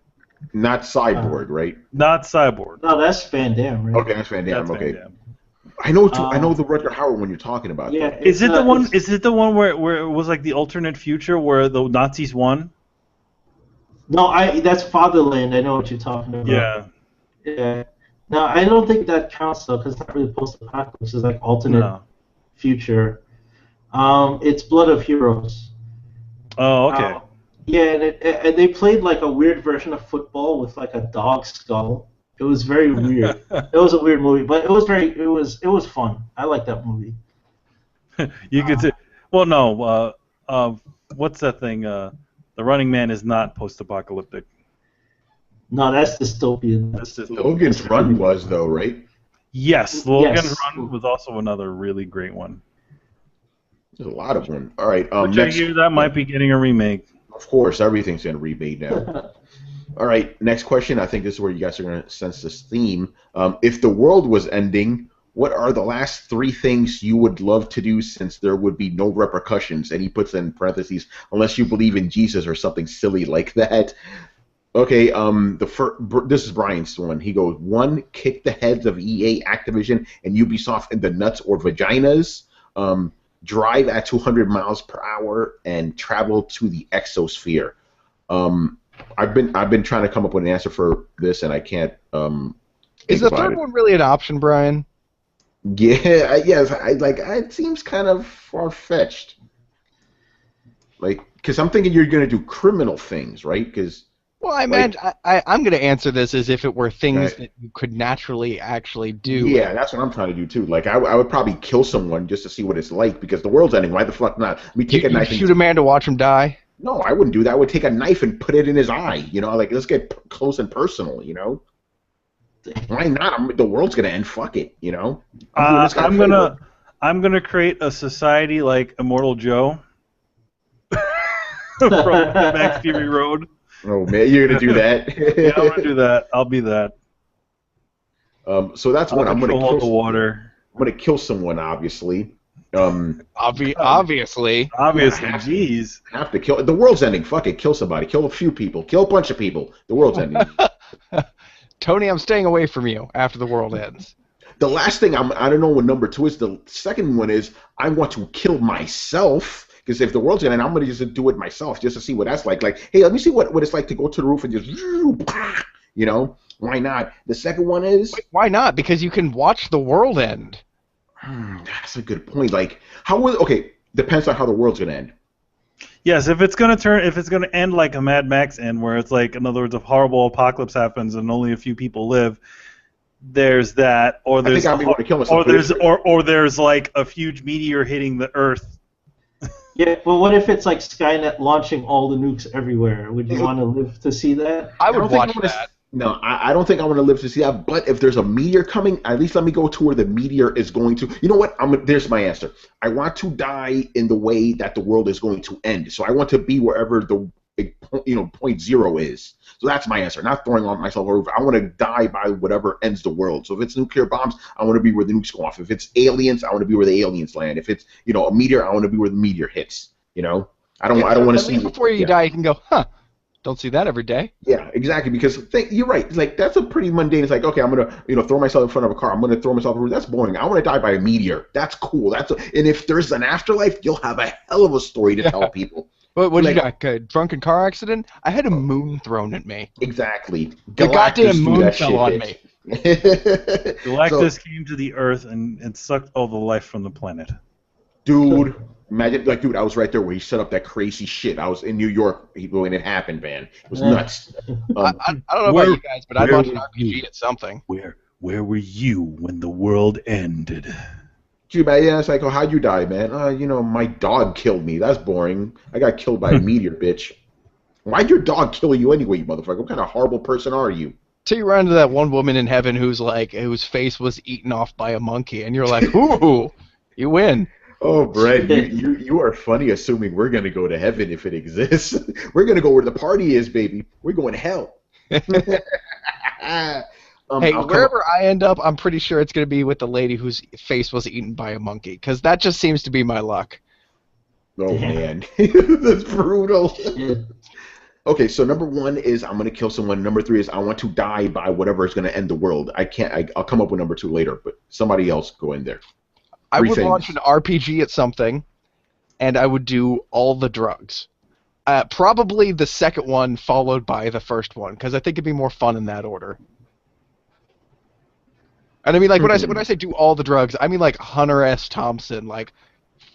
Not Cyborg, right? Not Cyborg. No, that's Van Damme, right? Okay, that's Van Damme. That's okay. Van Damme. I know the Rutger Hauer one you're talking about. Yeah. Is it the one? Is it the one where it was like the alternate future where the Nazis won? No, that's Fatherland. I know what you're talking about. Yeah. Yeah. No, I don't think that counts though, because it's not really post-apocalypse. It's like alternate future. It's Blood of Heroes. Oh, okay. Yeah, and they played like a weird version of football with like a dog skull. It was very weird. It was a weird movie, but it was fun. I like that movie. You could say, well, no. What's that thing? The Running Man is not post-apocalyptic. No, that's dystopian. Logan's Run was though, right? Yes, Logan's Run was also another really great one. There's a lot of them. All right. Which I hear that might be getting a remake. Of course, everything's getting remade now. All right, next question. I think this is where you guys are going to sense this theme. If the world was ending, what are the last 3 things you would love to do since there would be no repercussions? And he puts in parentheses, unless you believe in Jesus or something silly like that. Okay, this is Brian's one. He goes, 1, kick the heads of EA, Activision, and Ubisoft in the nuts or vaginas. Drive at 200 miles per hour and travel to the exosphere. I've been trying to come up with an answer for this, and I can't. Is the third one really an option, Brian? Yeah, yes. It seems kind of far-fetched. Like, because I'm thinking you're going to do criminal things, right? Because. Well, I'm going to answer this as if it were things that you could naturally actually do. Yeah, that's what I'm trying to do too. Like, I would probably kill someone just to see what it's like because the world's ending. Why the fuck not? Take a knife and shoot a man to watch him die? No, I wouldn't do that. I would take a knife and put it in his eye. You know, like let's get close and personal. Why not? The world's gonna end. Fuck it. I'm gonna create a society like Immortal Joe from Max Fury Road. Oh man, you're gonna do that? Yeah, I'm gonna do that. I'll be that. So that's what I'm gonna kill. The water. I'm gonna kill someone, obviously. Obviously. Jeez. I have to kill. The world's ending. Fuck it. Kill somebody. Kill a few people. Kill a bunch of people. The world's ending. Tony, I'm staying away from you after the world ends. The last thing I don't know what number 2 is. The second one is I want to kill myself. Because if the world's gonna end, I'm gonna just do it myself just to see what that's like. Like, hey, let me see what it's like to go to the roof and just, you know, why not? The second one is Why not? Because you can watch the world end. That's a good point. Like, how will depends on how the world's gonna end. Yes, if it's gonna end like a Mad Max end, where it's like, in other words, a horrible apocalypse happens and only a few people live, there's that, or there's there's like a huge meteor hitting the Earth. Yeah, but what if it's like Skynet launching all the nukes everywhere? Would you want to live to see that? I would watch that. No, I don't think I want to live to see that. But if there's a meteor coming, at least let me go to where the meteor is going to. You know what? There's my answer. I want to die in the way that the world is going to end. So I want to be wherever the point zero is. So that's my answer. Not throwing on myself over. I want to die by whatever ends the world. So if it's nuclear bombs, I want to be where the nukes go off. If it's aliens, I want to be where the aliens land. If it's a meteor, I want to be where the meteor hits. I don't want to see. Before you die, you can go, huh? Don't see that every day. Yeah, exactly. Because you're right. It's like that's a pretty mundane. It's like, okay, I'm gonna throw myself in front of a car. I'm gonna throw myself over. That's boring. I want to die by a meteor. That's cool. And if there's an afterlife, you'll have a hell of a story to tell people. What did you got? A drunken car accident? I had a moon thrown at me. Exactly. The goddamn moon fell on me. Galactus came to the Earth and sucked all the life from the planet. Dude. Imagine, dude, I was right there where he set up that crazy shit. I was in New York when it happened, man. It was nuts. I don't know about you guys, but I'd watch an RPG at something. Where were you when the world ended? Dude, man, yeah, it's like, how'd you die, man? My dog killed me. That's boring. I got killed by a meteor, bitch. Why'd your dog kill you anyway, you motherfucker? What kind of horrible person are you? Till you run into that one woman in heaven whose face was eaten off by a monkey, and you're like, ooh, you win. Oh, Brett, you are funny assuming we're going to go to heaven if it exists. We're going to go where the party is, baby. We're going to hell. Hey, wherever I end up, I'm pretty sure it's going to be with the lady whose face was eaten by a monkey, because that just seems to be my luck. Oh, man. That's brutal. Okay, so number 1 is I'm going to kill someone. Number 3 is I want to die by whatever is going to end the world. I'll come up with number 2 later, but somebody else go in there. I would launch an RPG at something, and I would do all the drugs. Probably the second one followed by the first one, because I think it'd be more fun in that order. And I mean, like, when I say do all the drugs, I mean like Hunter S. Thompson, like,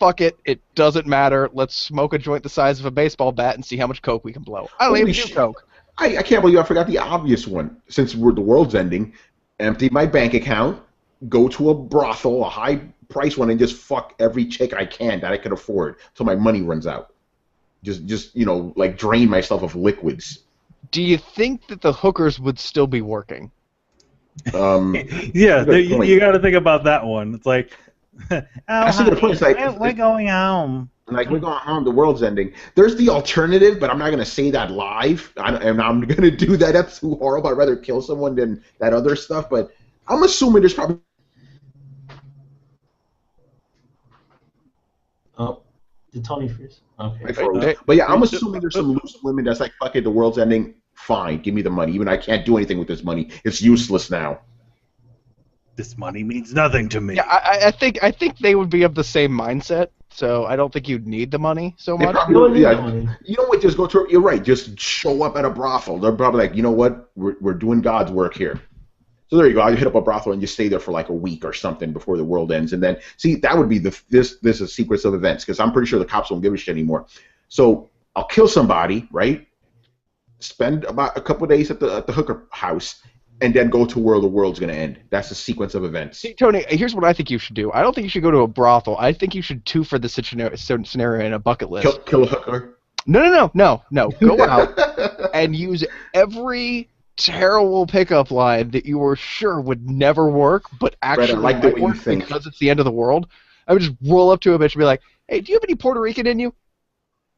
fuck it, it doesn't matter, let's smoke a joint the size of a baseball bat and see how much coke we can blow. I don't even do coke. I can't believe I forgot the obvious one. Since the world's ending, empty my bank account, go to a brothel, a high-price one, and just fuck every chick I can that I can afford until my money runs out. Just like drain myself of liquids. Do you think that the hookers would still be working? Yeah, you got to think about that one. It's like, we're going home. Like, we're going home. The world's ending. There's the alternative, but I'm not going to say that live. And I'm going to do that. That's too horrible. I'd rather kill someone than that other stuff. But I'm assuming there's probably... Oh, did Tony freeze? Okay. But yeah, I'm assuming there's some loose women that's like, fuck it, the world's ending. Fine, give me the money. Even I can't do anything with this money. It's useless now. This money means nothing to me. Yeah, I think they would be of the same mindset. So I don't think you'd need the money so much. You know what? Just go to. You're right. Just show up at a brothel. They're probably like, you know what? We're doing God's work here. So there you go. I hit up a brothel and you stay there for like a week or something before the world ends, and then see that would be this is a sequence of events because I'm pretty sure the cops won't give a shit anymore. So I'll kill somebody, right? Spend about a couple of days at the hooker house, and then go to where the world's going to end. That's the sequence of events. See, Tony, here's what I think you should do. I don't think you should go to a brothel. I think you should for the scenario in a bucket list. Kill a hooker? No. Go out and use every terrible pickup line that you were sure would never work, but actually might work because it's the end of the world. I would just roll up to a bitch and be like, hey, do you have any Puerto Rican in you?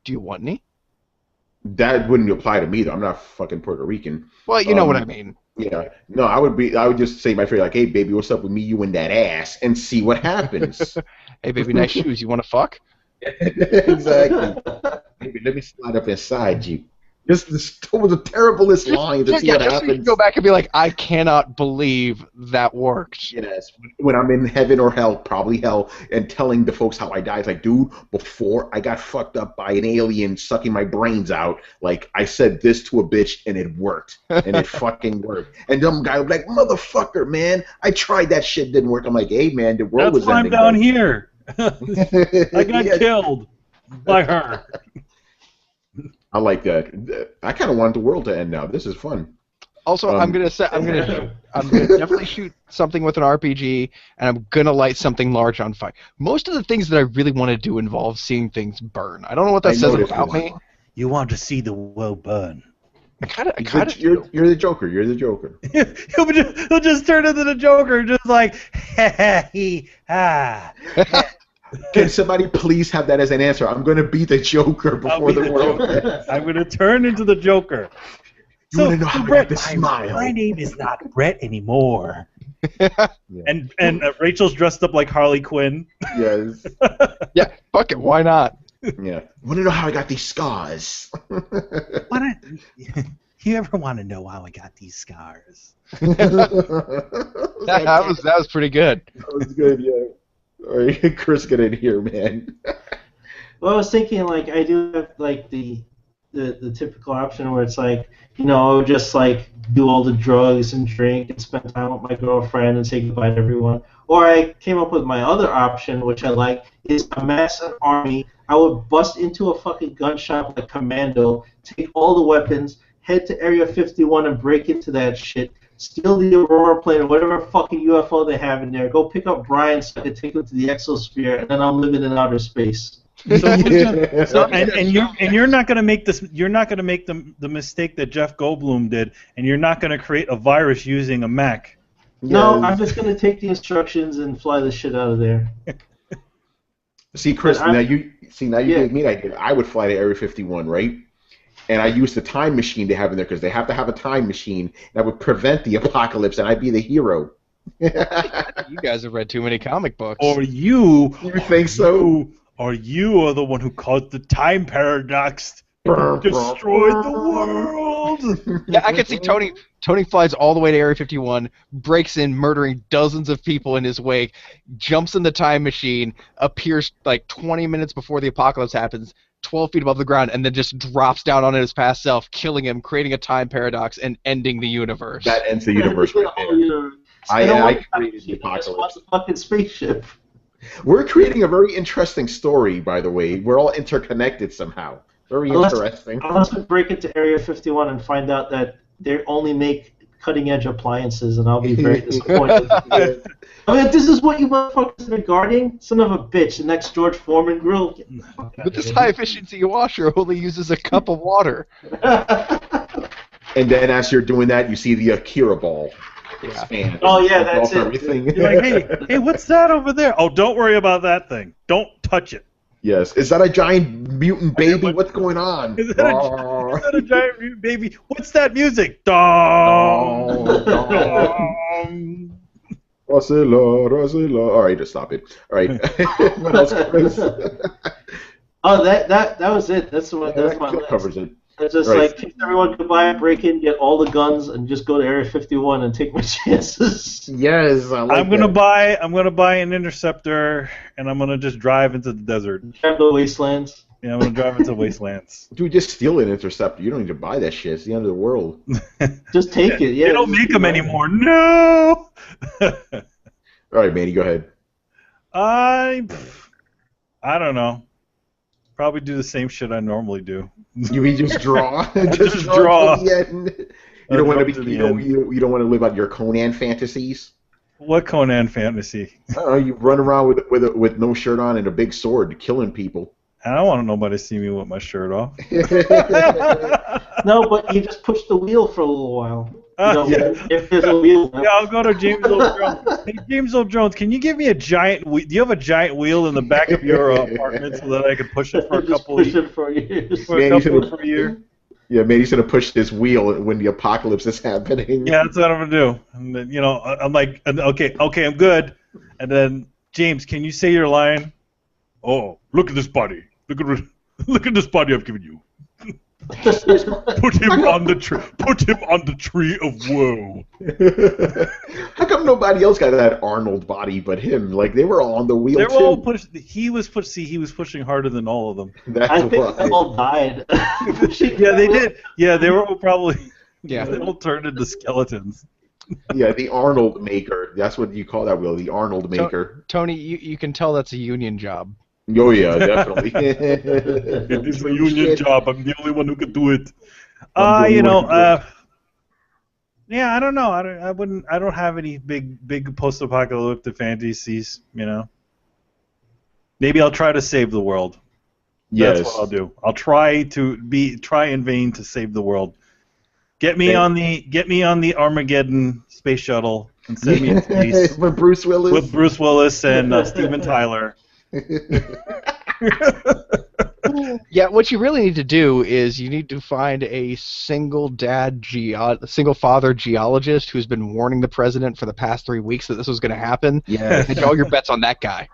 Do you want any? That wouldn't apply to me, though. I'm not fucking Puerto Rican. Well, you know what I mean. Yeah. No, I would just say my friend, like, hey, baby, what's up with me, you, and that ass, and see what happens. Hey, baby, nice shoes. You want to fuck? Exactly. Baby, let me slide up inside you. This was a terriblest line to see what just so you happens. can go back and be like, I cannot believe that worked. Yes, when I'm in heaven or hell, probably hell, and telling the folks how I died, it's like, dude, before I got fucked up by an alien sucking my brains out, like, I said this to a bitch, and it worked. And it fucking worked. And some guy was like, motherfucker, man, I tried that shit, didn't work. I'm like, hey, man, the world was ending. That's why I'm down here. I got killed by her. I like that. I kind of want the world to end now. This is fun. Also, I'm gonna definitely shoot something with an RPG, and I'm gonna light something large on fire. Most of the things that I really want to do involve seeing things burn. I don't know what that says about me. You want to see the world burn. I kind of. You're the Joker. You're the Joker. he'll just turn into the Joker, just like ha. Can somebody please have that as an answer? I'm going to be the Joker before the world ends. I'm going to turn into the Joker. You want to know how Brett, I got to smile? My name is not Brett anymore. And Rachel's dressed up like Harley Quinn. Yes. Yeah, fuck it, why not? Yeah. Want to know how I got these scars? You ever want to know how I got these scars? that was pretty good. That was good, yeah. All right, Chris, get in here, man. Well, I was thinking, like, I do have, like, the typical option where it's like, you know, just, like, do all the drugs and drink and spend time with my girlfriend and say goodbye to everyone. Or I came up with my other option, which I like, is amass an army. I would bust into a fucking gun shop like Commando, take all the weapons, head to Area 51 and break into that shit, steal the Aurora plane or whatever fucking UFO they have in there, go pick up Brian so I can take him to the exosphere, and then I'm living in outer space. And you're not going to make this. You're not going to make the mistake that Jeff Goldblum did, and you're not going to create a virus using a Mac. No, I'm just going to take the instructions and fly the shit out of there. See, Chris, now you gave me an idea. I would fly to Area 51, right? And I use the time machine they have in there because they have to have a time machine that would prevent the apocalypse, and I'd be the hero. You guys have read too many comic books. Or you think so? Or you are the one who caused the time paradox that destroyed the world. Yeah, I can see Tony flies all the way to Area 51, breaks in, murdering dozens of people in his wake, jumps in the time machine, appears like 20 minutes before the apocalypse happens, 12 feet above the ground, and then just drops down on his past self, killing him, creating a time paradox, and ending the universe. That ends the universe right there. I created the apocalypse. A fucking spaceship. We're creating a very interesting story, by the way. We're all interconnected somehow. Very interesting. Unless we break into Area 51 and find out that they only make cutting-edge appliances, and I'll be very disappointed. I mean, this is what you motherfuckers are guarding? Son of a bitch, the next George Foreman grill? But this high-efficiency washer only uses a cup of water. And then as you're doing that, you see the Akira ball. Yeah. Oh, yeah, that's it. Everything. You're like, hey, what's that over there? Oh, don't worry about that thing. Don't touch it. Yes. Is that a giant mutant baby? What's going on? Is that a giant mutant baby? What's that music? Dong. All right, just stop it. All right. What else, Chris? Oh, that was it. That's my that covers it. It's just like kiss everyone goodbye, break in, get all the guns, and just go to Area 51 and take my chances. Yes, I like I'm gonna buy an interceptor, and I'm gonna just drive into the desert. Drive the wastelands. Yeah, I'm gonna drive into the wastelands. Dude, just steal an interceptor. You don't need to buy that shit. It's the end of the world. Just take it. Yeah. They don't make them anymore. No. All right, Manny, go ahead. I don't know. Probably do the same shit I normally do. You mean just draw? just draw. To the end. You don't want to be. You don't want to live out your Conan fantasies. What Conan fantasy? You run around with no shirt on and a big sword, killing people. I don't want nobody to see me with my shirt off. No, but you just push the wheel for a little while. If there's a wheel. Yeah, I'll go to James Earl Jones. Hey, James Earl Jones, can you give me a giant wheel? Do you have a giant wheel in the back of your apartment so that I can push it for a couple of years? For years. For a year? Yeah, Manny's going to push this wheel when the apocalypse is happening. Yeah, that's what I'm going to do. And then, I'm like, okay, I'm good. And then, James, can you say your line? Oh, look at this body. Look at this body I've given you. Put him on the tree. Put him on the tree of woe. How come nobody else got that Arnold body but him? Like they were all on the wheel They too. were all pushed. He was pushing harder than all of them. That's I think why. they all died. Yeah, they did. Yeah, they were all probably. Yeah. They all turned into skeletons. Yeah, the Arnold maker. That's what you call that wheel, the Arnold maker. Tony, you can tell that's a union job. Oh yeah, definitely. It is a union job. I'm the only one who could do it. I'm the You only one know, who can do it. yeah, I don't know. I don't have any big post-apocalyptic fantasies. You know. Maybe I'll try to save the world. Yes. That's what I'll do. I'll try in vain to save the world. Get me on the Armageddon space shuttle and send me to space With Bruce Willis. with Bruce Willis and Steven Tyler. Yeah, what you really need to do is you need to find a single father geologist who's been warning the president for the past 3 weeks that this was going to happen. Yeah. And all your bets on that guy.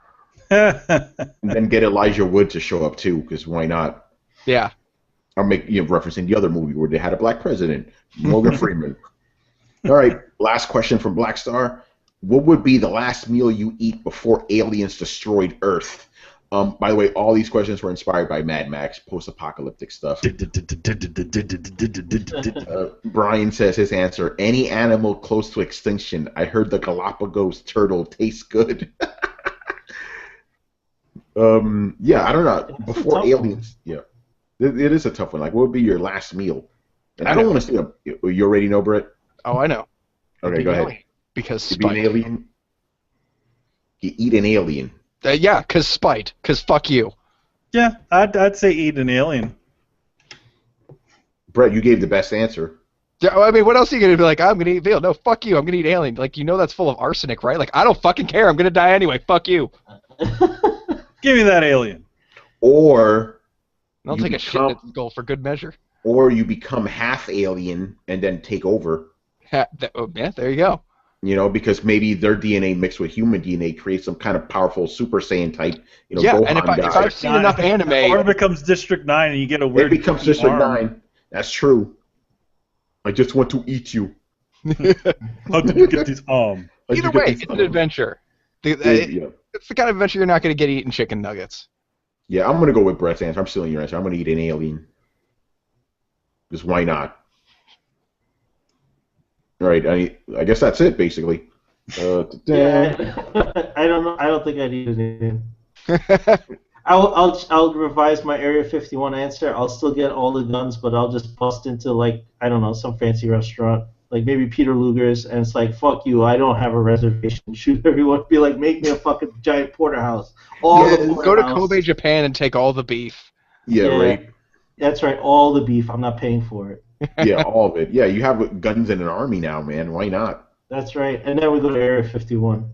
And then get Elijah Wood to show up too, because why not? Yeah. I'll make referencing the other movie where they had a black president, Morgan Freeman. All right, last question from Black Star. What would be the last meal you eat before aliens destroyed Earth? By the way, all these questions were inspired by Mad Max, post-apocalyptic stuff. Brian says his answer: any animal close to extinction. I heard the Galapagos turtle tastes good. Yeah, I don't know. Before aliens, yeah. It is a tough one. Like, what would be your last meal? And I don't want to see you already know, Brett? Oh, I know. Okay, go ahead. Because You be an spite. alien? You eat an alien. Yeah, because spite. Because fuck you. Yeah, I'd say eat an alien. Brett, you gave the best answer. Yeah, I mean, what else are you going to be like, I'm going to eat veal? No, fuck you. I'm going to eat alien. Like, you know that's full of arsenic, right? Like, I don't fucking care. I'm going to die anyway. Fuck you. Give me that alien. Or I'll you take a shit in its skull for good measure. Or you become half alien and then take over. Yeah, there you go. Because maybe their DNA mixed with human DNA creates some kind of powerful Super Saiyan type. Yeah, Gohan and if guy. I've seen enough anime, Or it becomes District 9 and you get a It weird becomes funky District arm. 9. That's true. I just want to eat you. How did you get this arm? How'd either you get way, this it's an arm? adventure. Yeah. It's the kind of adventure you're not going to get eating chicken nuggets. Yeah, I'm going to go with Brett's answer. I'm stealing your answer. I'm going to eat an alien. Because why not? All right, I guess that's it, basically. Yeah, I don't know. I don't think I'd eat an alien. I'll revise my Area 51 answer. I'll still get all the guns, but I'll just bust into, like, I don't know, some fancy restaurant, like maybe Peter Luger's, and it's like, fuck you, I don't have a reservation. Shoot everyone. Be like, make me a fucking giant porterhouse. Go to Kobe, Japan, and take all the beef. Yeah, right. That's right, all the beef. I'm not paying for it. Yeah, all of it. Yeah, you have guns in an army now, man. Why not? That's right. And then we go to Area 51.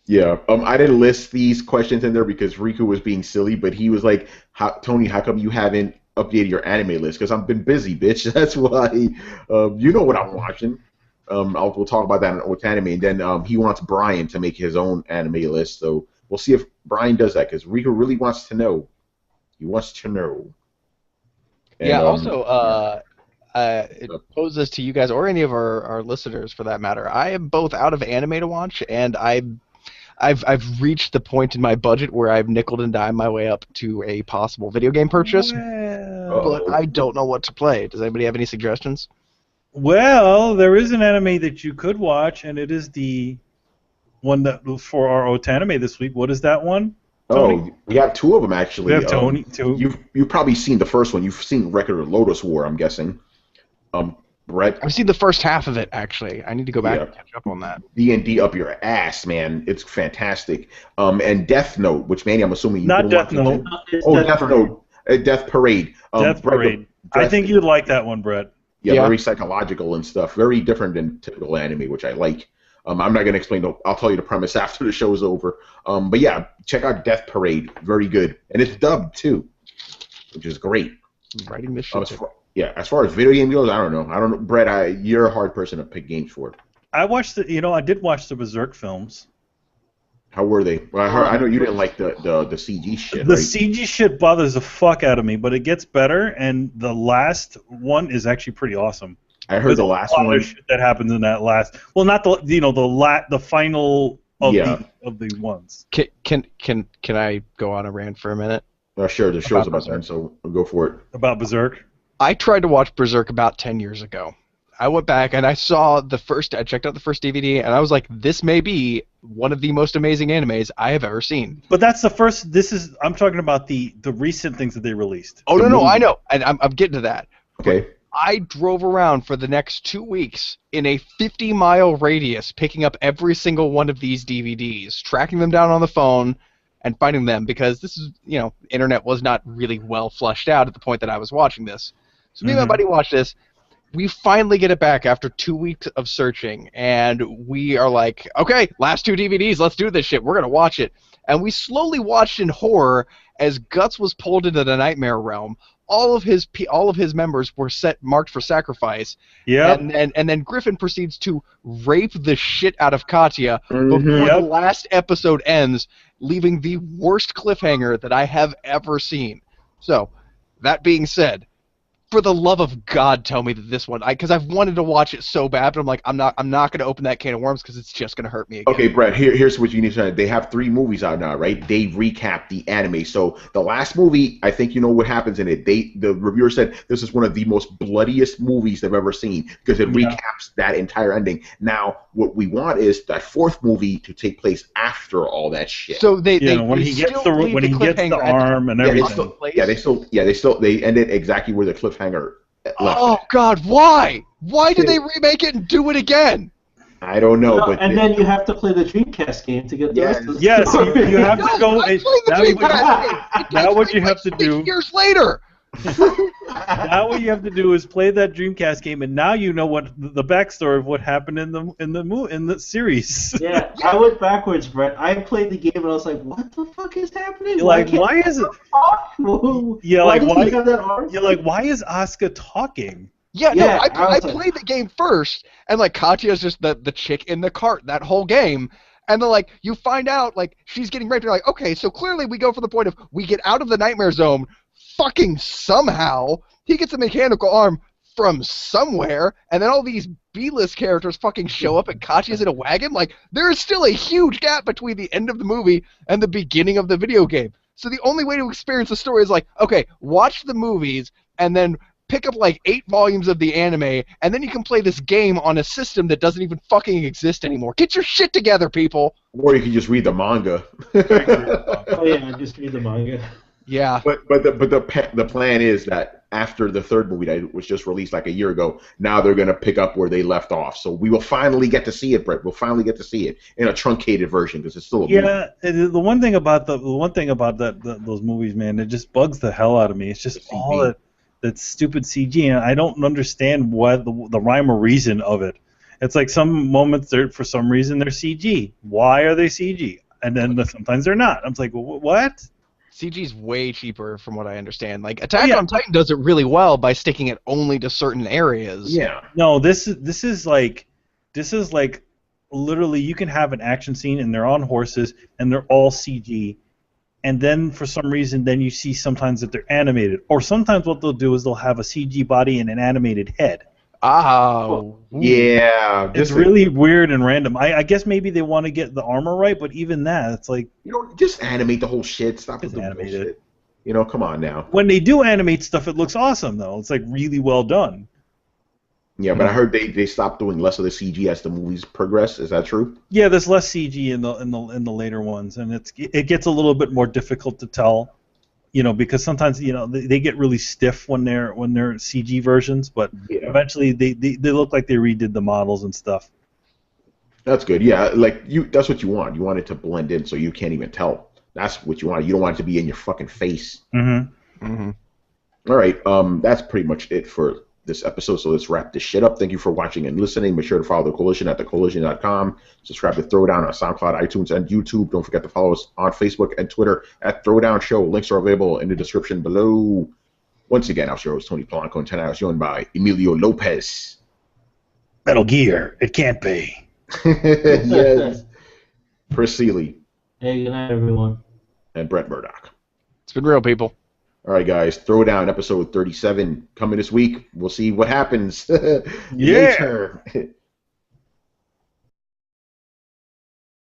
Yeah, I didn't list these questions in there because Riku was being silly, but he was like, Tony, how come you haven't updated your anime list? Because I've been busy, bitch. That's why. You know what I'm watching. We'll talk about that with anime. And then he wants Brian to make his own anime list. So we'll see if Brian does that because Riku really wants to know. He wants to know. And, Yeah, also, it poses to you guys, or any of our listeners for that matter, I am both out of anime to watch, and I've reached the point in my budget where I've nickeled and dimed my way up to a possible video game purchase, but I don't know what to play. Does anybody have any suggestions? Well, there is an anime that you could watch, and it is the one that for our Otanime this week. What is that one? Tony? Oh, we have two of them actually. We have Tony too. You've probably seen the first one. You've seen Record of Lotus War, I'm guessing. Brett. I've seen the first half of it actually. I need to go back Yeah. and catch up on that. D&D up your ass, man. It's fantastic. And Death Note, which Manny, I'm assuming you've Not been Death watching Note. too. Oh, Death Note. Death Parade. Death Brett, Parade. I think you'd like that one, Brett. Yeah, Yeah. very psychological and stuff. Very different than typical anime, which I like. I'm not going to explain. I'll tell you the premise after the show's over. But yeah, check out Death Parade. Very good. And it's dubbed, too, which is great. Writing this shit. As far as video game goes, I don't know. Brett, you're a hard person to pick games for. I did watch the Berserk films. How were they? Well, I know you didn't like the CG shit, The right? CG shit bothers the fuck out of me, but it gets better, and the last one is actually pretty awesome. I heard the last one. Shit that happens in that last. Well, not the final of the ones. Can I go on a rant for a minute? Sure, the show's about that, so we'll go for it. About Berserk? I tried to watch Berserk about 10 years ago. I went back and I checked out the first DVD, and I was like, this may be one of the most amazing animes I have ever seen. But that's the first. I'm talking about the recent things that they released. Oh, no, I know, and I'm getting to that. Okay. But I drove around for the next 2 weeks in a 50-mile radius, picking up every single one of these DVDs, tracking them down on the phone, and finding them, because this is, internet was not really well fleshed out at the point that I was watching this. So me and my buddy watched this. We finally get it back after 2 weeks of searching, and we are like, okay, last 2 DVDs, let's do this shit. We're going to watch it. And we slowly watched in horror as Guts was pulled into the nightmare realm. All of his members were marked for sacrifice. Yeah. And then Griffin proceeds to rape the shit out of Katya before the last episode ends, leaving the worst cliffhanger that I have ever seen. So, that being said, for the love of God, tell me that this one, because I've wanted to watch it so bad, but I'm like, I'm not going to open that can of worms because it's just going to hurt me again. Okay, Brett, here's what you need to know. They have 3 movies out now, right? They recap the anime. So the last movie, I think you know what happens in it. The reviewer said this is one of the most bloodiest movies they've ever seen because it recaps that entire ending. Now, what we want is that 4th movie to take place after all that shit. So when he gets the arm and everything. They ended exactly where the cliffhanger left. Oh God, why? Why did they remake it and do it again? I don't know, but and then you have to play the Dreamcast game to get the rest of the Yes, story. you have to go. Now what you have to do? Years later. Now what you have to do is play that Dreamcast game, and now you know what the backstory of what happened in the series. Yeah, I went backwards, Brett. I played the game and I was like, "What the fuck is happening? You're like, why is it? Yeah, like why? You're like, why is Asuka talking? Yeah, no, I played the game first, and like Katya's just the chick in the cart that whole game. And then, like, you find out, like, she's getting raped. You're like, okay, so clearly we go for the point of we get out of the nightmare zone fucking somehow. He gets a mechanical arm from somewhere, and then all these B-list characters fucking show up and Katya's in a wagon. Like, there is still a huge gap between the end of the movie and the beginning of the video game. So the only way to experience the story is like, okay, watch the movies and then pick up like 8 volumes of the anime, and then you can play this game on a system that doesn't even fucking exist anymore. Get your shit together, people! Or you can just read the manga. Oh yeah, just read the manga. Yeah. But the plan is that after the 3rd movie that was just released like a year ago, now they're going to pick up where they left off. So we will finally get to see it, Brett. We'll finally get to see it in a truncated version because it's still a movie. The one thing about those movies, man, it just bugs the hell out of me. It's just all that stupid CG, and I don't understand what the rhyme or reason of it. It's like some moments for some reason they're CG. Why are they CG? And then sometimes they're not. I'm like, well, what? CG's way cheaper from what I understand. Like Attack on Titan does it really well by sticking it only to certain areas. Yeah. No, this is like literally you can have an action scene and they're on horses and they're all CG. And then for some reason, then you see sometimes that they're animated. Or sometimes what they'll do is they'll have a CG body and an animated head. Oh. Yeah. It's really weird and random. I guess maybe they want to get the armor right, but even that, it's like... just animate the whole shit. Stop with the bullshit. Come on now. When they do animate stuff, it looks awesome, though. It's like really well done. Yeah, but I heard they stopped doing less of the CG as the movies progress. Is that true? Yeah, there's less CG in the later ones, and it gets a little bit more difficult to tell, because sometimes they get really stiff when they're CG versions, but eventually they look like they redid the models and stuff. That's good. Yeah, that's what you want. You want it to blend in so you can't even tell. That's what you want. You don't want it to be in your fucking face. Mm-hmm. Mm-hmm. All right, that's pretty much it for this episode, so let's wrap this shit up. Thank you for watching and listening. Make sure to follow The Coalition at thecoalition.com. Subscribe to Throwdown on SoundCloud, iTunes, and YouTube. Don't forget to follow us on Facebook and Twitter at Throwdown Show. Links are available in the description below. Once again, our show is Tony Polanco, and tonight I was joined by Emilio Lopez. Metal Gear, it can't be. Yes. Chris Seeley. Hey, good night, everyone. And Brent Murdoch. It's been real, people. All right, guys. Throwdown episode 37 coming this week. We'll see what happens. Yeah. Later.